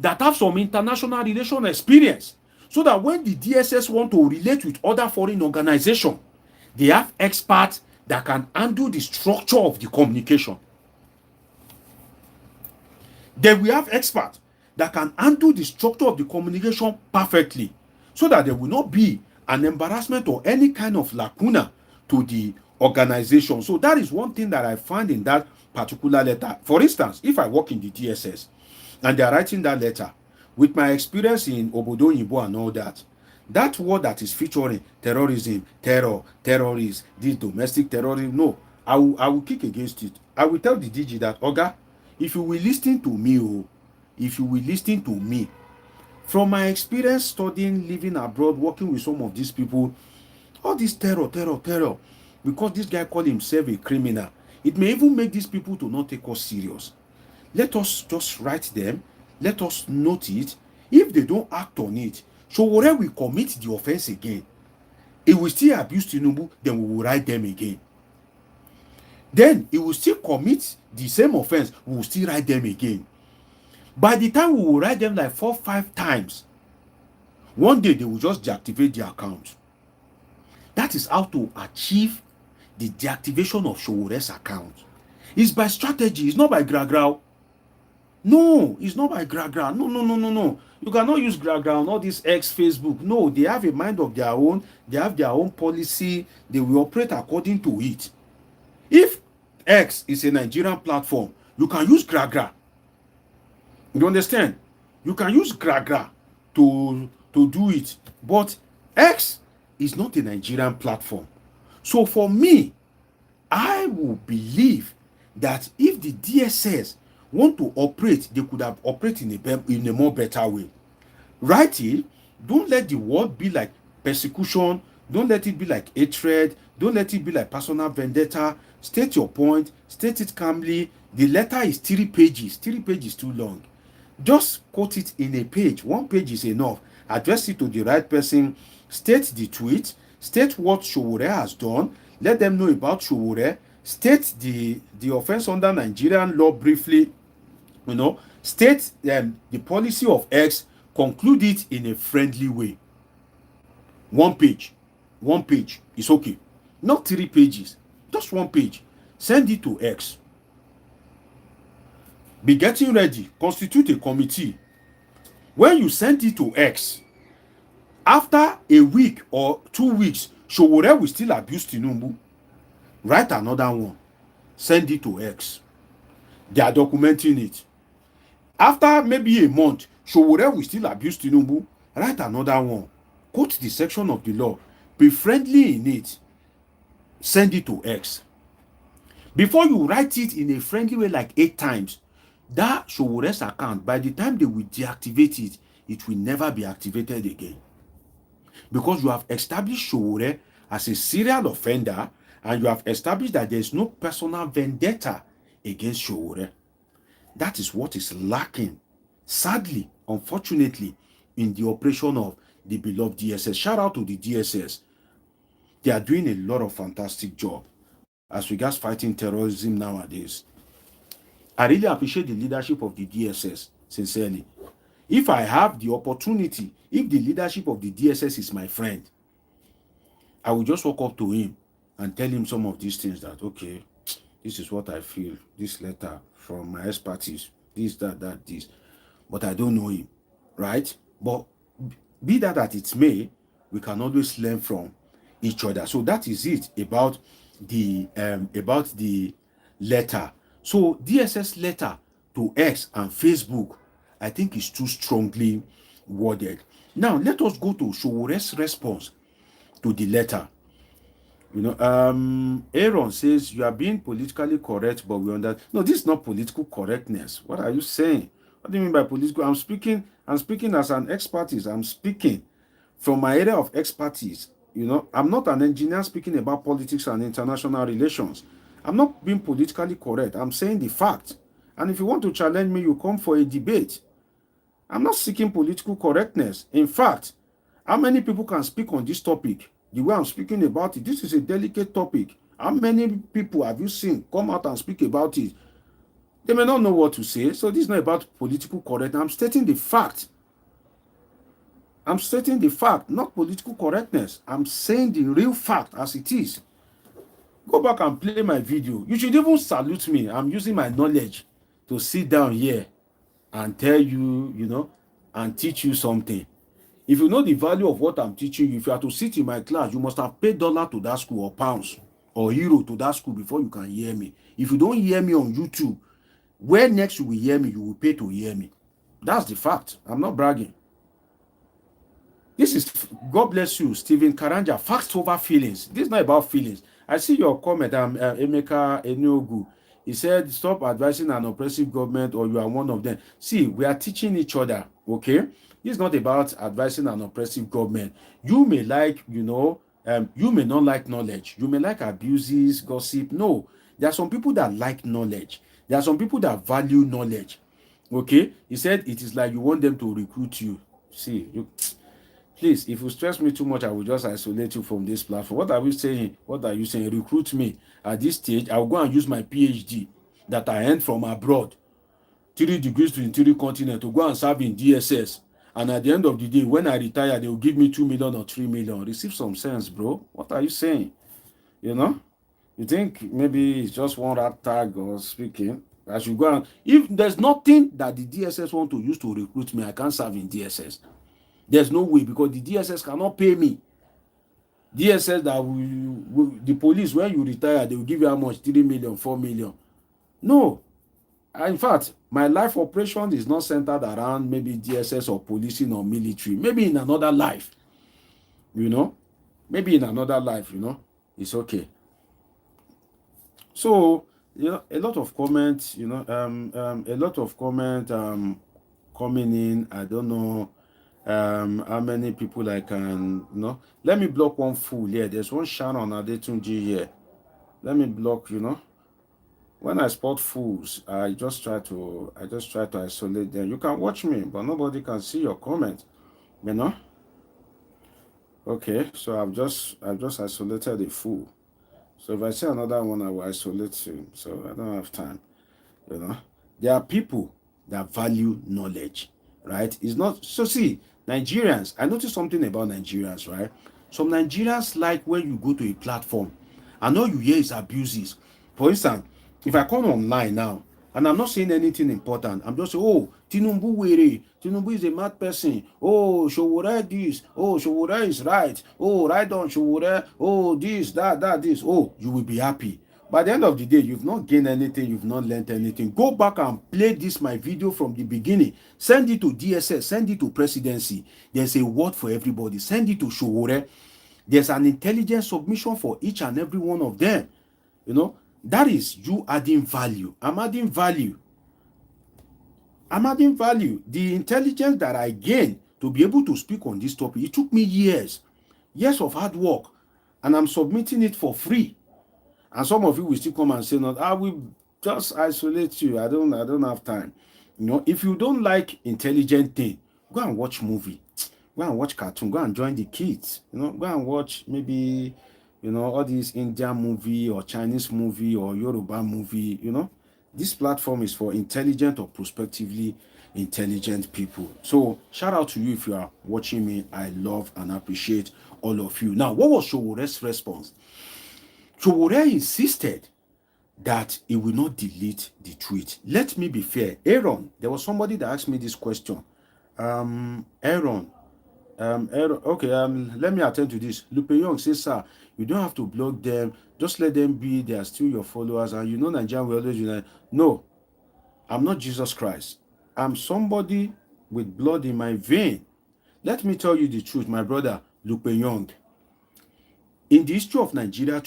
that have some international relation experience, so that when the DSS want to relate with other foreign organizations, they have experts that can handle the structure of the communication. Then we have experts that can handle the structure of the communication perfectly, so that there will not be an embarrassment or any kind of lacuna to the organization. So that is one thing that I find in that particular letter. For instance, if I work in the DSS and they are writing that letter, with my experience in Obodo Oyinbo and all that, that word that is featuring terrorism, terrorists, this domestic terrorism, no, I will kick against it. I will tell the DG that, Oga, if you will listen to me, from my experience studying, living abroad, working with some of these people, all this terror, because this guy called himself a criminal, it may even make these people to not take us serious. Let us just write them, let us note it. If they don't act on it, Sowore will commit the offense again. He will still abuse Tinubu, then we will write them again. Then he will still commit the same offense, we will still write them again. By the time we will write them like 4-5 times, one day they will just deactivate the account. That is how to achieve the deactivation of Sowore's account. It's by strategy, it's not by gra-gra. No, it's not by gra-gra. No. You cannot use gra-gra on all this X, Facebook. No, they have a mind of their own. They have their own policy. They will operate according to it. If X is a Nigerian platform, you can use gra-gra. You understand? You can use gra-gra to do it. But X is not a Nigerian platform. So for me, I will believe that if the DSS want to operate, they could have operated in a more better way. Write it. Don't let the word be like persecution. Don't let it be like hatred. Don't let it be like personal vendetta. State your point. State it calmly. The letter is 3 pages. 3 pages too long. Just quote it in a page. 1 page is enough. Address it to the right person. State the tweet. State what Sowore has done. Let them know about Sowore. State the offense under Nigerian law briefly. State the policy of X. Conclude it in a friendly way. 1 page. 1 page is okay. Not 3 pages. Just 1 page. Send it to X. Be getting ready. Constitute a committee. When you send it to X, after a week or 2 weeks, Sowore will still abuse Tinubu. Write another one. Send it to X. They are documenting it. After maybe a month, Sowore will still abuse Tinubu. Write another one. Quote the section of the law. Be friendly in it. Send it to X. Before you write it in a friendly way like 8 times, that Sowore's account, by the time they will deactivate it, it will never be activated again. Because you have established Sowore as a serial offender, and you have established that there is no personal vendetta against Sowore. That is what is lacking, sadly, unfortunately, in the operation of the beloved DSS. Shout out to the DSS. They are doing a lot of fantastic job as regards fighting terrorism nowadays. I really appreciate the leadership of the DSS, sincerely. If I have the opportunity, if the leadership of the DSS is my friend, I will just walk up to him and tell him some of these things that, okay, this is what I feel, this letter from my expertise, this, that, this. But I don't know him, right? But be that as it may, we can always learn from each other. So that is it about the letter. So DSS letter to X and Facebook, I think is too strongly worded. Now let us go to Sowore's response to the letter. You know, Aaron says you are being politically correct, but we understand. No, this is not political correctness. What are you saying? What do you mean by political? I'm speaking as an expertise. I'm speaking from my area of expertise. You know, I'm not an engineer speaking about politics and international relations. I'm not being politically correct. I'm saying the fact. And if you want to challenge me, you come for a debate. I'm not seeking political correctness. In fact, how many people can speak on this topic? The way I'm speaking about it, this is a delicate topic. How many people have you seen come out and speak about it? They may not know what to say. So this is not about political correctness. I'm stating the fact. I'm stating the fact, not political correctness. I'm saying the real fact as it is. Go back and play my video. You should even salute me. I'm using my knowledge to sit down here and tell you, you know, and teach you something. If you know the value of what I'm teaching you, if you are to sit in my class, you must have paid $1 to that school, or pounds, or euro to that school before you can hear me. If you don't hear me on YouTube, where next you will hear me, you will pay to hear me. That's the fact. I'm not bragging. This is, God bless you, Stephen Karanja, facts over feelings. This is not about feelings. I see your comment, Emeka Eniogu. He said, stop advising an oppressive government or you are one of them. See, we are teaching each other, okay? This is not about advising an oppressive government. You may like, you know, you may not like knowledge. You may like abuses, gossip. No, there are some people that like knowledge. There are some people that value knowledge, okay? He said, it is like you want them to recruit you. See, please, if you stress me too much, I will just isolate you from this platform. What are we saying? What are you saying? Recruit me. At this stage, I will go and use my PhD that I earned from abroad, 3 degrees to 3 continents, to go and serve in DSS. And at the end of the day, when I retire, they will give me 2 million or 3 million. Receive some sense, bro. What are you saying? You know? You think maybe it's just one rat tag or speaking? I should go and... If there's nothing that the DSS want to use to recruit me, I can't serve in DSS. There's no way, because the DSS cannot pay me. DSS that the police, when you retire, they will give you how much? 3 million, 4 million. No. In fact, my life operation is not centered around maybe DSS or policing or military. Maybe in another life, you know. Maybe in another life, you know. It's okay. So, you know, a lot of comments, you know, a lot of comment coming in. I don't know how many people I can, you know. Let me block one fool here. There's one Sharon Adetunji here. Let me block, you know. When I spot fools, I just try to isolate them. You can watch me, but nobody can see your comment, you know. Okay, so I've just isolated a fool. So if I see another one, I will isolate him. So I don't have time, you know. There are people that value knowledge, right? It's not, so see, Nigerians, I noticed something about Nigerians, right? Some Nigerians like when you go to a platform and all you hear is abuses. For instance, if I come online now and I'm not saying anything important, I'm just saying, oh, Tinubu were, Tinubu is a mad person. Oh, Sowore this. Oh, Sowore is right. Oh, right on Sowore. Oh, this, that, this. Oh, you will be happy. By the end of the day, you've not gained anything, you've not learned anything. Go back and play this, my video from the beginning. Send it to DSS, send it to presidency. There's a word for everybody. Send it to Sowore. There's an intelligence submission for each and every one of them. You know, that is you adding value. I'm adding value. I'm adding value. The intelligence that I gained to be able to speak on this topic, it took me years of hard work, and I'm submitting it for free. And some of you will still come and say, "No, I will just isolate you. I don't have time." You know, if you don't like intelligent thing, go and watch movie, go and watch cartoon, go and join the kids. You know, go and watch maybe, you know, all these Indian movie or Chinese movie or Yoruba movie. You know, this platform is for intelligent or prospectively intelligent people. So shout out to you if you are watching me. I love and appreciate all of you. Now, what was Sowore's response? Sowore insisted that he will not delete the tweet. Let me be fair. Aaron, there was somebody that asked me this question. Aaron, okay, let me attend to this. Lupe Young says, sir, you don't have to block them. Just let them be. They are still your followers. And you know Nigeria will always unite. No, I'm not Jesus Christ. I'm somebody with blood in my vein. Let me tell you the truth, my brother, Lupe Young. In the history of Nigeria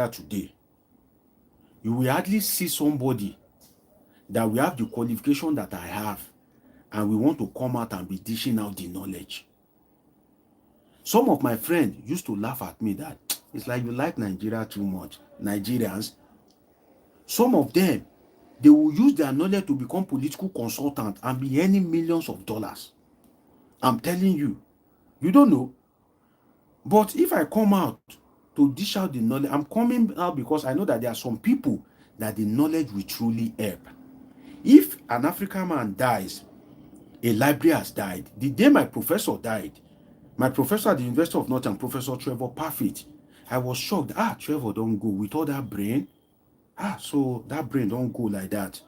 today, you will hardly see somebody that will have the qualification that I have, and we want to come out and be dishing out the knowledge. Some of my friends used to laugh at me that it's like you like Nigeria too much. Nigerians, some of them, they will use their knowledge to become political consultants and be earning millions of dollars. I'm telling you, you don't know. But if I come out to dish out the knowledge, I'm coming out because I know that there are some people that the knowledge will truly help. If an African man dies, a library has died. The day my professor died, my professor at the University of Northern, Professor Trevor Parfit, I was shocked. Trevor don't go with all that brain. So that brain don't go like that.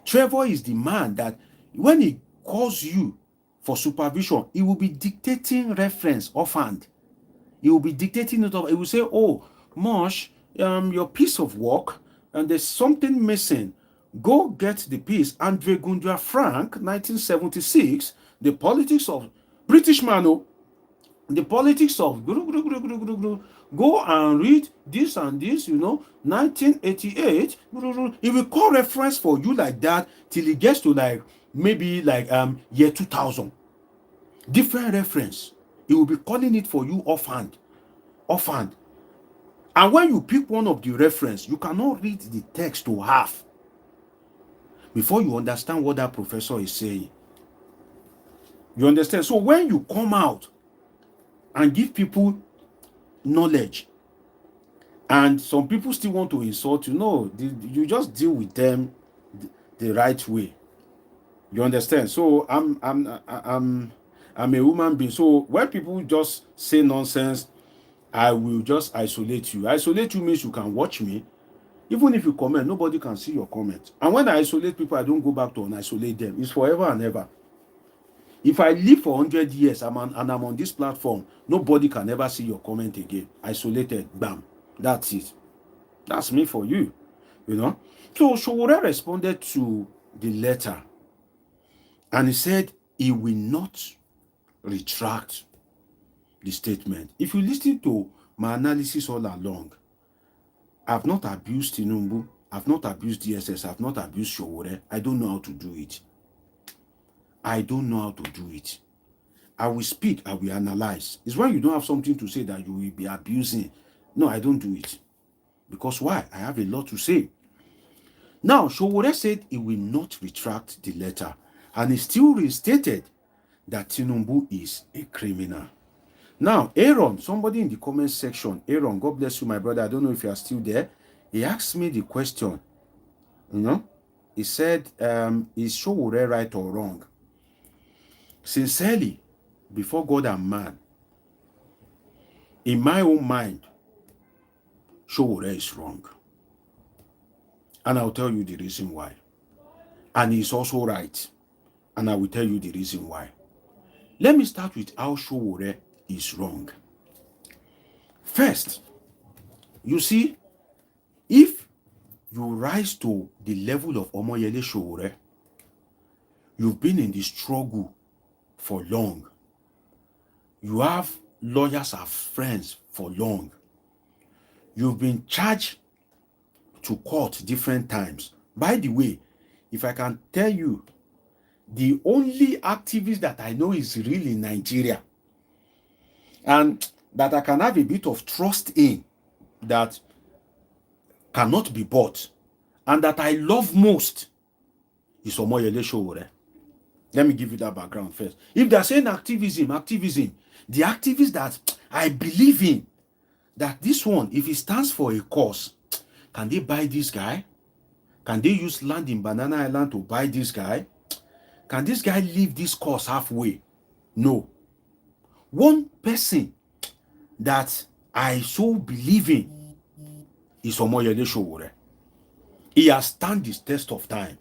Trevor is the man that when he calls you for supervision, he will be dictating reference offhand. He will be dictating it up. He will say, oh, Mosh, your piece of work, and there's something missing. Go get the piece. Andre Gundua Frank, 1976, the politics of British man, the politics of go and read this and this, 1988. He will call reference for you like that till it gets to maybe year 2000. Different reference. He will be calling it for you offhand. And when you pick one of the reference, you cannot read the text to half before you understand what that professor is saying. You understand? So when you come out and give people knowledge, and some people still want to insult you, no, you just deal with them the right way. You understand? So I'm a human being. So when people just say nonsense, I will just isolate you. Isolate you means you can watch me. Even if you comment, nobody can see your comment. And when I isolate people, I don't go back to unisolate them. It's forever and ever. If I live for 100 years and I'm on this platform, nobody can ever see your comment again. Isolated, bam. That's it. That's me for you. So Sowore responded to the letter, and he said he will not retract the statement. If you listen to my analysis all along, I've not abused Tinubu, I've not abused DSS, I've not abused Sowore. I don't know how to do it. I will speak, I will analyze. It's when you don't have something to say that you will be abusing. No, I don't do it. Because why? I have a lot to say. Now, Sowore said he will not retract the letter, and he still restated that Tinubu is a criminal. Now, Aaron, somebody in the comment section, Aaron, God bless you, my brother. I don't know if you are still there. He asked me the question. He said, is Sowore right or wrong? Sincerely, before God and man, in my own mind, Sowore is wrong. And I'll tell you the reason why. And he's also right. And I will tell you the reason why. Let me start with how Sowore is wrong. First, You see, if you rise to the level of Omoyele Sowore, you've been in the struggle for long. You have lawyers as friends for long. You've been charged to court different times. By the way, if I can tell you, the only activist that I know is really in Nigeria, and that I can have a bit of trust in, that cannot be bought, and that I love most, is Omoyele Sowore. Let me give you that background first. If they're saying activism, the activist that I believe in, that this one, if it stands for a cause, can they buy this guy? Can they use land in Banana Island to buy this guy? Can this guy leave this cause halfway? No. One person that I so believe in is Omoyele Sowore. He has stand the test of time.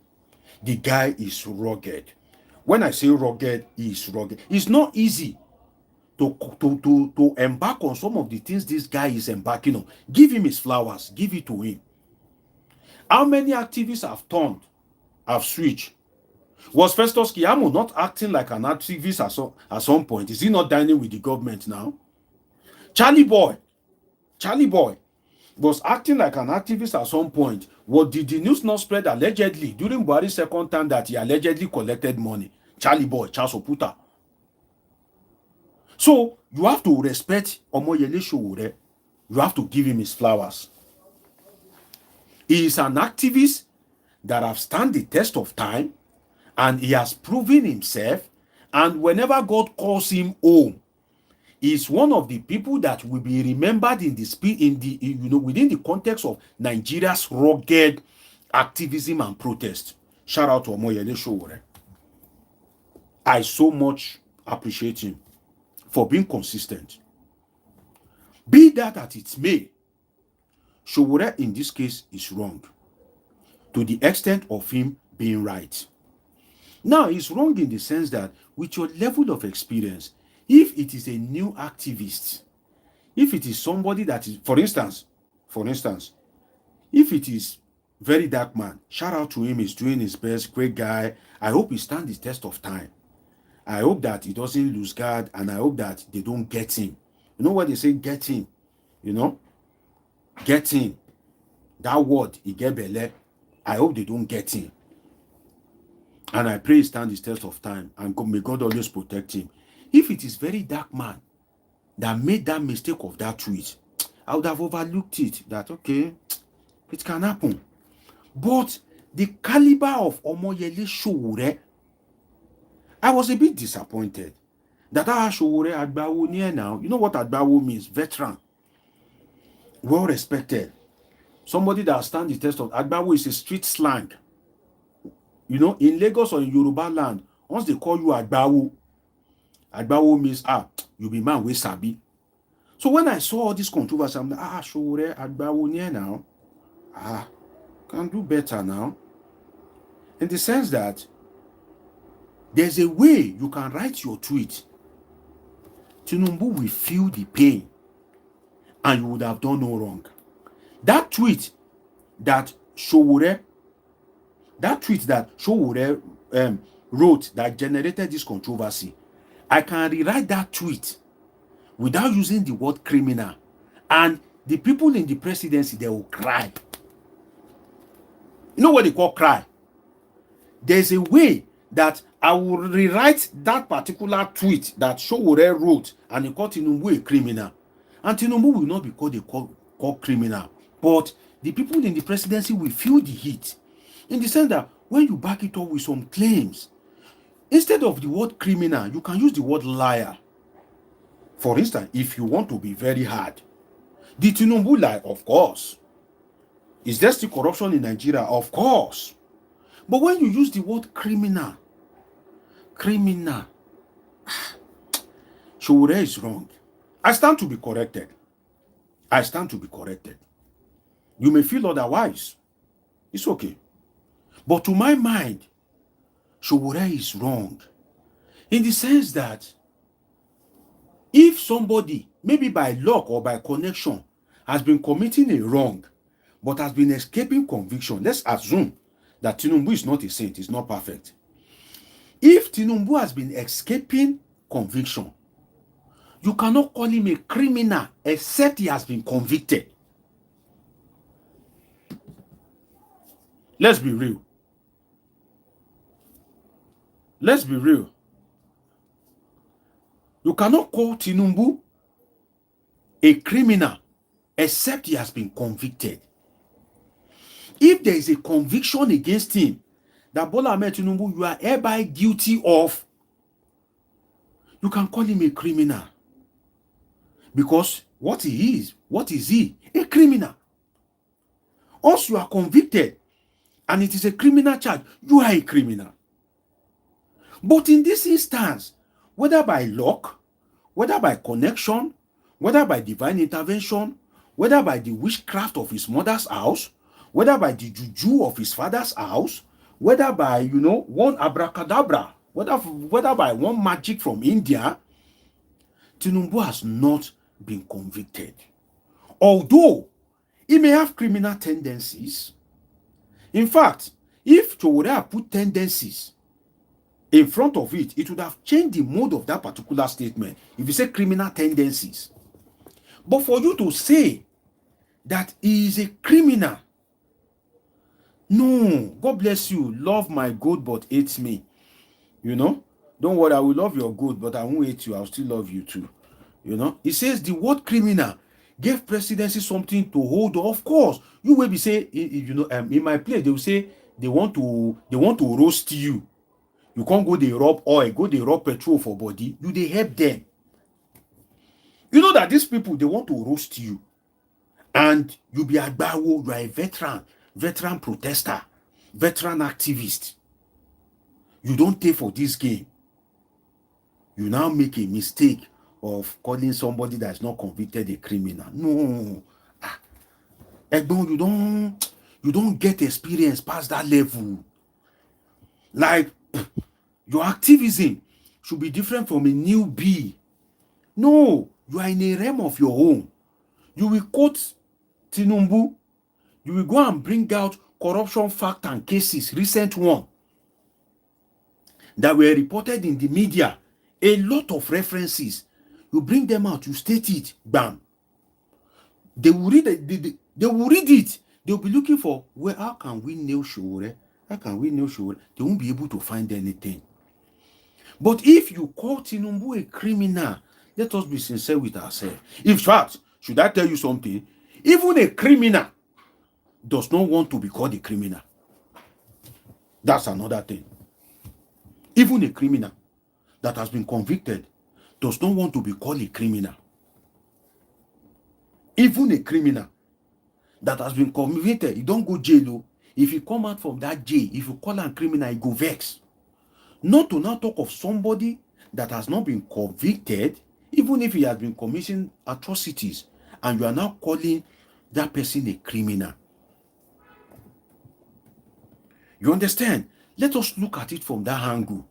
The guy is rugged. When I say rugged, he is rugged. It's not easy to embark on some of the things this guy is embarking on. Give him his flowers. Give it to him. How many activists have turned, have switched? Was Festus Keyamo not acting like an activist at some point? Is he not dining with the government now? Charlie Boy was acting like an activist at some point. What did the news not spread allegedly during Buhari's second time that he allegedly collected money? Charlie Boy, Charles Oputa. So you have to respect Omoyele Sowore. You have to give him his flowers. He is an activist that have stand the test of time, and he has proven himself. And whenever God calls him home, he is one of the people that will be remembered in the within the context of Nigeria's rugged activism and protest. Shout out to Omoyele Sowore. I so much appreciate him for being consistent. Be that as it may, Sowore in this case is wrong to the extent of him being right. Now, he's wrong in the sense that with your level of experience, if it is a new activist, if it is somebody that is, for instance, if it is very dark man, shout out to him, he's doing his best, great guy. I hope he stands the test of time. I hope that he doesn't lose guard, and I hope that they don't get him. You know what they say, get him, get him. That word, he get belle. I hope they don't get him. And I pray he stand the test of time, and may God always protect him. If it is very dark man that made that mistake of that tweet, I would have overlooked it. That, okay, it can happen. But the caliber of Omoyele Sowore, I was a bit disappointed that Sowore Agbawo near now. You know what Agbawo means? Veteran. Well respected. Somebody that stands the test of Agbawo is a street slang. In Lagos or in Yoruba land, once they call you Agbawo means, you be man with sabi. So when I saw all this controversy, I'm like, Sowore Agbawo near now. Can do better now. In the sense that there's a way you can write your tweet. Tinubu will feel the pain, and you would have done no wrong. That tweet that Sowore wrote that generated this controversy, I can rewrite that tweet without using the word criminal, and the people in the presidency, they will cry. You know what they call cry? There's a way that I will rewrite that particular tweet that Sowore wrote, and he called Tinubu a criminal. And Tinubu will not be called a criminal, but the people in the presidency will feel the heat. In the sense that when you back it up with some claims, instead of the word criminal, you can use the word liar. For instance, if you want to be very hard, the Tinubu lie, of course. Is there still corruption in Nigeria? Of course. But when you use the word criminal, Sowore is wrong. I stand to be corrected. You may feel otherwise. It's okay. But to my mind, Sowore is wrong. In the sense that if somebody, maybe by luck or by connection, has been committing a wrong, but has been escaping conviction, let's assume that Tinubu is not a saint, is not perfect. If Tinubu has been escaping conviction, you cannot call him a criminal except he has been convicted. Let's be real. Let's be real. You cannot call Tinubu a criminal except he has been convicted. If there is a conviction against him that Bola Ahmed Tinubu, you are hereby guilty of, you can call him a criminal. Because what is he? A criminal. Once you are convicted and it is a criminal charge, you are a criminal. But in this instance, whether by luck, whether by connection, whether by divine intervention, whether by the witchcraft of his mother's house, whether by the juju of his father's house, whether by, one abracadabra, whether by one magic from India, Tinubu has not been convicted. Although he may have criminal tendencies. In fact, if Sowore had put tendencies in front of it, it would have changed the mode of that particular statement. If you say criminal tendencies. But for you to say that he is a criminal, no, God bless you, love my goat but hate me. Don't worry, I will love your goat, but I won't hate you, I'll still love you too. It says the word criminal gave presidency something to hold on. Of course, you will be say, in my place, they will say they want to roast you. You can't go they rub oil, go they rub petrol for body. You they help them. You know that these people, they want to roast you. And you be agbawo, you are a veteran protester, veteran activist. You don't take for this game. You now make a mistake of calling somebody that is not convicted a criminal. No. Egbon, you don't get experience past that level. Like, your activism should be different from a newbie. No, you are in a realm of your own. You will quote Tinubu. You will go and bring out corruption fact and cases, recent one, that were reported in the media. A lot of references. You bring them out, you state it, bam. They will read it. They will read it. They will be looking for, how can we nail Sowore? How can we nail Sowore? They won't be able to find anything. But if you call Tinubu a criminal, let us be sincere with ourselves. In fact, should I tell you something? Even a criminal does not want to be called a criminal. That's another thing. Even a criminal that has been convicted does not want to be called a criminal. Even a criminal that has been convicted, you don't go jail. If you come out from that jail, if you call a criminal, you go vex. Not to now talk of somebody that has not been convicted, even if he has been committing atrocities, and you are now calling that person a criminal. You understand? Let us look at it from that angle.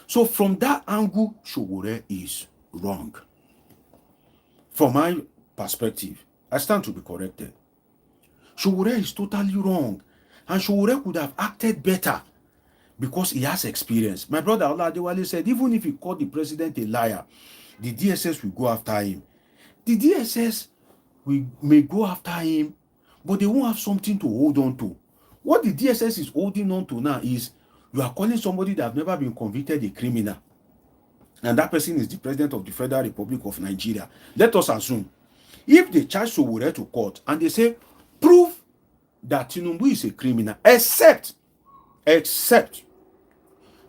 So from that angle, Sowore is wrong. From my perspective, I stand to be corrected. Sowore is totally wrong. And Sowore could have acted better because he has experience. My brother Oladewale said, even if he called the president a liar, the DSS will go after him. The DSS may go after him, but they won't have something to hold on to. What the DSS is holding on to now is, you are calling somebody that have never been convicted a criminal. And that person is the president of the Federal Republic of Nigeria. Let us assume, if they charge Sowore to court and they say, prove that Tinubu is a criminal, except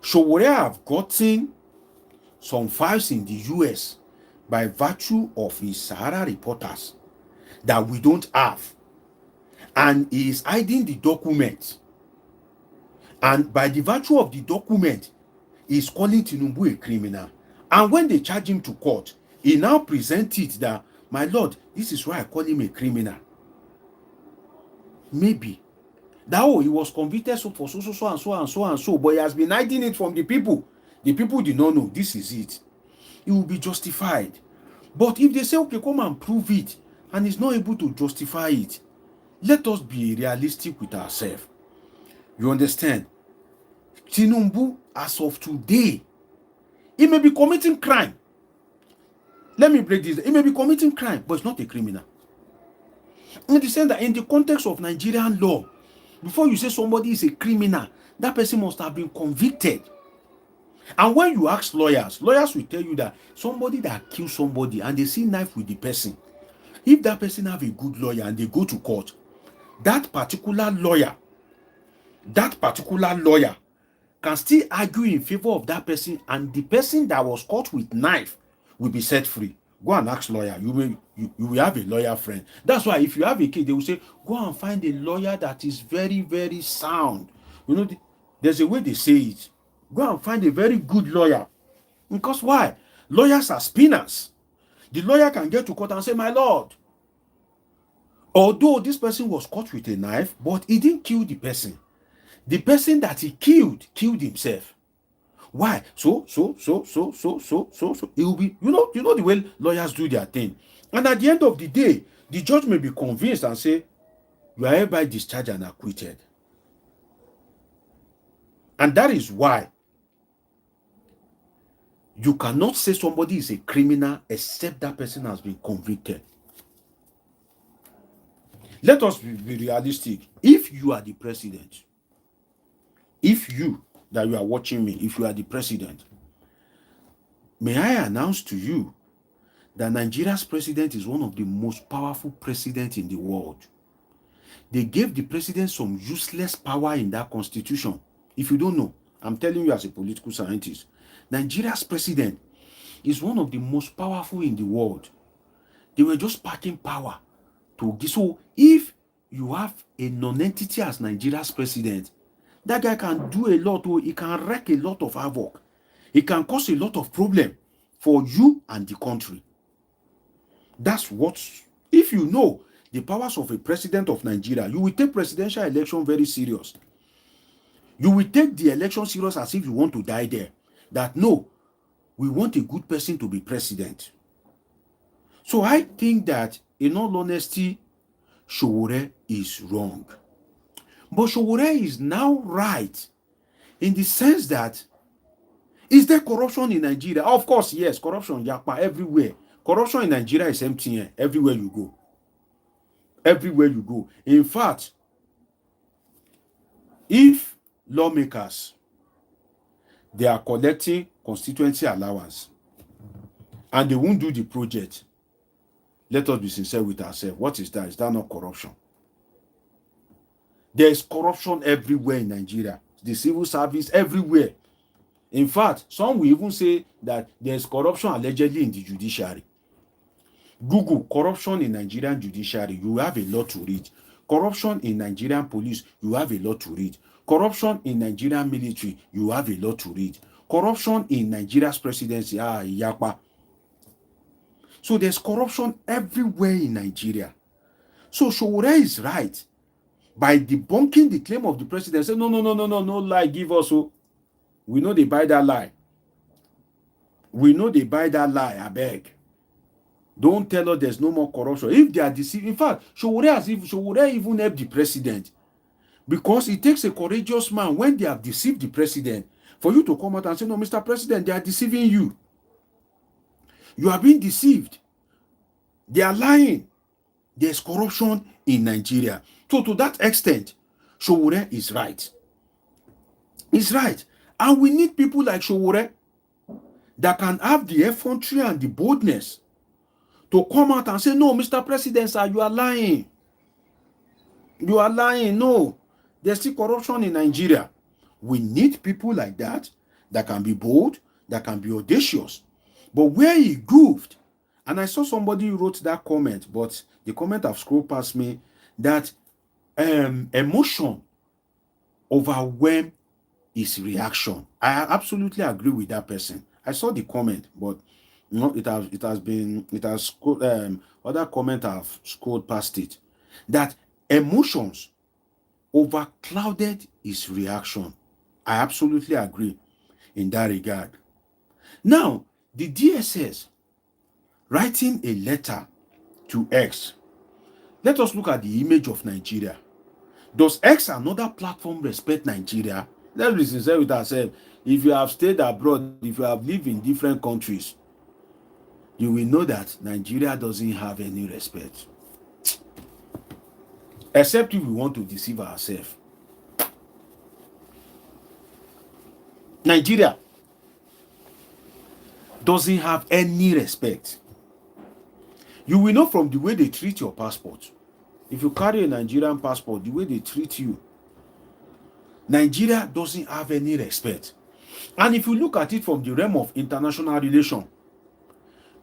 Sowore have gotten some files in the US by virtue of his Sahara reporters that we don't have, and he is hiding the document, and by the virtue of the document he is calling Tinubu a criminal, and when they charge him to court, he now presents it that, my lord, this is why I call him a criminal. Maybe that, he was convicted for so, but he has been hiding it from the people. The people did not know this is it. It will be justified. But if they say, okay, come and prove it, and is not able to justify it. Let us be realistic with ourselves. You understand? Tinubu, as of today, he may be committing crime. Let me break this. He may be committing crime, but it's not a criminal. In the sense that in the context of Nigerian law, before you say somebody is a criminal, that person must have been convicted. And when you ask lawyers, lawyers will tell you that somebody that kills somebody and they see knife with the person, if that person have a good lawyer and they go to court, that particular lawyer can still argue in favor of that person, and the person that was caught with knife will be set free. Go and ask lawyer. You will have a lawyer friend. That's why if you have a case, they will say, go and find a lawyer that is very, very sound. You know, there's a way they say it. Go and find a very good lawyer. Because why? Lawyers are spinners. The lawyer can get to court and say, my lord, although this person was caught with a knife, but he didn't kill the person. The person that he killed himself. Why? So. It will be, you know the way lawyers do their thing. And at the end of the day, the judge may be convinced and say, you are hereby discharged and acquitted. And that is why you cannot say somebody is a criminal except that person has been convicted. Let us be realistic. If you are the president, if you that you are watching me, if you are the president, may I announce to you that Nigeria's president is one of the most powerful presidents in the world. They gave the president some useless power in that constitution. If you don't know, I'm telling you as a political scientist, Nigeria's president is one of the most powerful in the world. They were just packing power to give. So if you have a non-entity as Nigeria's president, that guy can do a lot. He can wreak a lot of havoc. He can cause a lot of problem for you and the country. That's what, if you know the powers of a president of Nigeria, you will take presidential election very serious. You will take the election serious as if you want to die there. That no, we want a good person to be president. So I think that, in all honesty, Sowore is wrong. But Sowore is now right in the sense that, is there corruption in Nigeria? Of course, yes, corruption, yapa, everywhere. Corruption in Nigeria is empty everywhere you go. Everywhere you go. In fact, if lawmakers, they are collecting constituency allowance and they won't do the project, let us be sincere with ourselves. What is that? Is that not corruption? There is corruption everywhere in Nigeria. The civil service, everywhere. In fact, some will even say that there is corruption allegedly in the judiciary. Google corruption in Nigerian judiciary. You have a lot to read. Corruption in Nigerian police. You have a lot to read. Corruption in Nigerian military. You have a lot to read. Corruption in Nigeria's presidency. Yapa. So there's corruption everywhere in Nigeria. So Sowore is right by debunking the claim of the president. Say, no lie, give us. So we know they buy that lie. We know they buy that lie, I beg. Don't tell us there's no more corruption. If they are deceiving, in fact, Sowore even helped the president. Because it takes a courageous man when they have deceived the president for you to come out and say, no, Mr. President, they are deceiving you. You are being deceived. They are lying. There's corruption in Nigeria. So to that extent, Sowore is right. He's right. And we need people like Sowore that can have the effrontery and the boldness to come out and say, no, Mr. President, sir, you are lying. You are lying. No, there's still corruption in Nigeria. We need people like that can be bold, that can be audacious. But where he goofed, and I saw somebody wrote that comment, but the comment have scrolled past me, that emotion overwhelm his reaction. I absolutely agree with that person. I saw the comment, but other comment have scrolled past it, that emotions overclouded his reaction. I absolutely agree in that regard. Now, the DSS writing a letter to X Let us look at the image of Nigeria. Does X, another platform, respect Nigeria? Let's be sincere with ourselves. If you have stayed abroad, if you have lived in different countries, you will know that Nigeria doesn't have any respect. Except if we want to deceive ourselves. Nigeria doesn't have any respect. You will know from the way they treat your passport. If you carry a Nigerian passport, the way they treat you, Nigeria doesn't have any respect. And if you look at it from the realm of international relations,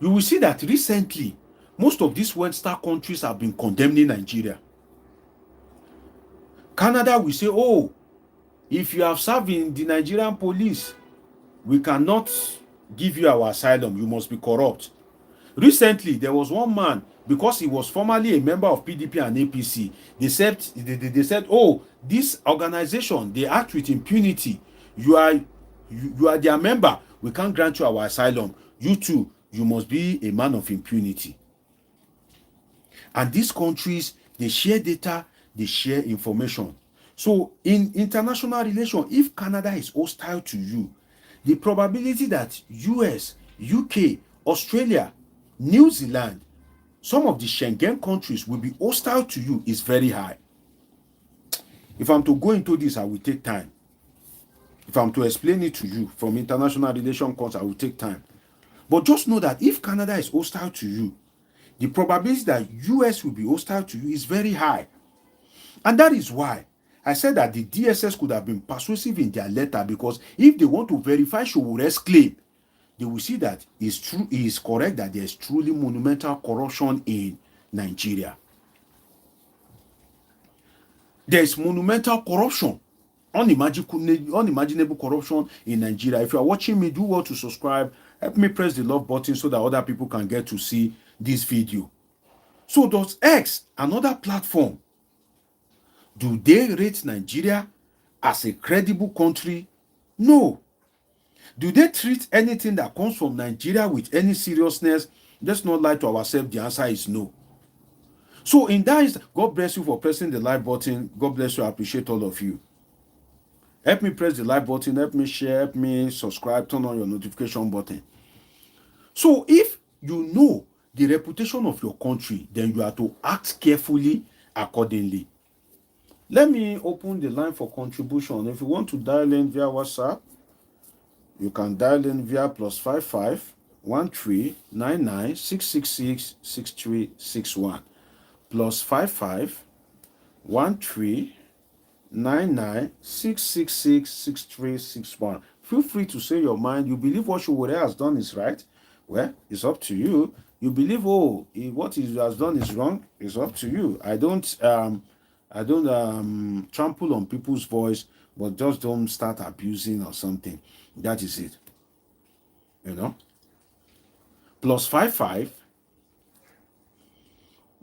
you will see that recently, most of these Western countries have been condemning Nigeria. Canada will say, oh, if you have served in the Nigerian police, we cannot give you our asylum. You must be corrupt. Recently, there was one man, because he was formerly a member of PDP and APC, they said, oh, this organization, they act with impunity. You are their member. We can't grant you our asylum. You too, you must be a man of impunity. And these countries, they share data, they share information. So in international relations, if Canada is hostile to you, the probability that US, UK, Australia, New Zealand, some of the Schengen countries will be hostile to you is very high. If I'm to go into this, I will take time. If I'm to explain it to you from international relations course, I will take time. But just know that if Canada is hostile to you, the probability that US will be hostile to you is very high. And that is why I said that the DSS could have been persuasive in their letter, because if they want to verify Sowore's claim, they will see that it's true, it is correct that there is truly monumental corruption in Nigeria. There is monumental corruption, unimaginable corruption in Nigeria. If you are watching me, do well to subscribe. Help me press the love button so that other people can get to see this video. So does X, another platform, do they rate Nigeria as a credible country? No. Do they treat anything that comes from Nigeria with any seriousness? Let's not lie to ourselves. The answer is no. So in that, God bless you for pressing the like button. God bless you. I appreciate all of you. Help me press the like button. Help me share. Help me subscribe. Turn on your notification button. So if you know the reputation of your country, then you are to act carefully accordingly. Let me open the line for contribution. If you want to dial in via WhatsApp, you can dial in via +55 13 99 666 6361. +55 13 99 666 6361. Feel free to say your mind. You believe what Sowore has done is right? Well, it's up to you. You believe, oh, what he has done is wrong? It's up to you. I don't trample on people's voice, but just don't start abusing or something. That is it. You know? +55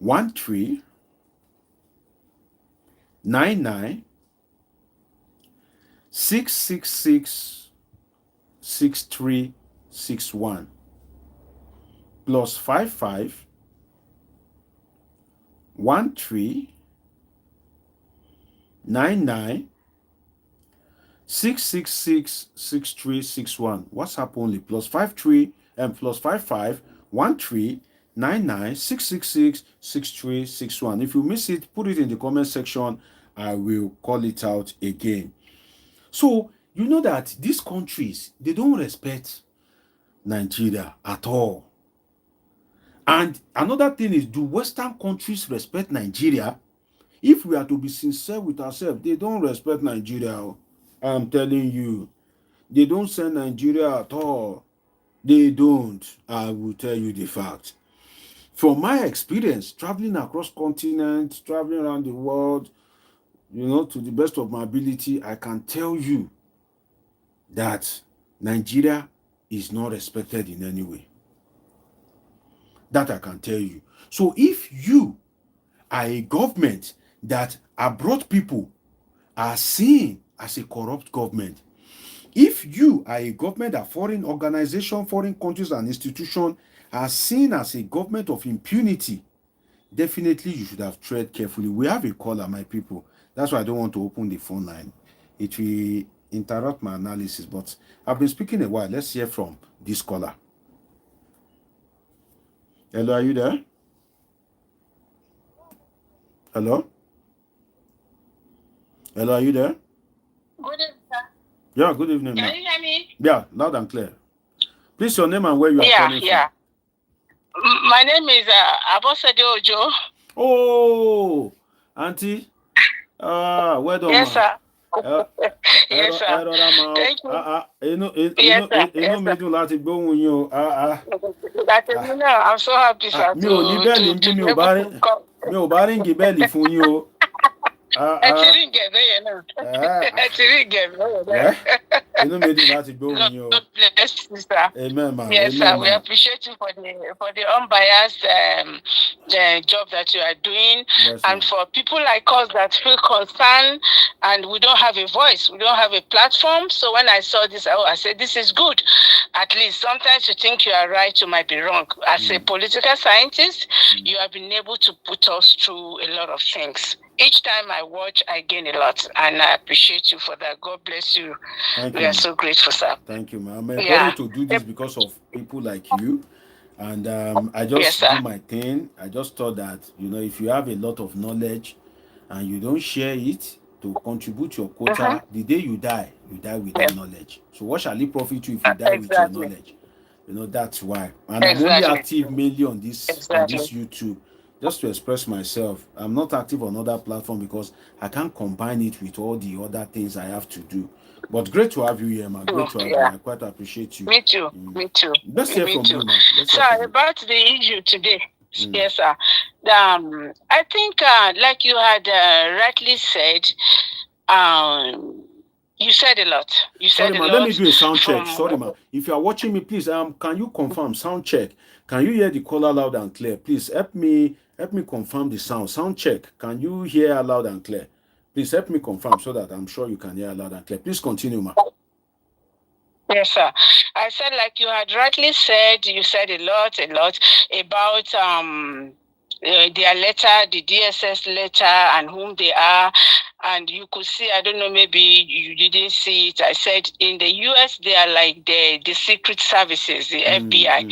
13 99 666 6361. +55 13 99 666 6361. WhatsApp only. +53 and +55 13 99 666 6361. If you miss it, put it in the comment section. I will call it out again. So you know that these countries, they don't respect Nigeria at all. And another thing is, do Western countries respect Nigeria? If we are to be sincere with ourselves, they don't respect Nigeria. I'm telling you, they don't send Nigeria at all. They don't. I will tell you the fact. From my experience, traveling across continents, traveling around the world, you know, to the best of my ability, I can tell you that Nigeria is not respected in any way. That I can tell you. So if you are a government that abroad people are seen as a corrupt government, if you are a government that foreign organization, foreign countries and institutions are seen as a government of impunity, definitely you should have tread carefully. We have a caller, my people. That's why I don't want to open the phone line. It will interrupt my analysis, but I've been speaking a while. Let's hear from this caller. Hello, are you there? Hello? Hello, are you there? Good evening, sir. Yeah, good evening. Can you hear me? Yeah, loud and clear. Please, your name and where you are calling from. My name is Abosede Ojo. Oh, Auntie. Well done, yes, ma. sir. Yes, sir. Thank you. Yes, sir. mi dùn láti gbóhùn yín o. I'm so happy, sir. Mi ò ní bẹ́ẹ̀lì bí mi ò bá ríǹgì bẹ́ẹ̀lì fún yín o. Ẹ ti ríǹgì ẹ̀ bẹ́yẹn náà. Ẹ ti ríǹgì ẹ̀ bẹ́yẹn náà. Inú mi dùn láti gbóhùn yín o. God bless you, sir. Amen, ma. Yes, Amen, sir. We appreciate you for the unbiased job that you are doing, yes, and for people like us that feel concerned and we don't have a voice, we don't have a platform. So when I saw this, I said, this is good. At least sometimes you think you are right, you might be wrong. As a political scientist, you have been able to put us through a lot of things. Each time I watch, I gain a lot, and I appreciate you for that. God bless you. We are so grateful, sir. Thank you, ma'am. I'm encouraged to do this because of people like you. And I just do my thing. I just thought that, if you have a lot of knowledge and you don't share it to contribute your quota, the day you die with that knowledge. So what shall it profit you if you die with your knowledge? That's why. And I'm only active mainly on this YouTube, just to express myself. I'm not active on other platforms because I can't combine it with all the other things I have to do. But great to have you here, man. Great to have you. I quite appreciate you. Me too. Me too. Let's hear from you, man. So about the issue today, yes, sir. I think, like you had rightly said, you said a lot. Sorry, man. Let me do a sound check. Sorry, man. If you are watching me, please, can you confirm sound check? Can you hear the caller loud and clear? Please help me confirm the sound. Sound check. Can you hear loud and clear? Please help me confirm so that I'm sure you can hear loud and clear. Please continue, ma'am. Yes, sir. I said, like you had rightly said, you said a lot about their letter, the DSS letter, and whom they are. And you could see, I don't know, maybe you didn't see it. I said in the US, they are like the secret services, the FBI.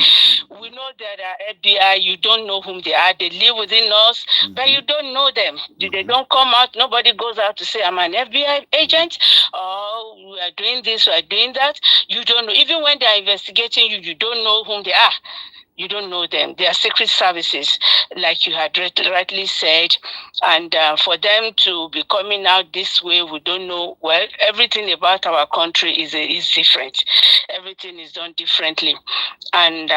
We know that FBI, you don't know whom they are. They live within us, but you don't know them. They don't come out. Nobody goes out to say, I'm an FBI agent, or we are doing this, we are doing that. You don't know. Even when they are investigating you, you don't know whom they are. You don't know them. They are secret services, like you had rightly said. And for them to be coming out this way, we don't know. Well, everything about our country is different. Everything is done differently. And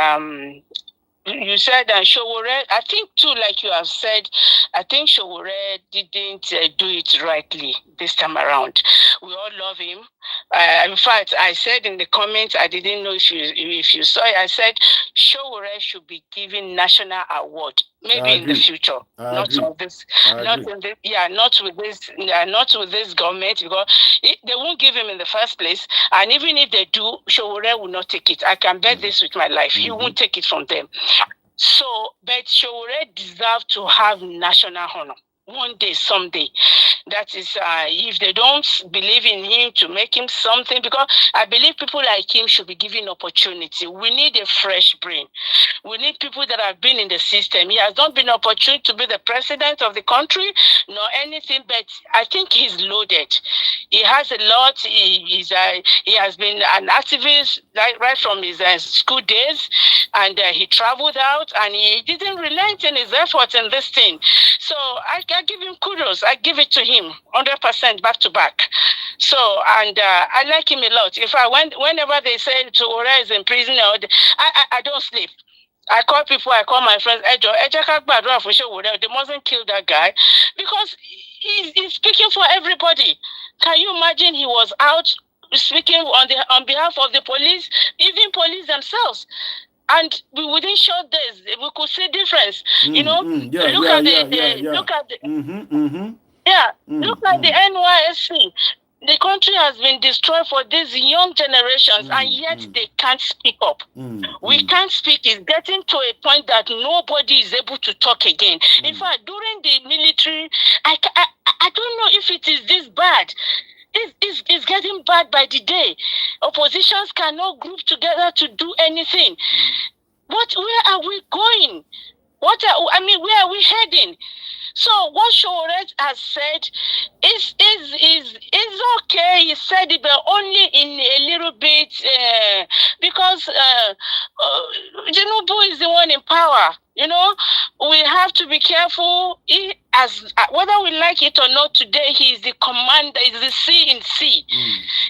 you said that Sowore, I think too, like you have said, I think Sowore didn't do it rightly this time around. We all love him. In fact, I said in the comments, I didn't know if you saw it, I said Sowore should be given national award, maybe in the future. Not with this government, because they won't give him in the first place. And even if they do, Sowore will not take it. I can bet this with my life. He won't take it from them. So, but Sowore deserves to have national honor. One day, someday. That is, if they don't believe in him to make him something, because I believe people like him should be given opportunity. We need a fresh brain. We need people that have been in the system. He has not been opportune to be the president of the country, nor anything, but I think he's loaded. He has a lot. He has been an activist right from his school days, and he traveled out, and he didn't relent in his efforts in this thing. So I give him kudos. I give it to him 100% back to back. So, and I like him a lot. In fact, whenever they say Sowore is in prison, I don't sleep. I call people, I call my friends, they mustn't kill that guy, because he's speaking for everybody. Can you imagine he was out speaking on behalf of the police, even police themselves? And within short days, we could see difference. Look at the NYSC. The country has been destroyed for these young generations, and yet they can't speak up. We can't speak. It's getting to a point that nobody is able to talk again. In fact, during the military, I don't know if it is this bad. It's getting bad by the day. Oppositions cannot group together to do anything. Where are we going? Where are we heading? So what Sowore has said is okay. He said it, but only in a little bit, because Tinubu is the one in power. You know, we have to be careful. Whether we like it or not, today he is the commander. He's the C in C.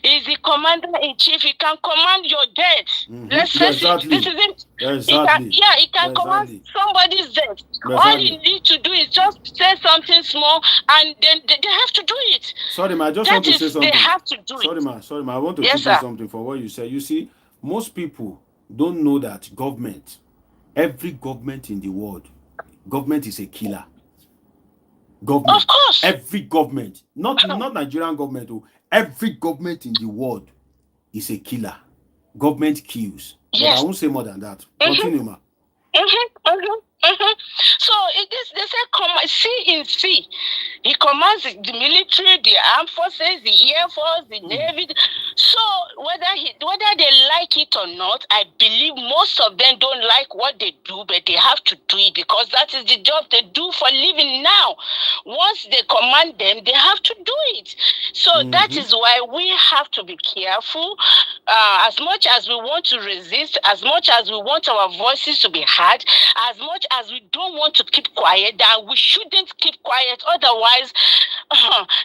He's the commander in chief. He can command your death. Let's face it. This is it. Exactly. He can command somebody's death. All you need to do is just say something small, and then they have to do it. Sorry, ma, I just want to say something. They have to do it. Sorry, ma, I want to say something for what you said. You see, most people don't know that every government in the world, government is a killer. Government. Of course. Every government, not Nigerian government, every government in the world is a killer. Government kills. Yes. But I won't say more than that. Continue, ma. So they say C in C. He commands the military, the armed forces, the air force, the navy. So whether they like it or not, I believe most of them don't like what they do, but they have to do it because that is the job they do for living now. Once they command them, they have to do it. So that is why we have to be careful. As much as we want to resist, as much as we want our voices to be heard, as much as we don't want to keep quiet, that we shouldn't keep quiet. Otherwise,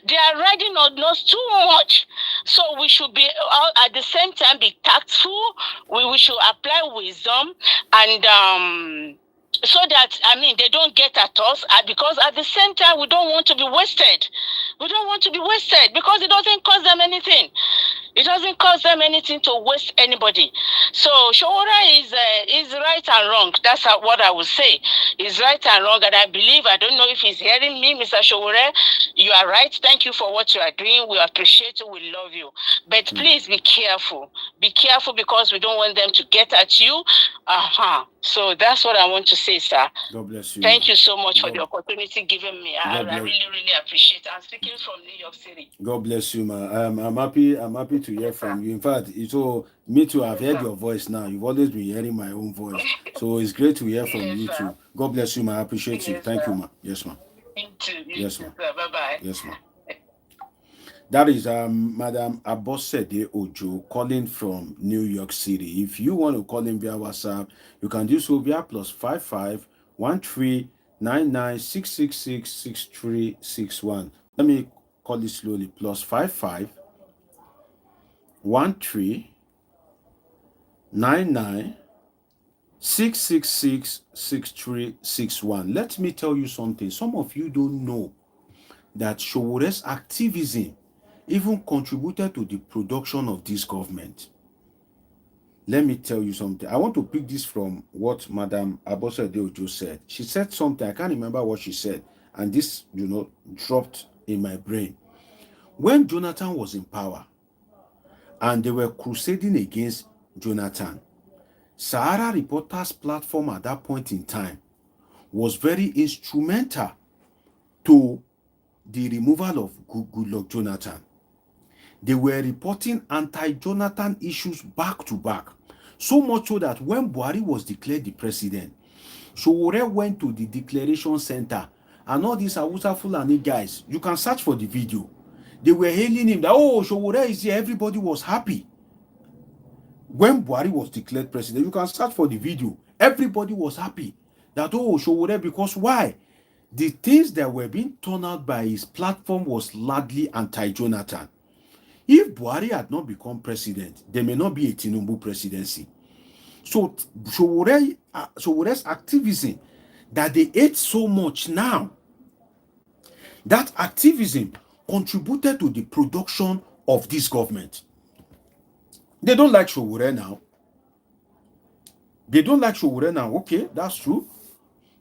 they are riding on us too much. So we should be at the same time be tactful. We should apply wisdom and so that they don't get at us, because at the same time we don't want to be wasted. We don't want to be wasted because it doesn't cost them anything. It doesn't cost them anything to waste anybody. So Sowore is right and wrong. That's what I would say. He's right and wrong, and I don't know if he's hearing me, Mr. Sowore. You are right. Thank you for what you are doing. We appreciate you. We love you. But please be careful. Be careful because we don't want them to get at you. So that's what I want to say, sir. God bless you. Thank you so much for the opportunity given me. I really, really appreciate it. I'm speaking from New York City. God bless you, ma. I'm happy to hear from you. In fact, me too. I've heard your voice now. You've always been hearing my own voice, so it's great to hear from you too. God bless you, ma. I appreciate you. Thank you, ma. Yes, ma. Yes, ma. Bye bye. Yes, ma. That is Madam Abosede Ojo calling from New York City. If you want to call in via WhatsApp, you can do so via +55 13 99 666 6361. Let me call it slowly. +55 13 99 666 6361. Let me tell you something. Some of you don't know that Sowore's activism even contributed to the production of this government. Let me tell you something. I want to pick this from what Madam Abosede Ojo said. She said something, I can't remember what she said, and this, dropped in my brain. When Jonathan was in power, and they were crusading against Jonathan, Sahara Reporters platform at that point in time was very instrumental to the removal of Goodluck Jonathan. They were reporting anti-Jonathan issues back to back. So much so that when Buhari was declared the president, Sowore went to the declaration center, and all these Hausa Fulani guys, you can search for the video. They were hailing him that, Sowore is here. Everybody was happy. When Buhari was declared president, you can search for the video. Everybody was happy that, Sowore, because why? The things that were being turned out by his platform was largely anti-Jonathan. If Buhari had not become president, there may not be a Tinubu presidency. So Sowore's activism that they ate so much now, that activism contributed to the production of this government. They don't like Sowore now. They don't like Sowore now. Okay, that's true.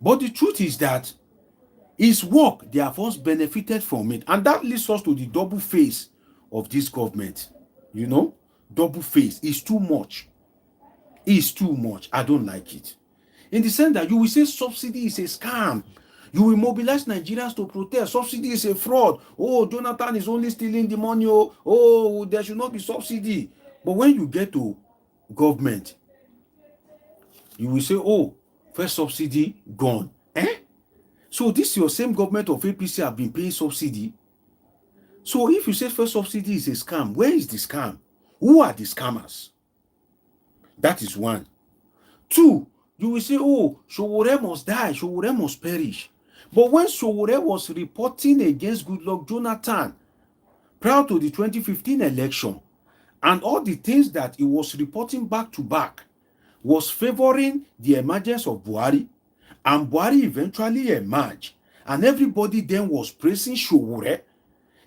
But the truth is that his work, they have once benefited from it. And that leads us to the double face of this government, you know, double face is too much. It's too much. I don't like it. In the sense that you will say subsidy is a scam. You will mobilize Nigerians to protest. Subsidy is a fraud. Oh, Jonathan is only stealing the money. Oh, there should not be subsidy. But when you get to government, you will say, oh, first subsidy gone. So this your same government of APC have been paying subsidy. So if you say first subsidy is a scam, where is the scam? Who are the scammers? That is one. Two, you will say, oh, Sowore must die, Sowore must perish. But when Sowore was reporting against Goodluck Jonathan prior to the 2015 election, and all the things that he was reporting back to back was favoring the emergence of Buhari, and Buhari eventually emerged, and everybody then was praising Sowore.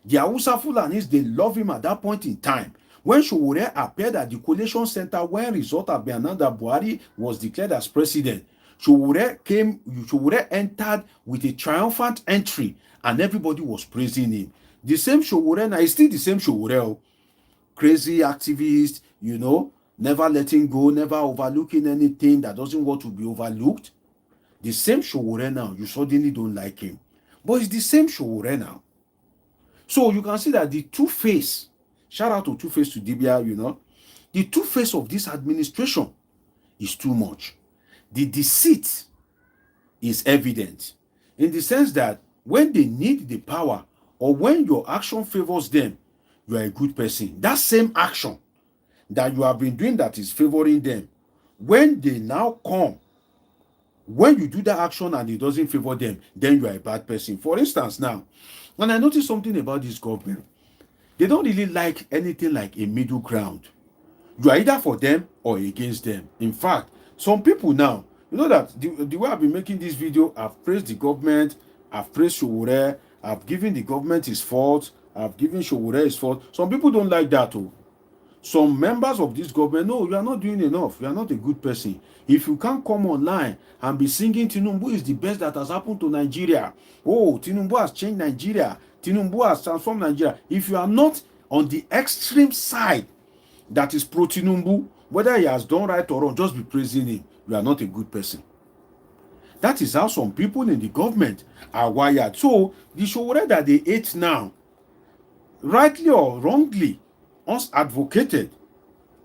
The Hausa Fulanis, they love him at that point in time. When Sowore appeared at the collation center when result had been announced that Buhari was declared as president, Sowore entered with a triumphant entry and everybody was praising him. The same Sowore now is still the same Sowore, crazy activist, you know, never letting go, never overlooking anything that doesn't want to be overlooked. The same Sowore now, you suddenly don't like him. But it's the same Sowore now. So you can see that the two-face, shout out to Two-Face to Dibia, you know, the two-face of this administration is too much. The deceit is evident in the sense that when they need the power or when your action favors them, you are a good person. That same action that you have been doing that is favoring them, when they now come, when you do that action and it doesn't favor them, then you are a bad person. For instance, now, when I notice something about this government, they don't really like anything like a middle ground. You are either for them or against them. In fact, some people now, you know that the way I've been making this video, I've praised the government, I've praised Sowore, I've given the government his fault, I've given Sowore his fault. Some people don't like that too. Some members of this government, no, you are not doing enough. You are not a good person. If you can't come online and be singing Tinubu is the best that has happened to Nigeria. Oh, Tinubu has changed Nigeria. Tinubu has transformed Nigeria. If you are not on the extreme side that is pro-Tinubu, whether he has done right or wrong, just be praising him. You are not a good person. That is how some people in the government are wired. So the Sowore that they hate now, rightly or wrongly, us advocated,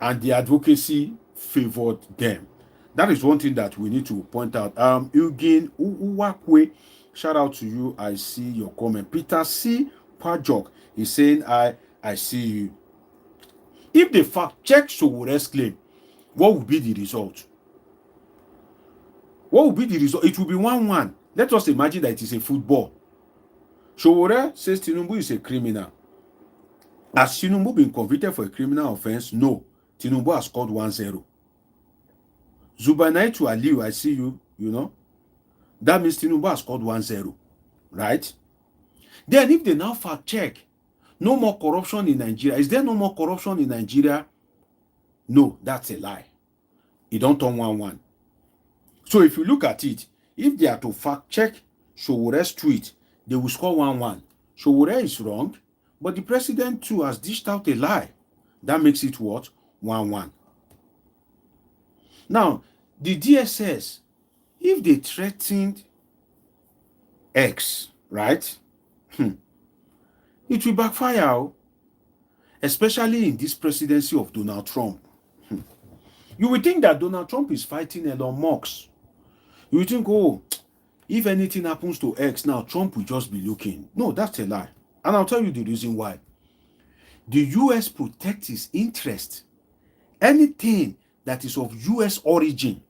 and the advocacy favored them. That is one thing that we need to point out. Eugene Uwakwe, shout out to you. I see your comment. Peter C. Pajok is saying, I see you. If they fact check Sowore's claim, what would be the result? What would be the result? It will be 1-1. Let us imagine that it is a football. Sowore says Tinubu is a criminal. Has Tinubu been convicted for a criminal offense? No. Tinubu has scored 1-0. Zubanaitu Aliu, I see you, you know. That means Tinubu has scored 1-0. Right? Then if they now fact check, no more corruption in Nigeria. Is there no more corruption in Nigeria? No, that's a lie. It don't turn 1-1. So if you look at it, if they are to fact check Sowore's tweet, they will score 1-1. Sowore is wrong, but the president too has dished out a lie. That makes it what? 1-1. Now, the DSS, if they threatened X, right? It will backfire, especially in this presidency of Donald Trump. You would think that Donald Trump is fighting Elon Musk. You would think, oh, if anything happens to X now, Trump will just be looking. No, that's a lie. And I'll tell you the reason why. The US protects its interest. Anything that is of US origin,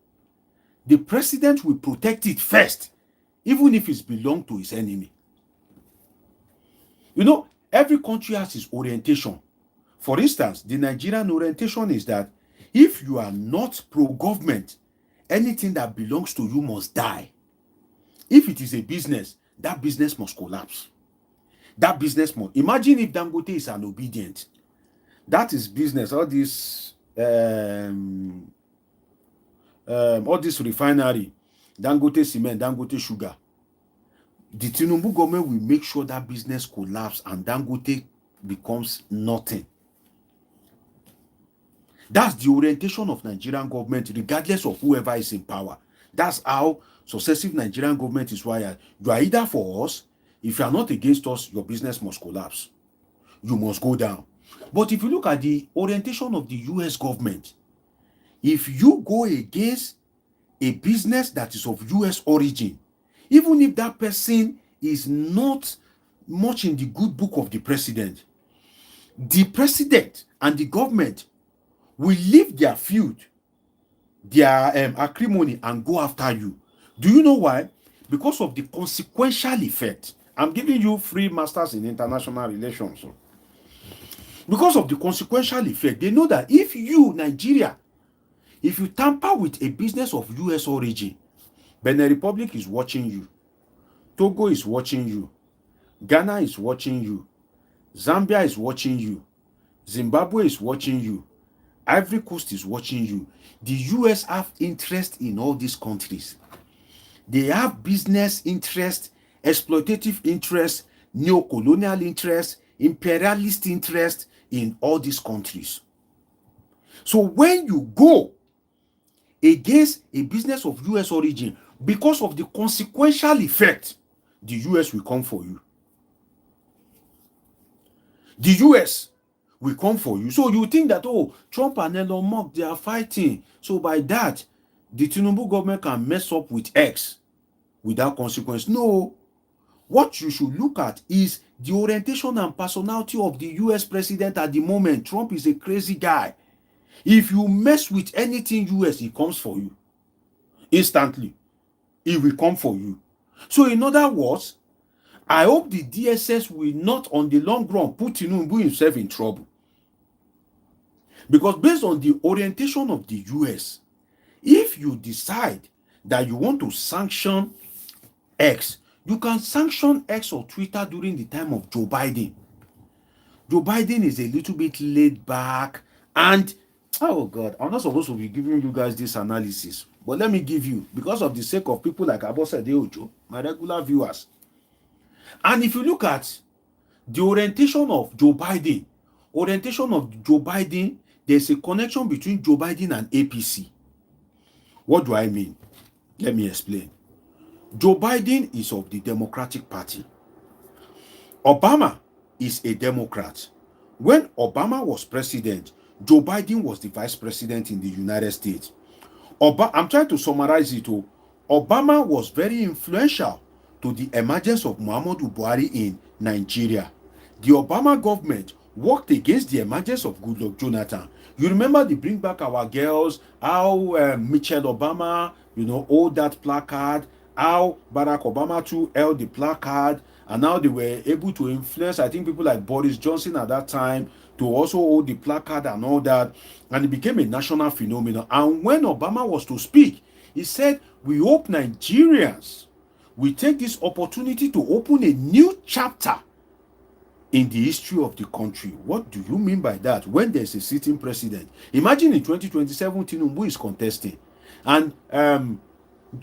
the president will protect it first, even if it belongs to his enemy. You know, every country has its orientation. For instance, the Nigerian orientation is that if you are not pro-government, anything that belongs to you must die. If it is a business, that business must collapse. That business must. Imagine if Dangote is an obedient. That is business. All this refinery, Dangote cement, Dangote sugar. The Tinubu government will make sure that business collapse and Dangote becomes nothing. That's the orientation of Nigerian government, regardless of whoever is in power. That's how successive Nigerian government is wired. You are either for us. If you are not against us, your business must collapse. You must go down. But if you look at the orientation of the US government, if you go against a business that is of US origin, even if that person is not much in the good book of the president and the government will leave their feud, their acrimony, and go after you. Do you know why? Because of the consequential effect. I'm giving you free masters in international relations. Because of the consequential effect, they know that if you, Nigeria, if you tamper with a business of US origin, Benin Republic is watching you, Togo is watching you, Ghana is watching you, Zambia is watching you, Zimbabwe is watching you, Ivory Coast is watching you. The US have interest in all these countries. They have business interest, exploitative interest, neo-colonial interest, imperialist interest in all these countries. So when you go against a business of US origin, because of the consequential effect, the US will come for you. The US will come for you. So you think that, oh, Trump and Elon Musk, they are fighting. So by that, the Tinubu government can mess up with X without consequence. No. What you should look at is the orientation and personality of the US president at the moment. Trump is a crazy guy. If you mess with anything US, he comes for you. Instantly. He will come for you. So in other words, I hope the DSS will not, on the long run, put Tinubu himself in trouble. Because based on the orientation of the US, if you decide that you want to sanction X, you can sanction X or Twitter during the time of Joe Biden. Joe Biden is a little bit laid back and, oh God, I'm not supposed to be giving you guys this analysis, but let me give you, because of the sake of people like Abosede Ojo, my regular viewers. And if you look at the orientation of Joe Biden, there's a connection between Joe Biden and APC. What do I mean? Let me explain. Joe Biden is of the Democratic Party. Obama is a Democrat. When Obama was president, Joe Biden was the vice president in the United States. I'm trying to summarize it. Obama was very influential to the emergence of Muhammadu Buhari in Nigeria. The Obama government worked against the emergence of Goodluck Jonathan. You remember the Bring Back Our Girls, how Michelle Obama, hold that placard, how Barack Obama too held the placard, and now they were able to influence, I think, people like Boris Johnson at that time to also hold the placard and all that, and it became a national phenomenon. And when Obama was to speak, he said, we hope Nigerians will take this opportunity to open a new chapter in the history of the country. What do you mean by that? When there's a sitting president, imagine in 2027, Tinubu is contesting, and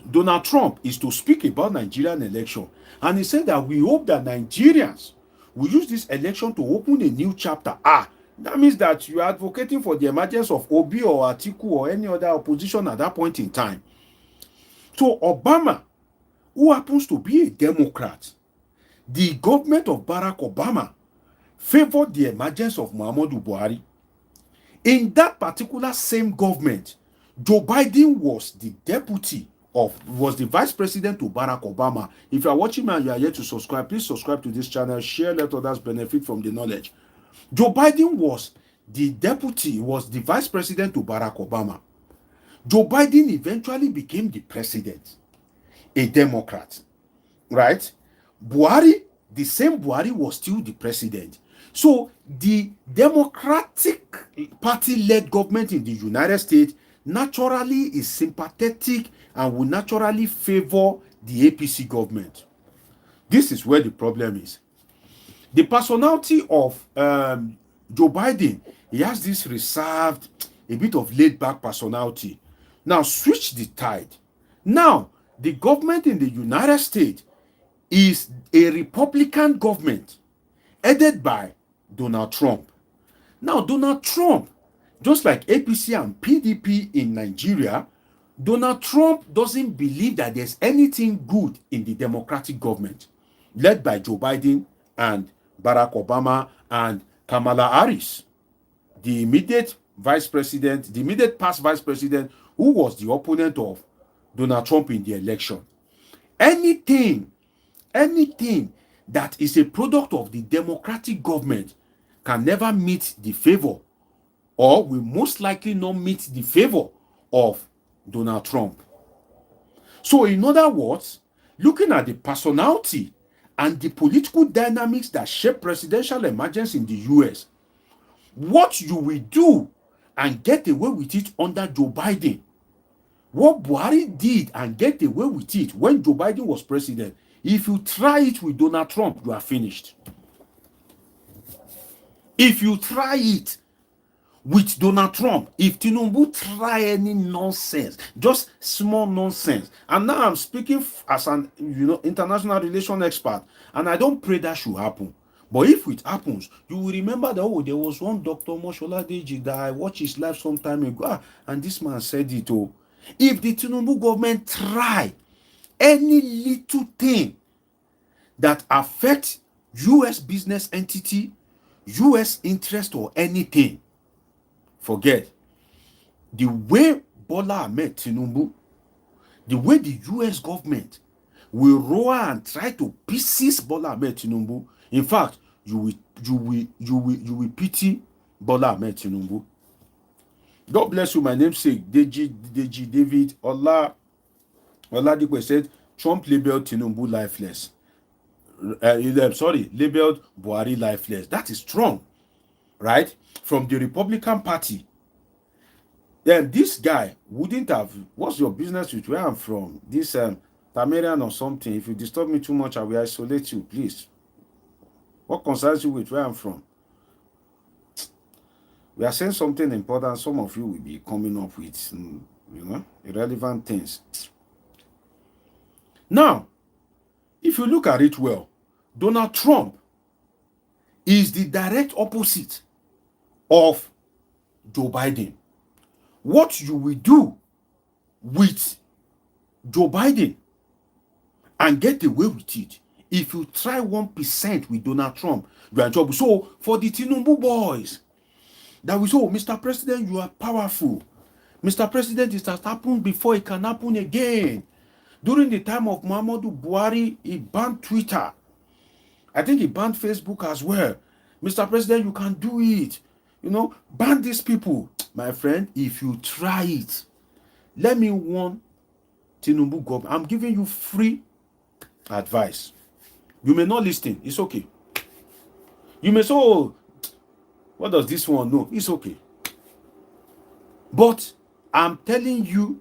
Donald Trump is to speak about Nigerian election, and he said that we hope that Nigerians will use this election to open a new chapter. That means that you are advocating for the emergence of Obi or Atiku or any other opposition at that point in time. So Obama, who happens to be a Democrat, the government of Barack Obama favored the emergence of Muhammadu Buhari. In that particular same government, Joe Biden was the vice president to Barack Obama. If you are watching me and you are yet to subscribe, please subscribe to this channel, share, let others benefit from the knowledge. Joe Biden was the vice president to Barack Obama. Joe Biden eventually became the president, a Democrat, right? Buhari, the same Buhari, was still the president. So the Democratic Party-led government in the United States naturally is sympathetic and will naturally favor the APC government. This is where the problem is. The personality of Joe Biden, he has this reserved, a bit of laid-back personality. Now, switch the tide. Now, the government in the United States is a Republican government headed by Donald Trump. Now, Donald Trump, just like APC and PDP in Nigeria, Donald Trump doesn't believe that there's anything good in the Democratic government led by Joe Biden and Barack Obama and Kamala Harris, the immediate vice president, the immediate past vice president who was the opponent of Donald Trump in the election. Anything that is a product of the Democratic government can never meet the favor, or will most likely not meet the favor of Donald Trump. So in other words, looking at the personality and the political dynamics that shape presidential emergence in the US, what you will do and get away with it under Joe Biden, what Buhari did and get away with it when Joe Biden was president, if you try it with Donald Trump, you are finished. If you try it with Donald Trump, if Tinubu try any nonsense, just small nonsense, and now I'm speaking as an international relation expert, and I don't pray that should happen. But if it happens, you will remember that, there was one Dr. Moshola Deji that I watched his life some time ago, and this man said it. If the Tinubu government try any little thing that affects US business entity, US interest, or anything, forget. The way Bola Ahmed Tinubu, the way the US government will roar and try to pieces Bola Ahmed Tinubu, in fact, you will pity Bola Ahmed Tinubu. God bless you, my namesake, Deji David Oladipo said, Trump labeled Tinubu lifeless. Labeled Buhari lifeless. That is strong, right? From the Republican Party. Then this guy wouldn't have, what's your business with where I'm from? This Tamarian or something. If you disturb me too much, I will isolate you, please. What concerns you with where I'm from? We are saying something important. Some of you will be coming up with, irrelevant things. Now, if you look at it well, Donald Trump is the direct opposite of Joe Biden. What you will do with Joe Biden and get away with it, if you try 1% with Donald Trump, you are in trouble. So for the Tinubu boys, that we say, Mr. President, you are powerful. Mr. President, it has happened before, it can happen again. During the time of Muhammadu Buhari, he banned Twitter. I think he banned Facebook as well. Mr. President, you can do it. Ban these people. My friend, if you try it, let me warn Tinubu government. I'm giving you free advice. You may not listen. It's okay. You may say, what does this one know? It's okay. But I'm telling you,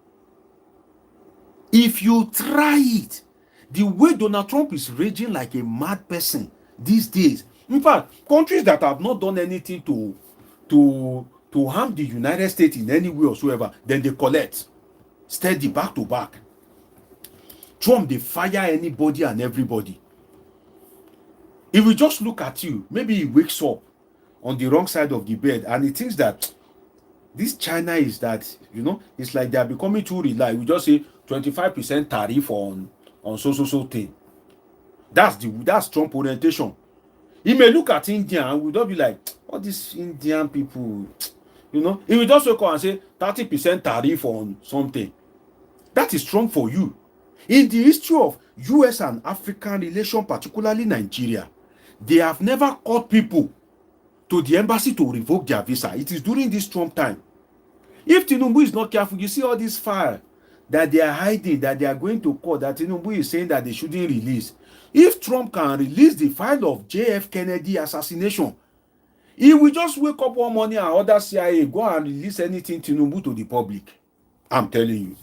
if you try it, the way Donald Trump is raging like a mad person these days, in fact, countries that have not done anything to harm the United States in any way whatsoever, then they collect steady back to back. Trump, they fire anybody and everybody. If we just look at you, maybe he wakes up on the wrong side of the bed and he thinks that this China is that, it's like they are becoming too reliant. We just say 25% tariff on so thing. That's Trump orientation. He may look at India and will not be like, all these Indian people, he will just wake up and say 30% tariff on something. That is Trump for you. In the history of US and African relations, particularly Nigeria, they have never called people to the embassy to revoke their visa. It is during this Trump time. If Tinubu is not careful, you see all this fire that they are hiding, that they are going to court, that Tinubu is saying that they shouldn't release. If Trump can release the file of JF Kennedy assassination, he will just wake up one morning and order CIA, go and release anything Tinubu to the public. I'm telling you.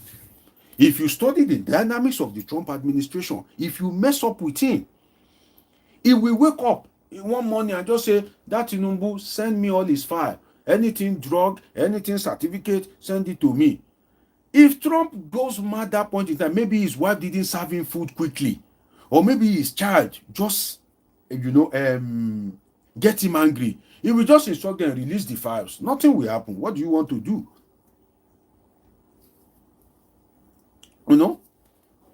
If you study the dynamics of the Trump administration, if you mess up with him, he will wake up in one morning and just say, that Tinubu, send me all his file. Anything drug, anything certificate, send it to me. If Trump goes mad at that point in time, maybe his wife didn't serve him food quickly. Or maybe his child just, get him angry. He will just instruct them, release the files. Nothing will happen. What do you want to do? You know?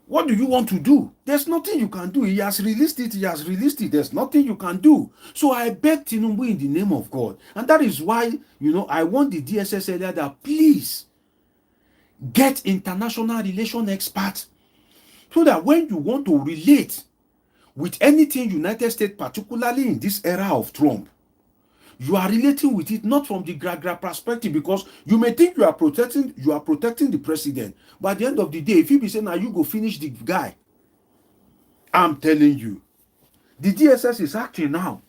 What do you want to do? There's nothing you can do. He has released it. He has released it. There's nothing you can do. So I beg Tinubu in the name of God. And that is why, I want the DSS earlier that please get international relation experts so that when you want to relate with anything United States, particularly in this era of Trump, you are relating with it not from the gra perspective, because you may think you are protecting the president, but at the end of the day, if you be saying now you go finish the guy, I'm telling you, the DSS is acting now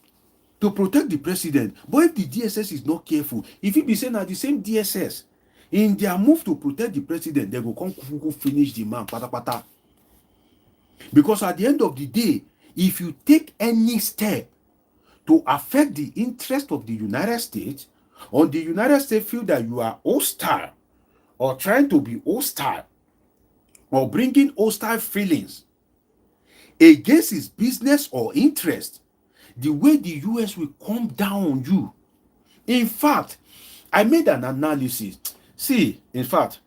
to protect the president. But if the DSS is not careful, if you be saying now the same DSS in their move to protect the president, they go come finish the man pata pata. Because at the end of the day, if you take any step to affect the interest of the United States, or the United States feel that you are hostile or trying to be hostile or bringing hostile feelings against his business or interest, the way the US will come down on you. In fact, I made an analysis. See, in fact,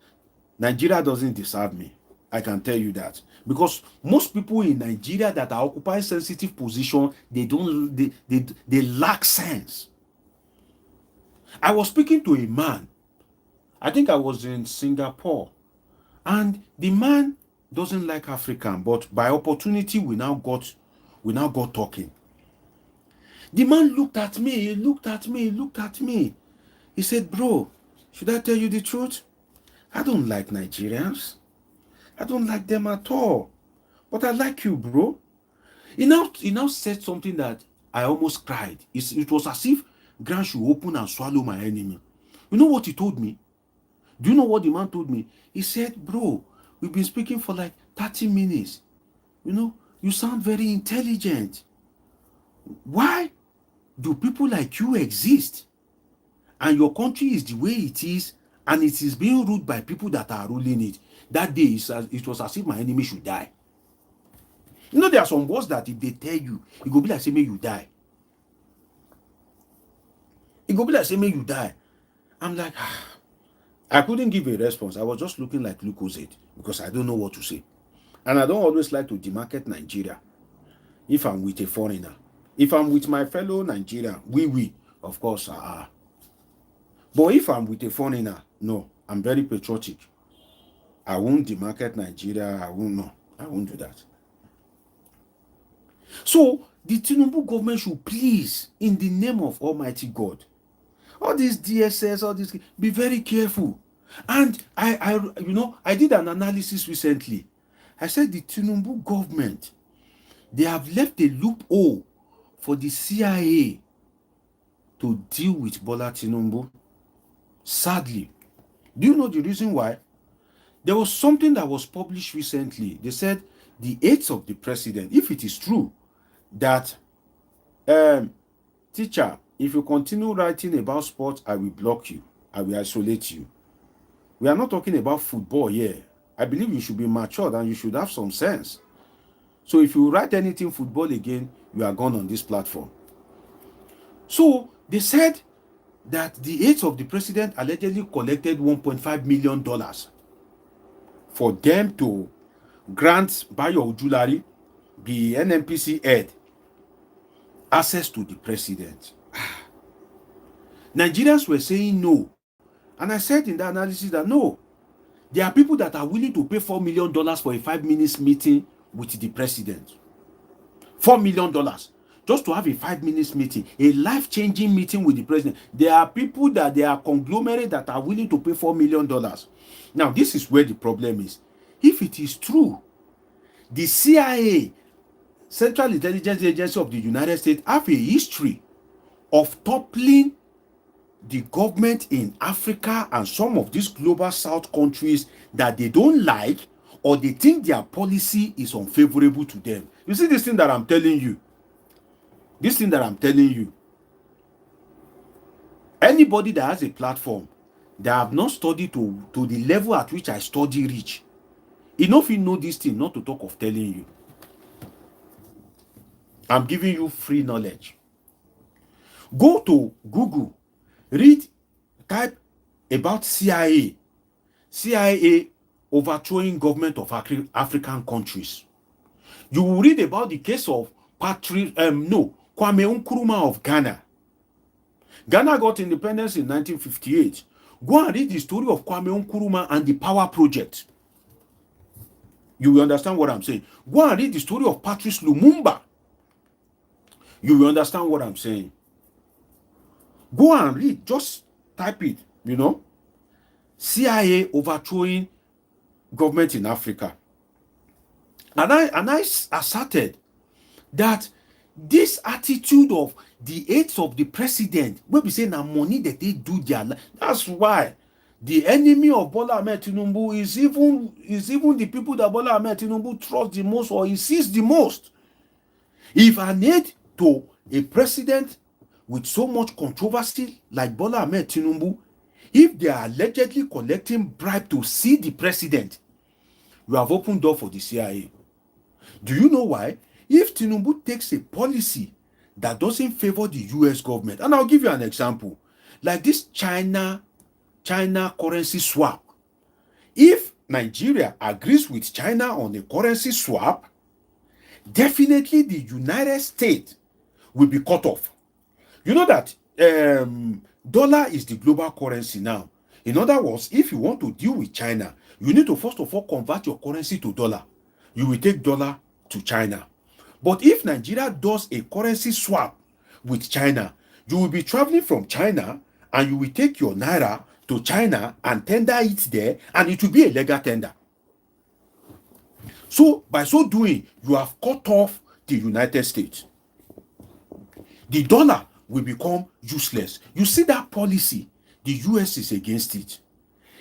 Nigeria doesn't deserve me. I can tell you that. Because most people in Nigeria that are occupying sensitive position, they lack sense. I was speaking to a man. I think I was in Singapore. And the man doesn't like African, but by opportunity, we now got talking. The man looked at me, he looked at me. He said, bro, should I tell you the truth? I don't like Nigerians. I don't like them at all. But I like you, bro. He now said something that I almost cried. It was as if ground should open and swallow my enemy. You know what he told me? Do you know what the man told me? He said, bro, we've been speaking for like 30 minutes. You sound very intelligent. Why do people like you exist? And your country is the way it is, and it is being ruled by people that are ruling it. That day, it was as if my enemy should die. There are some words that if they tell you, it go be like say may you die. It go be like say may you die. I'm like, I couldn't give a response. I was just looking like Lucozade because I don't know what to say. And I don't always like to demarcate Nigeria if I'm with a foreigner. If I'm with my fellow Nigerian, we, of course, But if I'm with a foreigner, no, I'm very patriotic. I won't demarcate Nigeria. I won't do that. So the Tinubu government should please, in the name of Almighty God, all these DSS, all this, be very careful. And I did an analysis recently. I said the Tinubu government, they have left a loophole for the CIA to deal with Bola Tinubu. Sadly, do you know the reason why? There was something that was published recently. They said the aides of the president, if it is true that, teacher, if you continue writing about sports, I will block you. I will isolate you. We are not talking about football here. I believe you should be matured and you should have some sense. So if you write anything football again, you are gone on this platform. So they said that the aides of the president allegedly collected $1.5 million for them to grant Bayo Ojulari, the NNPC head, access to the president. Nigerians were saying no. And I said in the analysis that no, there are people that are willing to pay $4 million for a 5-minute meeting with the president. $4 million. Just to have a 5-minute meeting, a life-changing meeting with the president. There are people that they are conglomerate that are willing to pay $4 million. Now, this is where the problem is. If it is true, the CIA, Central Intelligence Agency of the United States, have a history of toppling the government in Africa and some of these global south countries that they don't like, or they think their policy is unfavorable to them. You see this thing that I'm telling you? This thing that I'm telling you, anybody that has a platform that have not studied to the level at which I study reach, enough you know this thing not to talk of telling you. I'm giving you free knowledge. Go to Google, type about CIA. CIA overthrowing government of African countries. You will read about the case of Kwame Nkrumah of Ghana. Ghana got independence in 1958. Go and read the story of Kwame Nkrumah and the Power Project. You will understand what I'm saying. Go and read the story of Patrice Lumumba. You will understand what I'm saying. Go and read, just type it, CIA overthrowing government in Africa. And I asserted that this attitude of the aides of the president, when we say now money that they do their life, that's why the enemy of Bola Ahmed Tinubu is even the people that Bola Ahmed Tinubu trusts the most or he sees the most. If an aide to a president with so much controversy like Bola Ahmed Tinubu, if they are allegedly collecting bribe to see the president, you have opened door for the CIA. Do you know why? If Tinubu takes a policy that doesn't favor the US government, and I'll give you an example, like this China currency swap. If Nigeria agrees with China on a currency swap, definitely the United States will be cut off. You know that dollar is the global currency now. In other words, if you want to deal with China, you need to first of all convert your currency to dollar. You will take dollar to China. But if Nigeria does a currency swap with China, you will be traveling from China and you will take your naira to China and tender it there, and it will be a legal tender. So by so doing, you have cut off the United States. The dollar will become useless. You see that policy, the US is against it.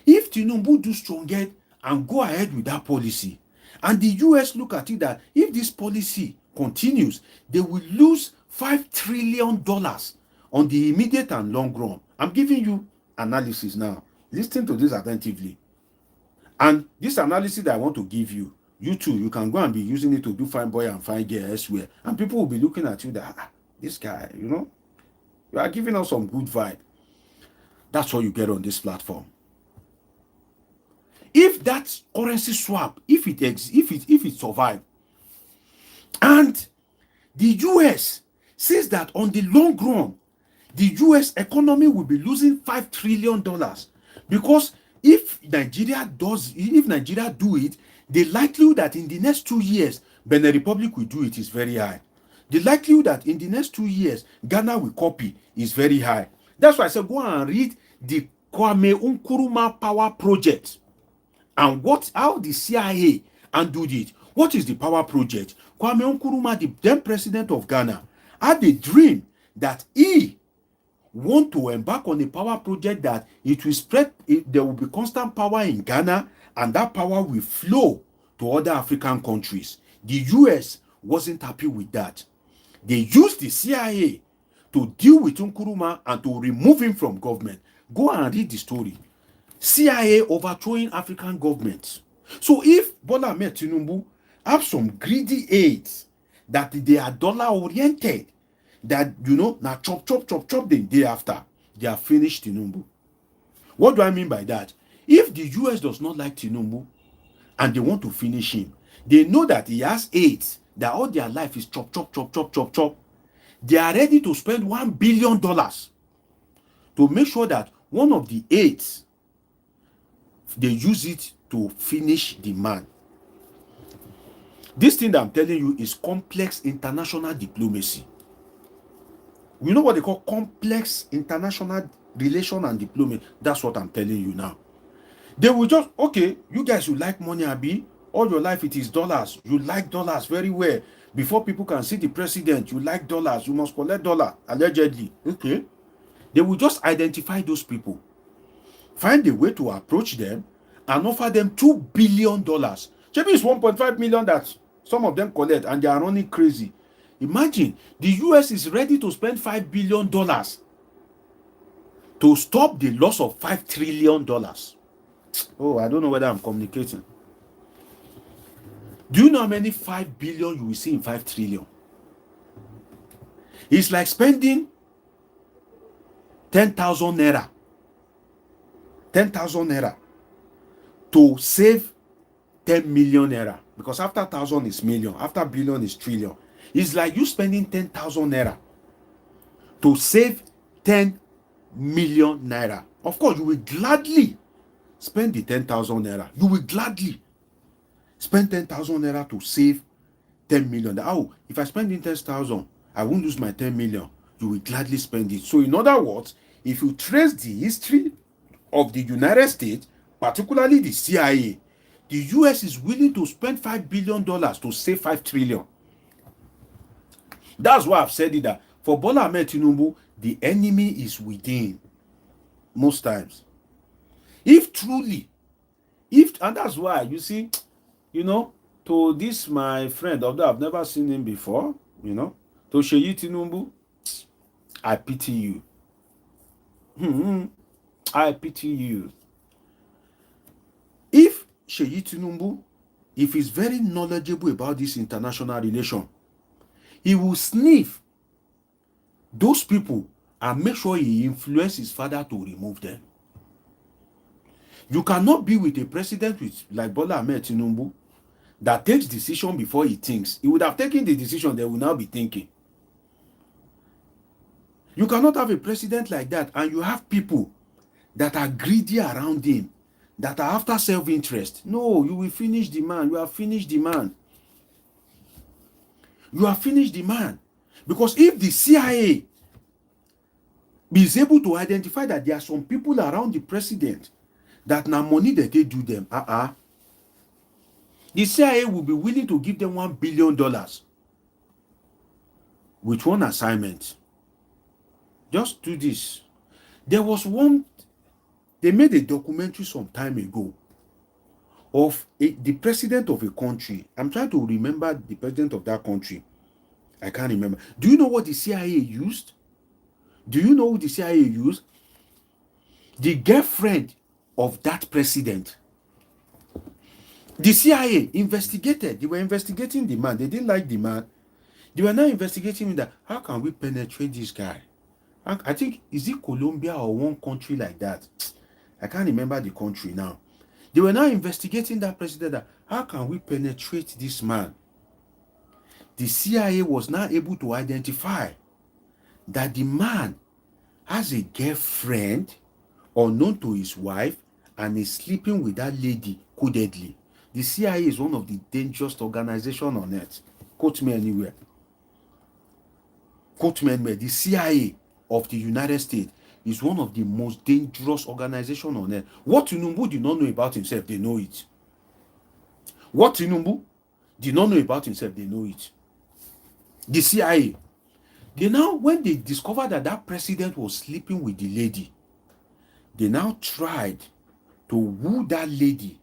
If Tinubu do stronger and go ahead with that policy, and the US look at it that if this policy continues, they will lose $5 trillion on the immediate and long run. I'm giving you analysis now. Listen to this attentively. And this analysis that I want to give you, you too, you can go and be using it to do fine boy and fine girl elsewhere. And people will be looking at you that, this guy, you are giving us some good vibe. That's what you get on this platform. If that currency swap, if it survives, and the US says that on the long run, the US economy will be losing $5 trillion because if Nigeria do it, the likelihood that in the next 2 years Benin Republic will do it is very high. The likelihood that in the next 2 years Ghana will copy is very high. That's why I said go and read the Kwame Nkrumah Power Project and how the CIA handled it. What is the Power Project? Kwame Nkrumah, the then president of Ghana, had a dream that he want to embark on a power project that it will spread, there will be constant power in Ghana, and that power will flow to other African countries. The US wasn't happy with that. They used the CIA to deal with Nkrumah and to remove him from government. Go and read the story. CIA overthrowing African governments. So if Bola Ahmed Tinubu have some greedy aides that they are dollar oriented, that now chop the day after, they are finished Tinubu. What do I mean by that? If the US does not like Tinubu and they want to finish him, they know that he has aides that all their life is chop. They are ready to spend $1 billion to make sure that one of the aides, they use it to finish the man. This thing that I'm telling you is complex international diplomacy. You know what they call complex international relation and diplomacy? That's what I'm telling you now. They will just, okay, you guys, you like money, Abi. All your life it is dollars. You like dollars very well. Before people can see the president, you like dollars. You must collect dollar, allegedly. Okay. They will just identify those people, find a way to approach them, and offer them $2 billion. Maybe it's 1.5 million that some of them collect, and they are running crazy. Imagine, the US is ready to spend $5 billion to stop the loss of $5 trillion. Oh, I don't know whether I'm communicating. Do you know how many 5 billion you will see in 5 trillion? It's like spending 10,000 naira. 10,000 naira to save 10 million naira. Because after 1,000 is million, after billion is trillion. It's like you spending 10,000 naira to save 10 million naira. Of course, you will gladly spend the 10,000 naira. You will gladly spend 10,000 naira to save 10 million. Oh, if I spend in 10,000, I won't lose my 10 million. You will gladly spend it. So in other words, if you trace the history of the United States, particularly the CIA, the US is willing to spend $5 billion to save 5 trillion. That's why I've said it, that for Bola Ahmed Tinubu, the enemy is within most times. If truly, and that's why, you see, to this my friend, although I've never seen him before, to Seyi Tinubu, I pity you. I pity you. If Seyi Tinubu, if he's very knowledgeable about this international relation, he will sniff those people and make sure he influences his father to remove them. You cannot be with a president like Bola Ahmed Tinubu that takes decision before he thinks. He would have taken the decision, they will now be thinking. You cannot have a president like that and you have people that are greedy around him, that are after self-interest. No, you will finish the man. You have finished the man. You have finished the man. Because if the CIA is able to identify that there are some people around the president that now money that they do them, the CIA will be willing to give them $1 billion with one assignment. Just do this. There was one, they made a documentary some time ago of the president of a country. I'm trying to remember the president of that country. I can't remember. Do you know what the CIA used? Do you know who the CIA used? The girlfriend of that president. The CIA investigated. They were investigating the man. They didn't like the man. They were now investigating that. How can we penetrate this guy? I think, is it Colombia or one country like that? I can't remember the country now. They were now investigating that president. That, how can we penetrate this man? The CIA was now able to identify that the man has a girlfriend unknown to his wife and is sleeping with that lady codedly. The CIA is one of the dangerous organizations on earth. Quote me anywhere. Quote me anywhere. The CIA of the United States is one of the most dangerous organizations on earth. What Tinubu did not know about himself, they know it. What Tinubu did not know about himself, they know it. The CIA. They now, when they discovered that that president was sleeping with the lady, they now tried to woo that lady.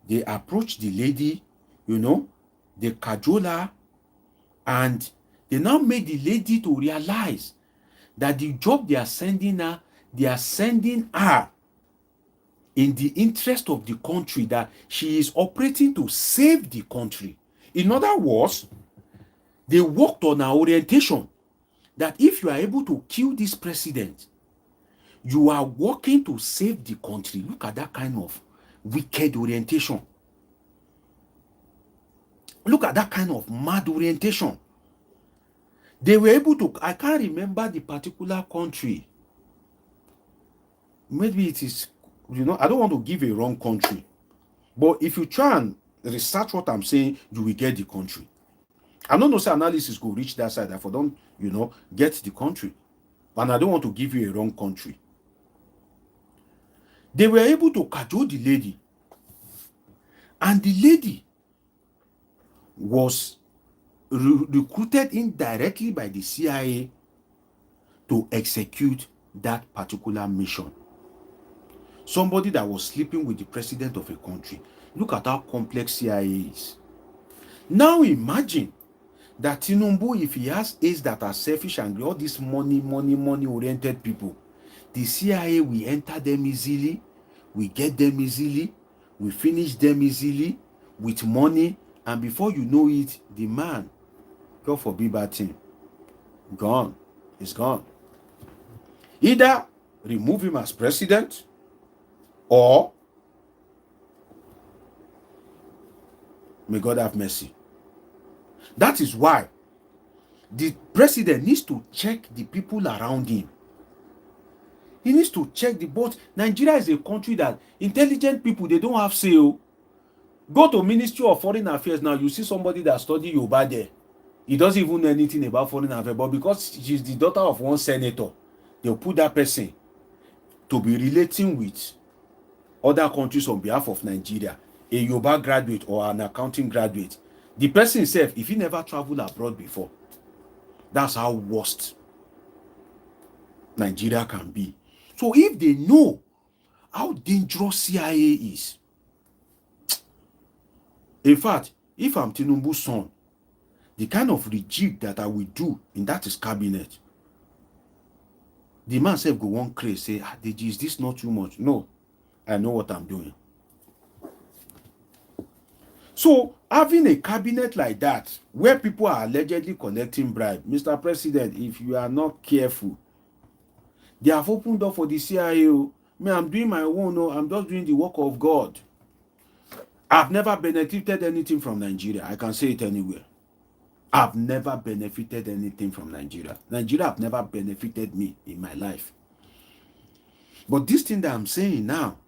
They approached the lady, they cajole her, and they now made the lady to realize that the job they are sending her in the interest of the country, that she is operating to save the country. In other words, they worked on our orientation that if you are able to kill this president, you are working to save the country. Look at that kind of wicked orientation. Look at that kind of mad orientation. They were able to, I can't remember the particular country. Maybe it is, I don't want to give a wrong country. But if you try and research what I'm saying, you will get the country. I don't know say analysis go reach that side. If I don't, get the country. And I don't want to give you a wrong country. They were able to cajole the lady. And the lady was recruited indirectly by the CIA to execute that particular mission. Somebody that was sleeping with the president of a country. Look at how complex CIA is. Now imagine that Tinubu, if he has aides that are selfish and all these money-oriented people, the CIA will enter them easily, we get them easily, we finish them easily with money, and before you know it, the man, God forbid bad thing, gone. He's gone. Either remove him as president or may God have mercy. That is why the president needs to check the people around him. He needs to check the boat. Nigeria is a country that intelligent people, they don't have say. Go to Ministry of Foreign Affairs now, you see somebody that studied Yoruba there. He doesn't even know anything about foreign affairs, but because she's the daughter of one senator, they'll put that person to be relating with other countries on behalf of Nigeria, a Yoruba graduate or an accounting graduate. The person himself, if he never traveled abroad before, that's how worst Nigeria can be. So if they know how dangerous CIA is, in fact, if I'm Tinubu's son, the kind of rejig that I will do in that is cabinet, the man said go one crazy, say, Deji, is this not too much? No, I know what I'm doing. So having a cabinet like that, where people are allegedly collecting bribe, Mr. President, if you are not careful, they have opened up for the CIA. Me, I'm doing my own. No, I'm just doing the work of God. I've never benefited anything from Nigeria. I can say it anywhere. I've never benefited anything from Nigeria. Nigeria have never benefited me in my life. But this thing that I'm saying now,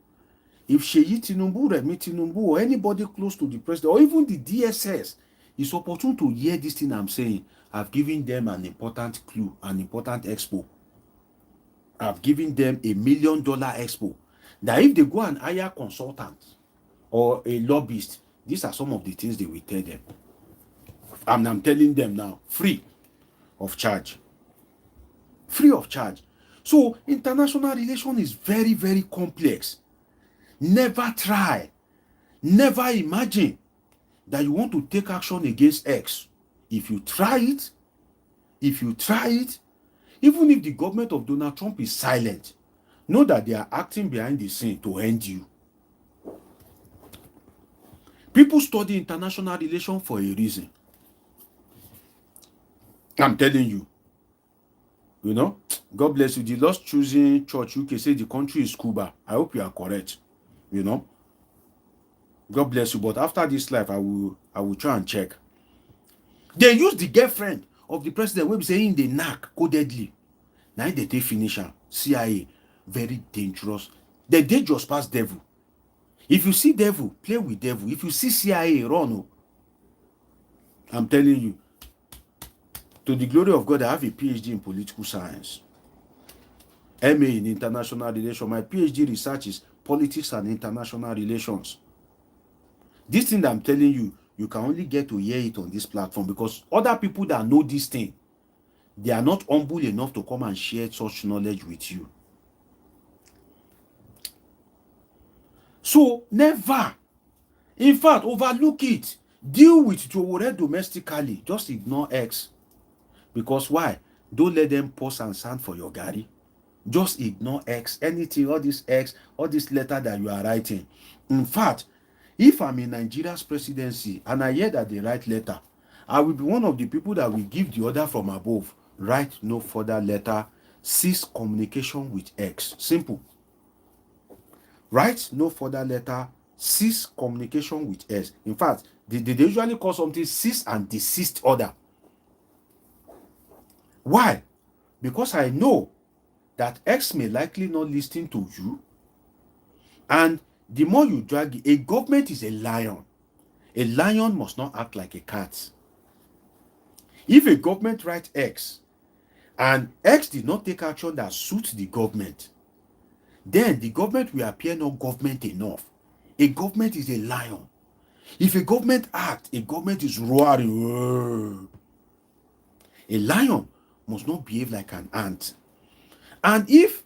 if Sheyi Tinubu, Remi Tinubu, or anybody close to the president, or even the DSS, is opportune to hear this thing I'm saying, I've given them an important clue, an important expo. I've given them $1 million expo. That if they go and hire consultants or a lobbyist, these are some of the things they will tell them. And I'm telling them now, free of charge. Free of charge. So international relation is very, very complex. Never try, never imagine that you want to take action against X. If you try it, even if the government of Donald Trump is silent, know that they are acting behind the scene to end you. People study international relations for a reason. I'm telling you. You know, God bless you. The Lost Choosing Church UK say the country is Cuba. I hope you are correct. You know, God bless you. But after this life, I will try and check. They use the girlfriend of the president. We be saying they knack codedly. Now they take finisher. CIA, very dangerous. They dangerous past devil. If you see devil, play with devil. If you see CIA, run. I'm telling you. To the glory of God, I have a PhD in political science. MA in international relations. My PhD research is politics and international relations. This thing that I'm telling you, you can only get to hear it on this platform because other people that know this thing, they are not humble enough to come and share such knowledge with you. So never, in fact, overlook it. Deal with Sowore domestically. Just ignore X. Because why? Don't let them pause and stand for your Gary. Just ignore X. Anything, all this X, all this letter that you are writing. In fact, if I'm in Nigeria's presidency and I hear that they write letter, I will be one of the people that will give the order from above. Write no further letter. Cease communication with X. Simple. Write no further letter. Cease communication with X. In fact, they usually call something cease and desist order. Why? Because I know that X may likely not listen to you. And the more you drag it, a government is a lion. A lion must not act like a cat. If a government writes X and X did not take action that suits the government, then the government will appear not government enough. A government is a lion. If a government acts, a government is roaring. A lion must not behave like an ant. And if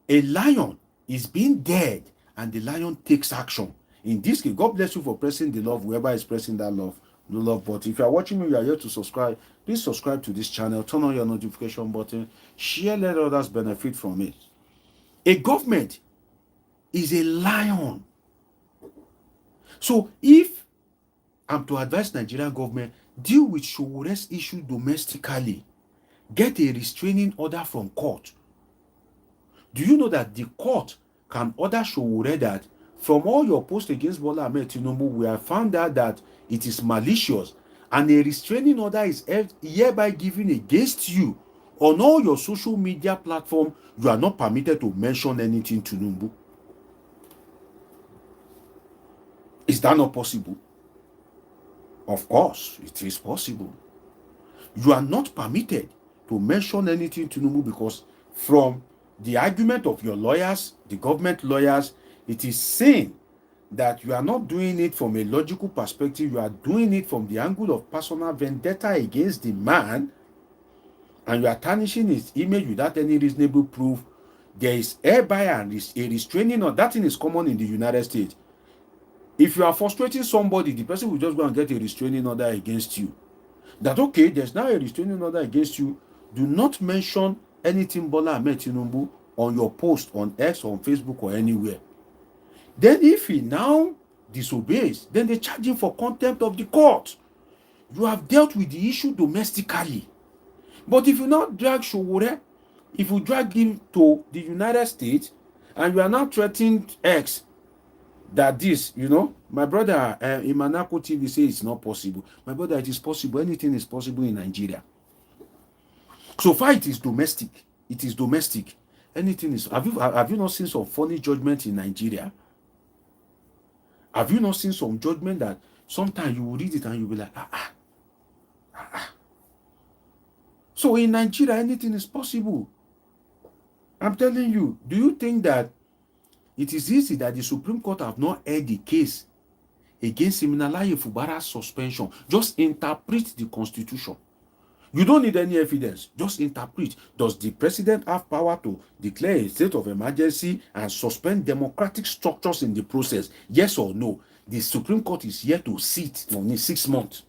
a lion is being dead and the lion takes action, in this case, God bless you for pressing the love, whoever is pressing that love, the love button. If you are watching me, you are here to subscribe, please subscribe to this channel, turn on your notification button, share, let others benefit from it. A government is a lion. So if I'm to advise Nigerian government, deal with Sowore's issue domestically. Get a restraining order from court. Do you know that the court can order Sowore that from all your posts against Bola Ahmed Tinubu, we have found out that it is malicious, and a restraining order is hereby given against you on all your social media platform. You are not permitted to mention anything Tinubu. Is that not possible? Of course, it is possible. You are not permitted to mention anything Tinubu because from the argument of your lawyers, the government lawyers, it is saying that you are not doing it from a logical perspective. You are doing it from the angle of personal vendetta against the man, and you are tarnishing his image without any reasonable proof. There is hereby a restraining order. That thing is common in the United States. If you are frustrating somebody, the person will just go and get a restraining order against you. That, okay, there's now a restraining order against you. Do not mention anything Bola Ahmed Tinubu on your post on X, on Facebook, or anywhere. Then if he now disobeys, then they charge him for contempt of the court. You have dealt with the issue domestically. But if you now drag Sowore, if you drag him to the United States, and you are now threatening X, that this, my brother, Imanako TV says it's not possible. My brother, it is possible. Anything is possible in Nigeria. So far, it is domestic. It is domestic. Anything is. Have you not seen some funny judgment in Nigeria? Have you not seen some judgment that sometimes you will read it and you'll be like, So in Nigeria, anything is possible. I'm telling you. Do you think that it is easy that the Supreme Court have not heard the case against Siminalayi Fubara's suspension? Just interpret the Constitution. You don't need any evidence. Just interpret. Does the president have power to declare a state of emergency and suspend democratic structures in the process? Yes or no? The Supreme Court is here to sit for 6 months.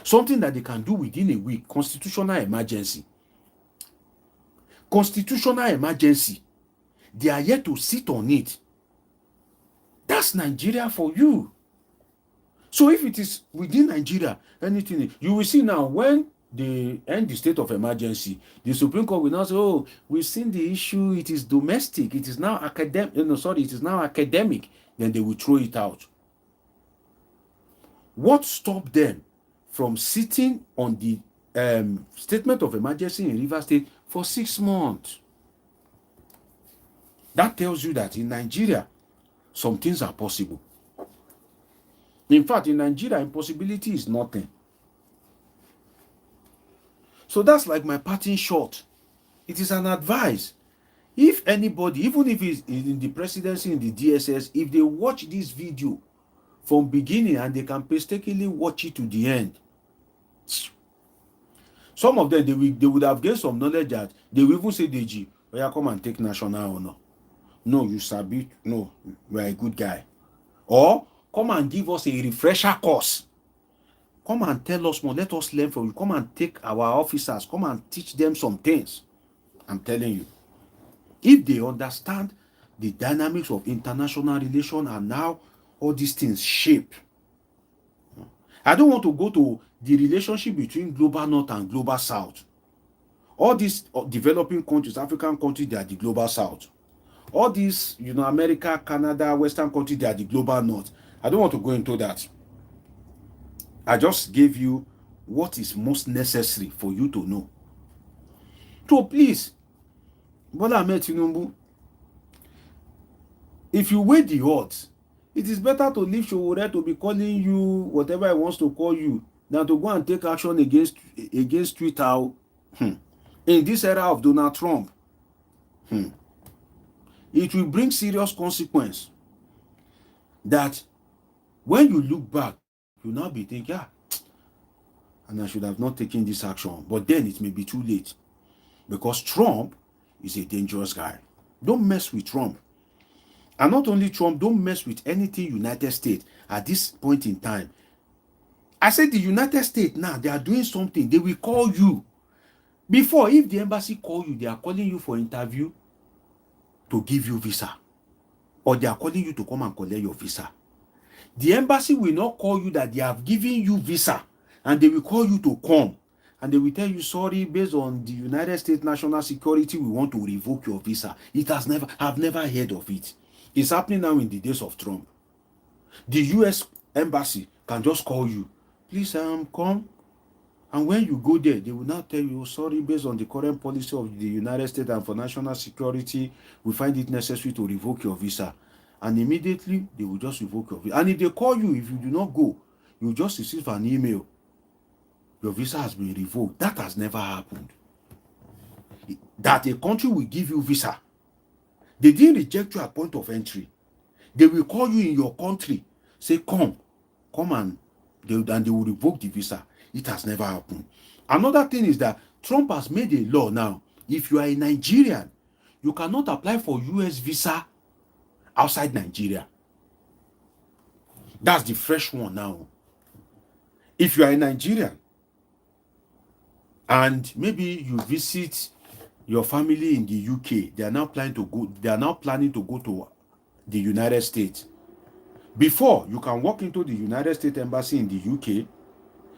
Something that they can do within a week. Constitutional emergency. Constitutional emergency. They are here to sit on it. That's Nigeria for you. So if it is within Nigeria, anything, you will see now when they end the state of emergency, the Supreme Court will now say, oh, we've seen the issue, it is domestic, it is now academic, it is now academic. Then they will throw it out. What stopped them from sitting on the statement of emergency in Rivers State for 6 months? That tells you that in Nigeria, some things are possible. In fact, in Nigeria, impossibility is nothing. So that's like my parting shot. It is an advice. If anybody, even if it's in the presidency, in the DSS, if they watch this video from beginning and they can painstakingly watch it to the end, some of them, they would have gained some knowledge that they will even say, Deji, come and take national honor. No, you sabi. No, you are a good guy. Or come and give us a refresher course. Come and tell us more. Let us learn from you. Come and take our officers. Come and teach them some things. I'm telling you. If they understand the dynamics of international relations and how all these things shape. I don't want to go to the relationship between global north and global south. All these developing countries, African countries, they are the global south. All these, America, Canada, Western countries, they are the global north. I don't want to go into that. I just gave you what is most necessary for you to know. So please, Bola Ahmed Tinubu, if you weigh the odds, it is better to leave Sowore to be calling you whatever he wants to call you than to go and take action against Twitter in this era of Donald Trump. It will bring serious consequence that when you look back, you'll now be thinking, and I should have not taken this action. But then it may be too late. Because Trump is a dangerous guy. Don't mess with Trump. And not only Trump, don't mess with anything United States at this point in time. I said the United States now, they are doing something. They will call you. Before, if the embassy call you, they are calling you for interview to give you visa. Or they are calling you to come and collect your visa. The embassy will not call you that they have given you visa. And they will call you to come and they will tell you, sorry, based on the United States national security, we want to revoke your visa. I've never heard of it. It's happening now in the days of Trump. The US embassy can just call you, please come. And when you go there, they will now tell you, sorry, based on the current policy of the United States and for national security, we find it necessary to revoke your visa. And immediately, they will just revoke your visa. And if they call you, if you do not go, you just receive an email. Your visa has been revoked. That has never happened. That a country will give you visa. They didn't reject you at point of entry. They will call you in your country, say, come and they will revoke the visa. It has never happened. Another thing is that Trump has made a law now. If you are a Nigerian, you cannot apply for US visa outside Nigeria. That's the fresh one now. If you are a Nigerian and maybe you visit your family in the UK, they are now planning to go to the United States. Before, you can walk into the United States Embassy in the UK,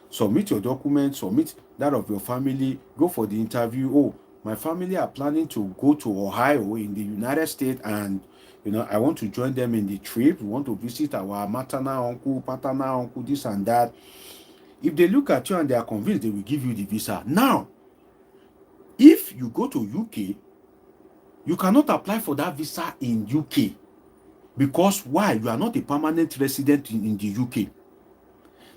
submit your documents, submit that of your family, go for the interview. Oh, my family are planning to go to Ohio in the United States, and I want to join them in the trip. We want to visit our maternal uncle, paternal uncle, this and that. If they look at you and they are convinced, they will give you the visa. Now, if you go to UK, you cannot apply for that visa in UK. Because why? You are not a permanent resident in the UK.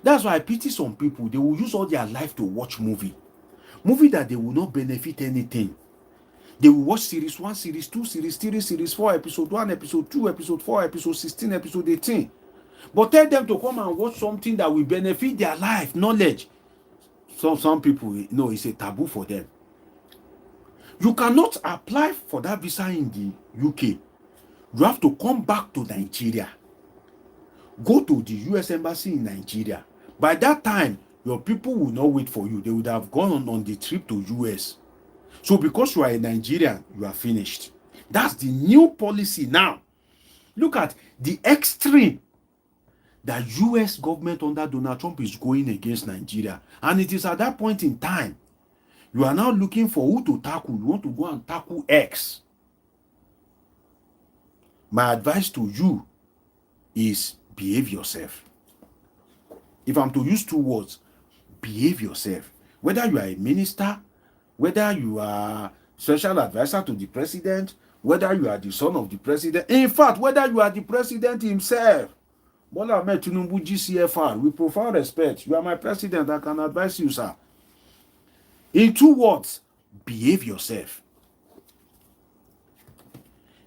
That's why I pity some people. They will use all their life to watch movie that they will not benefit anything. They will watch series 1, series 2, series 3, series 4, episode 1, episode 2, episode 4, episode 16, episode 18. But tell them to come and watch something that will benefit their life, knowledge. Some people, it's a taboo for them. You cannot apply for that visa in the UK. You have to come back to Nigeria. Go to the US Embassy in Nigeria. By that time, your people will not wait for you. They would have gone on the trip to US. So because you are a Nigerian, you are finished. That's the new policy now. Look at the extreme that US government under Donald Trump is going against Nigeria. And it is at that point in time, you are now looking for who to tackle. You want to go and tackle X. My advice to you is behave yourself. If I'm to use 2 words, behave yourself. Whether you are a minister, whether you are special advisor to the president, whether you are the son of the president, in fact, whether you are the president himself. Bola Ahmed Tinubu, GCFR, with profound respect, you are my president, I can advise you, sir. In 2 words, behave yourself.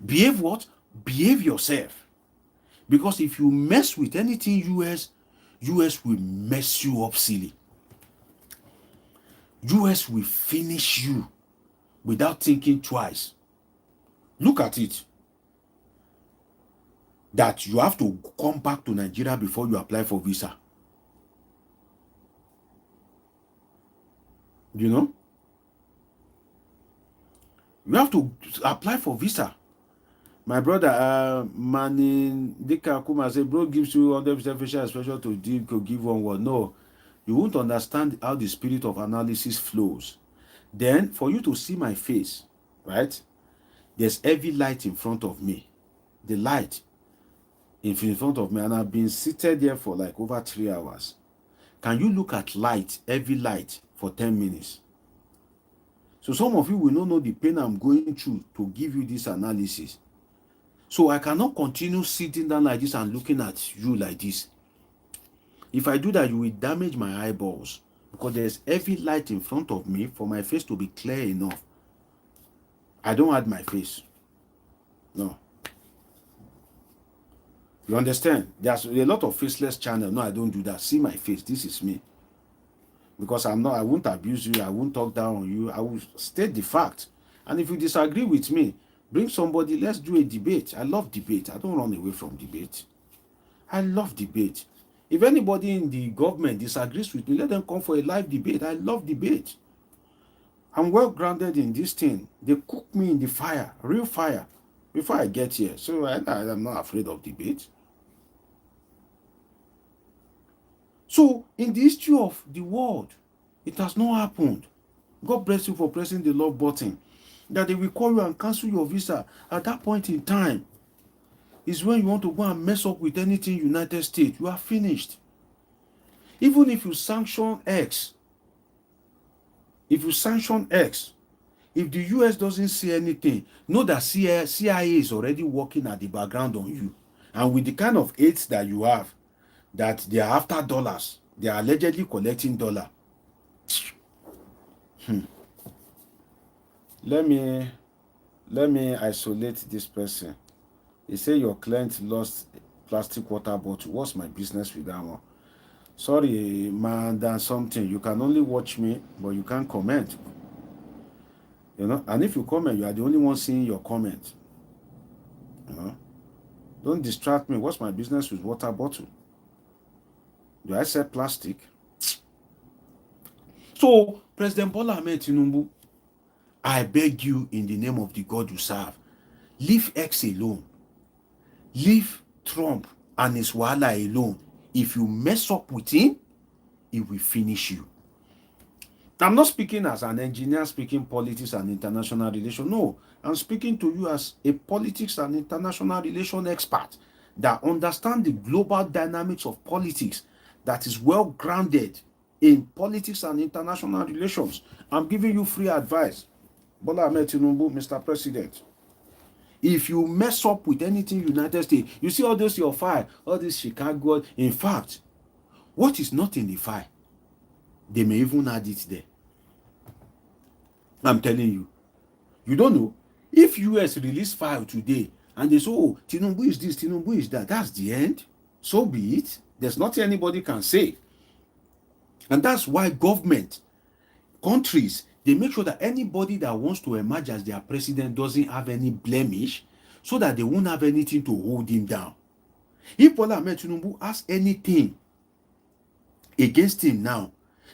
Behave what? Behave yourself. Because if you mess with anything US will mess you up silly. US will finish you without thinking twice. Look at it. That you have to come back to Nigeria before you apply for visa. You have to apply for visa. My brother, Manin Dika Kuma said, bro gives you 100% facial expression to give one word. No, you won't understand how the spirit of analysis flows. Then, for you to see my face, right, there's heavy light in front of me. The light in front of me, and I've been seated there for like over 3 hours. Can you look at light, heavy light, for 10 minutes? So some of you will not know the pain I'm going through to give you this analysis. So I cannot continue sitting down like this and looking at you like this. If I do that, you will damage my eyeballs, because there's heavy light in front of me for my face to be clear enough. I don't hide my face. No. You understand? There's a lot of faceless channels. No, I don't do that. See my face. This is me. Because I won't abuse you. I won't talk down on you. I will state the fact. And if you disagree with me, bring somebody. Let's do a debate. I love debate. I don't run away from debate. I love debate. If anybody in the government disagrees with me, let them come for a live debate. I love debate. I'm well grounded in this thing. They cook me in the fire, real fire, before I get here. So I'm not afraid of debate. So in the history of the world, It has not happened. God bless you for pressing the love button. That they will call you and cancel your visa. At that point in time is when you want to go and mess up with anything United States. You are finished. Even if you sanction X, if the US doesn't say anything, know that CIA is already working at the background on you. And with the kind of aids that you have, that they are after dollars, they are allegedly collecting dollar. Let me isolate this person. He say your client lost plastic water bottle. What's my business with that one? Sorry, man, that's something. You can only watch me, but you can't comment. You know, and if you comment, you are the only one seeing your comment. You know, don't distract me. What's my business with water bottle? Do I sell plastic? So, President Bola Ahmed Tinubu, I beg you in the name of the God you serve, leave X alone. Leave Trump and his wahala alone. If you mess up with him, he will finish you. I'm not speaking as an engineer speaking politics and international relations. No, I'm speaking to you as a politics and international relations expert that understands the global dynamics of politics, that is well grounded in politics and international relations. I'm giving you free advice. Bola Ahmed Tinubu, Mr. President. If you mess up with anything United States, you see all this your file, all this Chicago. In fact, what is not in the file, they may even add it there. I'm telling you. You don't know. If US release file today and they say, oh, Tinubu is this, Tinubu is that, that's the end. So be it. There's nothing anybody can say. And that's why government, countries, they make sure that anybody that wants to emerge as their president doesn't have any blemish, so that they won't have anything to hold him down. If Bola Ahmed Tinubu has anything against him now,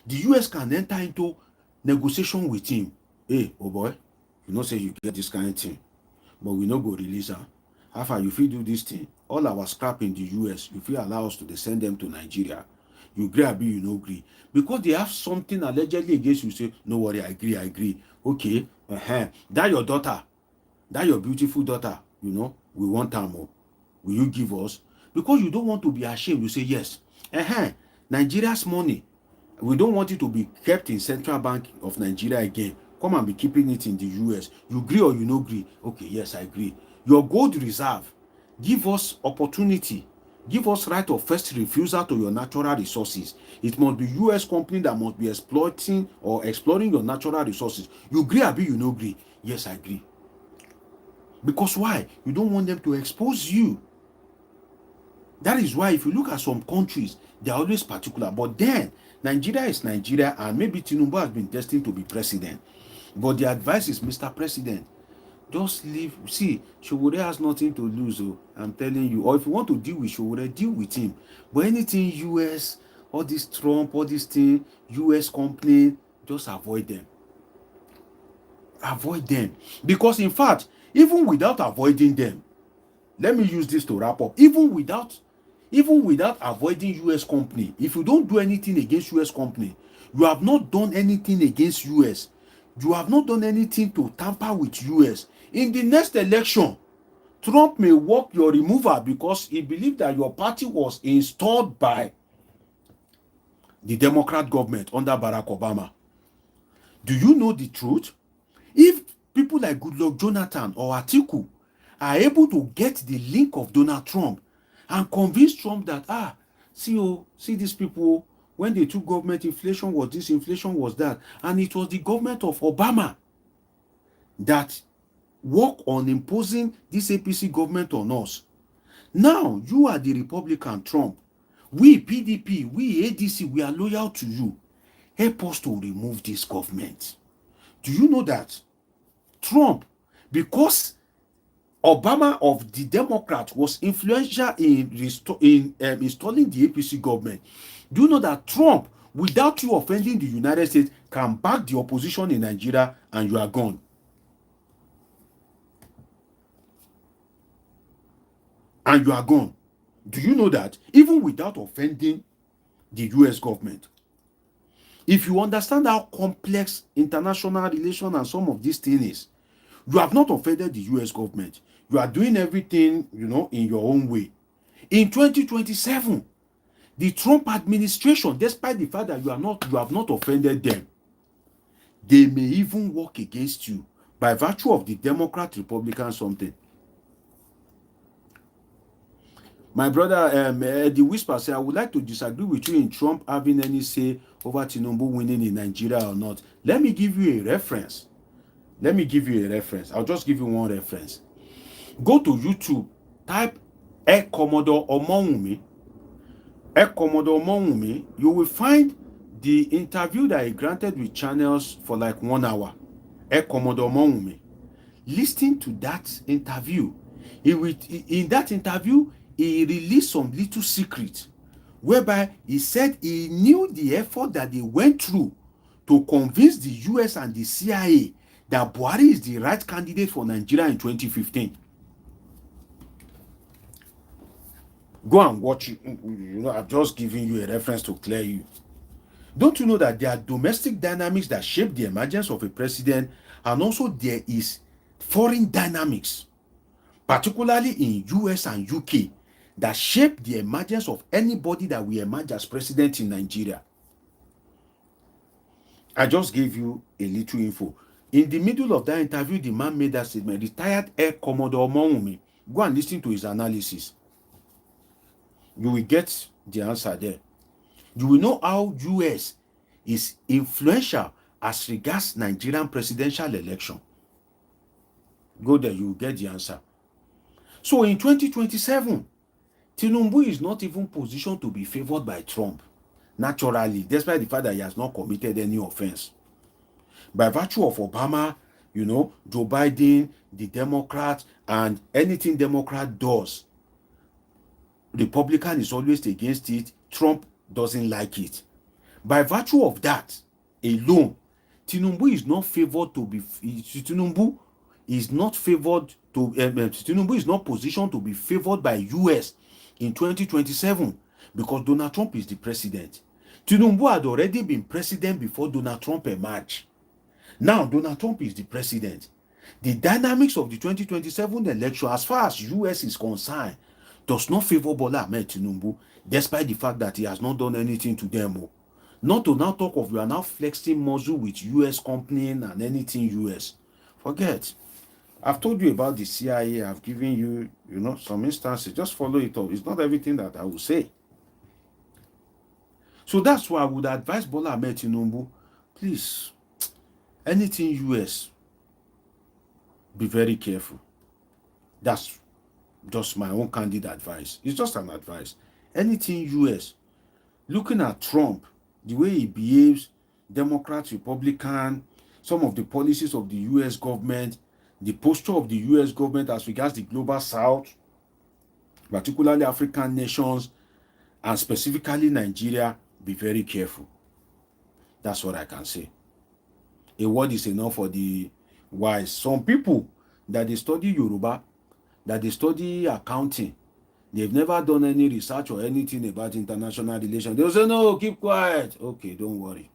the US can enter into negotiation with him. Hey, oh boy, you know say you get this kind of thing, but we no go release her. How far you fit do this thing? All our scrap in the US, you fit allow us to send them to Nigeria. You agree, abi you no agree? Because they have something allegedly against you, say, no worry, I agree. Okay, that your daughter, that your beautiful daughter, you know, we want her more. Will you give us? Because you don't want to be ashamed. You say, yes, Nigeria's money, we don't want it to be kept in Central Bank of Nigeria again. Come and be keeping it in the US. You agree or you no agree? Okay, yes, I agree. Your gold reserve, give us opportunity. Give us right of first refusal to your natural resources. It must be US company that must be exploiting or exploring your natural resources. You agree, abi you no agree? Yes, I agree. Because why? You don't want them to expose you. That is why if you look at some countries, they are always particular. But then, Nigeria is Nigeria, and maybe Tinubu has been destined to be president. But the advice is, Mr. President, just leave. See, Sowore has nothing to lose. Oh, I'm telling you. Or if you want to deal with Sowore, deal with him. But anything US, all this Trump, all this thing, US company, just avoid them. Avoid them. Because in fact, even without avoiding them, let me use this to wrap up. Even without avoiding US company, if you don't do anything against US company, you have not done anything against US. You have not done anything to tamper with US. In the next election, Trump may work your removal because he believed that your party was installed by the Democrat government under Barack Obama. Do you know the truth? If people like Goodluck Jonathan or Atiku are able to get the link of Donald Trump and convince Trump that, see these people, when they took government, inflation was this, inflation was that, and it was the government of Obama that worked on imposing this APC government on us. Now, you are the Republican Trump. We, PDP, we, ADC, we are loyal to you. Help us to remove this government. Do you know that Trump, because Obama of the Democrats was influential in installing the APC government, do you know that Trump, without you offending the United States, can back the opposition in Nigeria and you are gone? And you are gone. Do you know that? Even without offending the US government. If you understand how complex international relations and some of these things is, you have not offended the US government. You are doing everything, in your own way. In 2027, the Trump administration, despite the fact that you have not offended them, they may even work against you by virtue of the Democrat, Republican something. My brother, the whisper say, I would like to disagree with you in Trump having any say over Tinubu winning in Nigeria or not. Let me give you a reference. I'll just give you one reference. Go to YouTube, type Air Commodore Omowumi. You will find the interview that he granted with channels for like 1 hour. Air Commodore Omowumi. Listen to that interview. In that interview, he released some little secret whereby he said he knew the effort that they went through to convince the US and the CIA that Buhari is the right candidate for Nigeria in 2015. Go and watch it. I'm just giving you a reference to clear you. Don't you know that there are domestic dynamics that shape the emergence of a president, and also there is foreign dynamics, particularly in US and UK, that shape the emergence of anybody that will emerge as president in Nigeria? I just gave you a little info. In the middle of that interview, the man made that statement. Retired Air Commodore Omowumi. Go and listen to his analysis. You will get the answer there. You will know how US is influential as regards Nigerian presidential election. Go there, you will get the answer. So in 2027, Tinubu is not even positioned to be favored by Trump, naturally, despite the fact that he has not committed any offense. By virtue of Obama, Joe Biden, the Democrats, and anything Democrat does, Republican is always against it. Trump doesn't like it. By virtue of that alone, Tinubu is not favored to be. Tinubu is not positioned to be favored by US in 2027 because Donald Trump is the president. Tinubu had already been president before Donald Trump emerged. Now Donald Trump is the president. The dynamics of the 2027 election, as far as US is concerned, does not favor Bola Ahmed Tinubu, despite the fact that he has not done anything to them. Not to now talk of you are now flexing muscle with US company and anything US. Forget. I've told you about the CIA. I've given you, some instances. Just follow it up. It's not everything that I will say. So that's why I would advise Bola Ahmed Tinubu, please, anything US, be very careful. That's just my own candid advice. It's just an advice. Anything US, looking at Trump, the way he behaves, Democrat, Republican, some of the policies of the US government, the posture of the US government as regards the global south, particularly African nations, and specifically Nigeria, be very careful. That's what I can say. A word is enough for the wise. Some people that they study Yoruba, that they study accounting, they've never done any research or anything about international relations. They'll say, no, keep quiet. Okay, don't worry.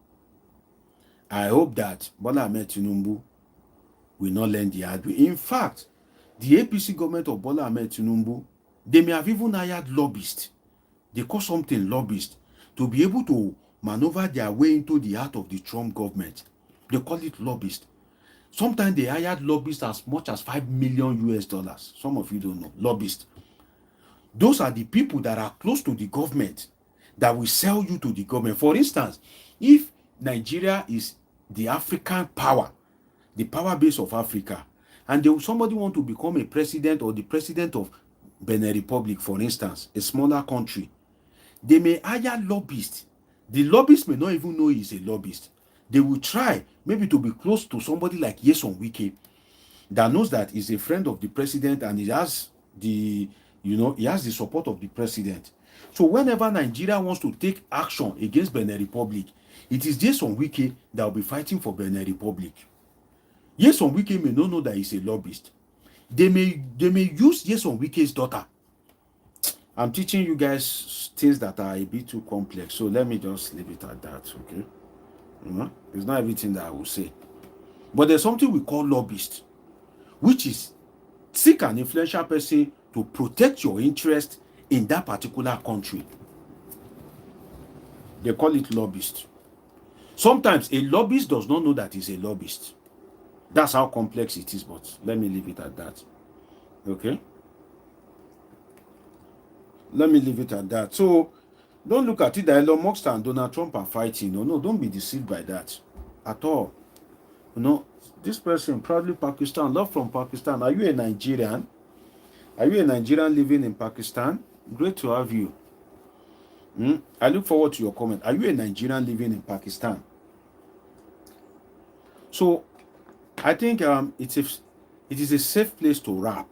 I hope that Bola Ahmed Tinubu will not learn the hard way. In fact, the APC government of Bola Ahmed Tinubu, they may have even hired lobbyists. They call something lobbyists to be able to maneuver their way into the heart of the Trump government. They call it lobbyists. Sometimes they hired lobbyists as much as $5 million US. Some of you don't know. Lobbyists. Those are the people that are close to the government that will sell you to the government. For instance, if Nigeria is the African power, the power base of Africa, and somebody want to become a president or the president of Benin Republic, for instance, a smaller country, they may hire lobbyists. The lobbyist may not even know he's a lobbyist. They will try maybe to be close to somebody like Nyesom Wike that knows that he's a friend of the president and he has the support of the president. So whenever Nigeria wants to take action against Benin Republic, it is Nyesom Wike that will be fighting for Benin Republic. Nyesom Wike may not know that he's a lobbyist. They may use Nyesom Wike's daughter. I'm teaching you guys things that are a bit too complex, so let me just leave it at that, okay? It's not everything that I will say. But there's something we call lobbyist, which is seek an influential person to protect your interest in that particular country. They call it lobbyist. Sometimes a lobbyist does not know that he's a lobbyist. That's how complex it is, but let me leave it at that. Okay? Let me leave it at that. So don't look at it that Elon Musk and Donald Trump are fighting. No, don't be deceived by that at all. This person, proudly Pakistan, love from Pakistan. Are you a Nigerian? Are you a Nigerian living in Pakistan? Great to have you. I look forward to your comment. Are you a Nigerian living in Pakistan? So I think it is a safe place to wrap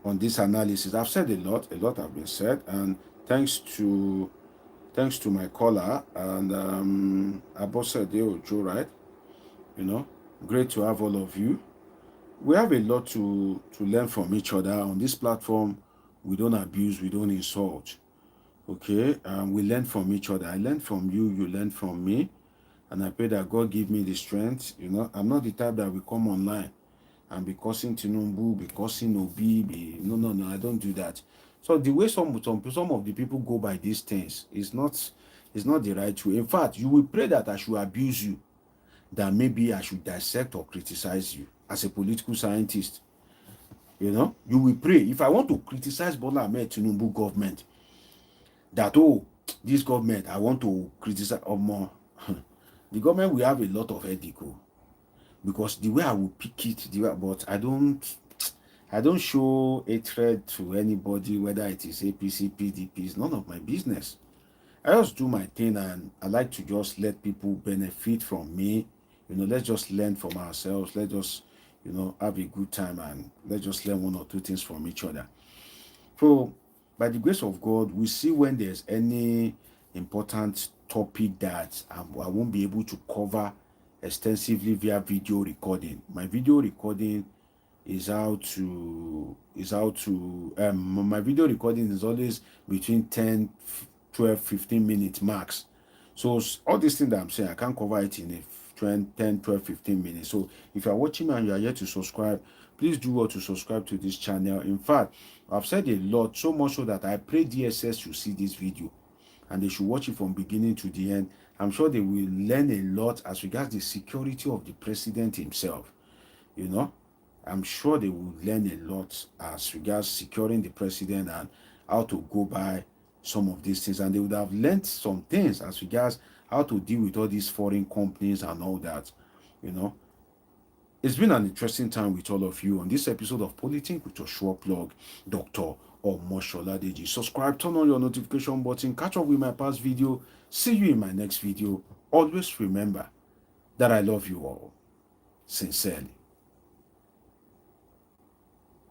on this analysis. I've said a lot have been said, and thanks to my caller and Abosede Ojo, right? Great to have all of you. We have a lot to learn from each other on this platform. We don't abuse, we don't insult. Okay, we learn from each other. I learn from you, you learn from me, and I pray that God give me the strength. I'm not the type that will come online and be cursing Tinubu, be cursing Obi, no, I don't do that. So the way some of the people go by these things is not the right way. In fact, you will pray that I should abuse you, that maybe I should dissect or criticize you as a political scientist. You will pray. If I want to criticize Bola Ahmed Tinubu government, that this government, I want to criticize more. The government will have a lot of headache, because the way I will pick it, but I don't show hatred to anybody, whether it is APC, PDP, it's none of my business. I just do my thing, and I like to just let people benefit from me. Let's just learn from ourselves. Let's just, have a good time, and let's just learn one or two things from each other. So, by the grace of God, we see when there's any important topic that I won't be able to cover extensively via video recording. My video recording is my video recording is always between 10, 12, 15 minutes max. So all these things that I'm saying, I can't cover it in 10, 12, 15 minutes. So if you're watching me and you are yet to subscribe, please do well to subscribe to this channel. In fact, I've said a lot, so much so that I pray DSS should see this video and they should watch it from beginning to the end. I'm sure they will learn a lot as regards the security of the president himself. I'm sure they will learn a lot as regards securing the president and how to go by some of these things. And they would have learned some things as regards how to deal with all these foreign companies and all that. It's been an interesting time with all of you on this episode of Politics with Joshua Plug, Dr. Omosoladeji. Subscribe, turn on your notification button, catch up with my past video. See you in my next video. Always remember that I love you all sincerely.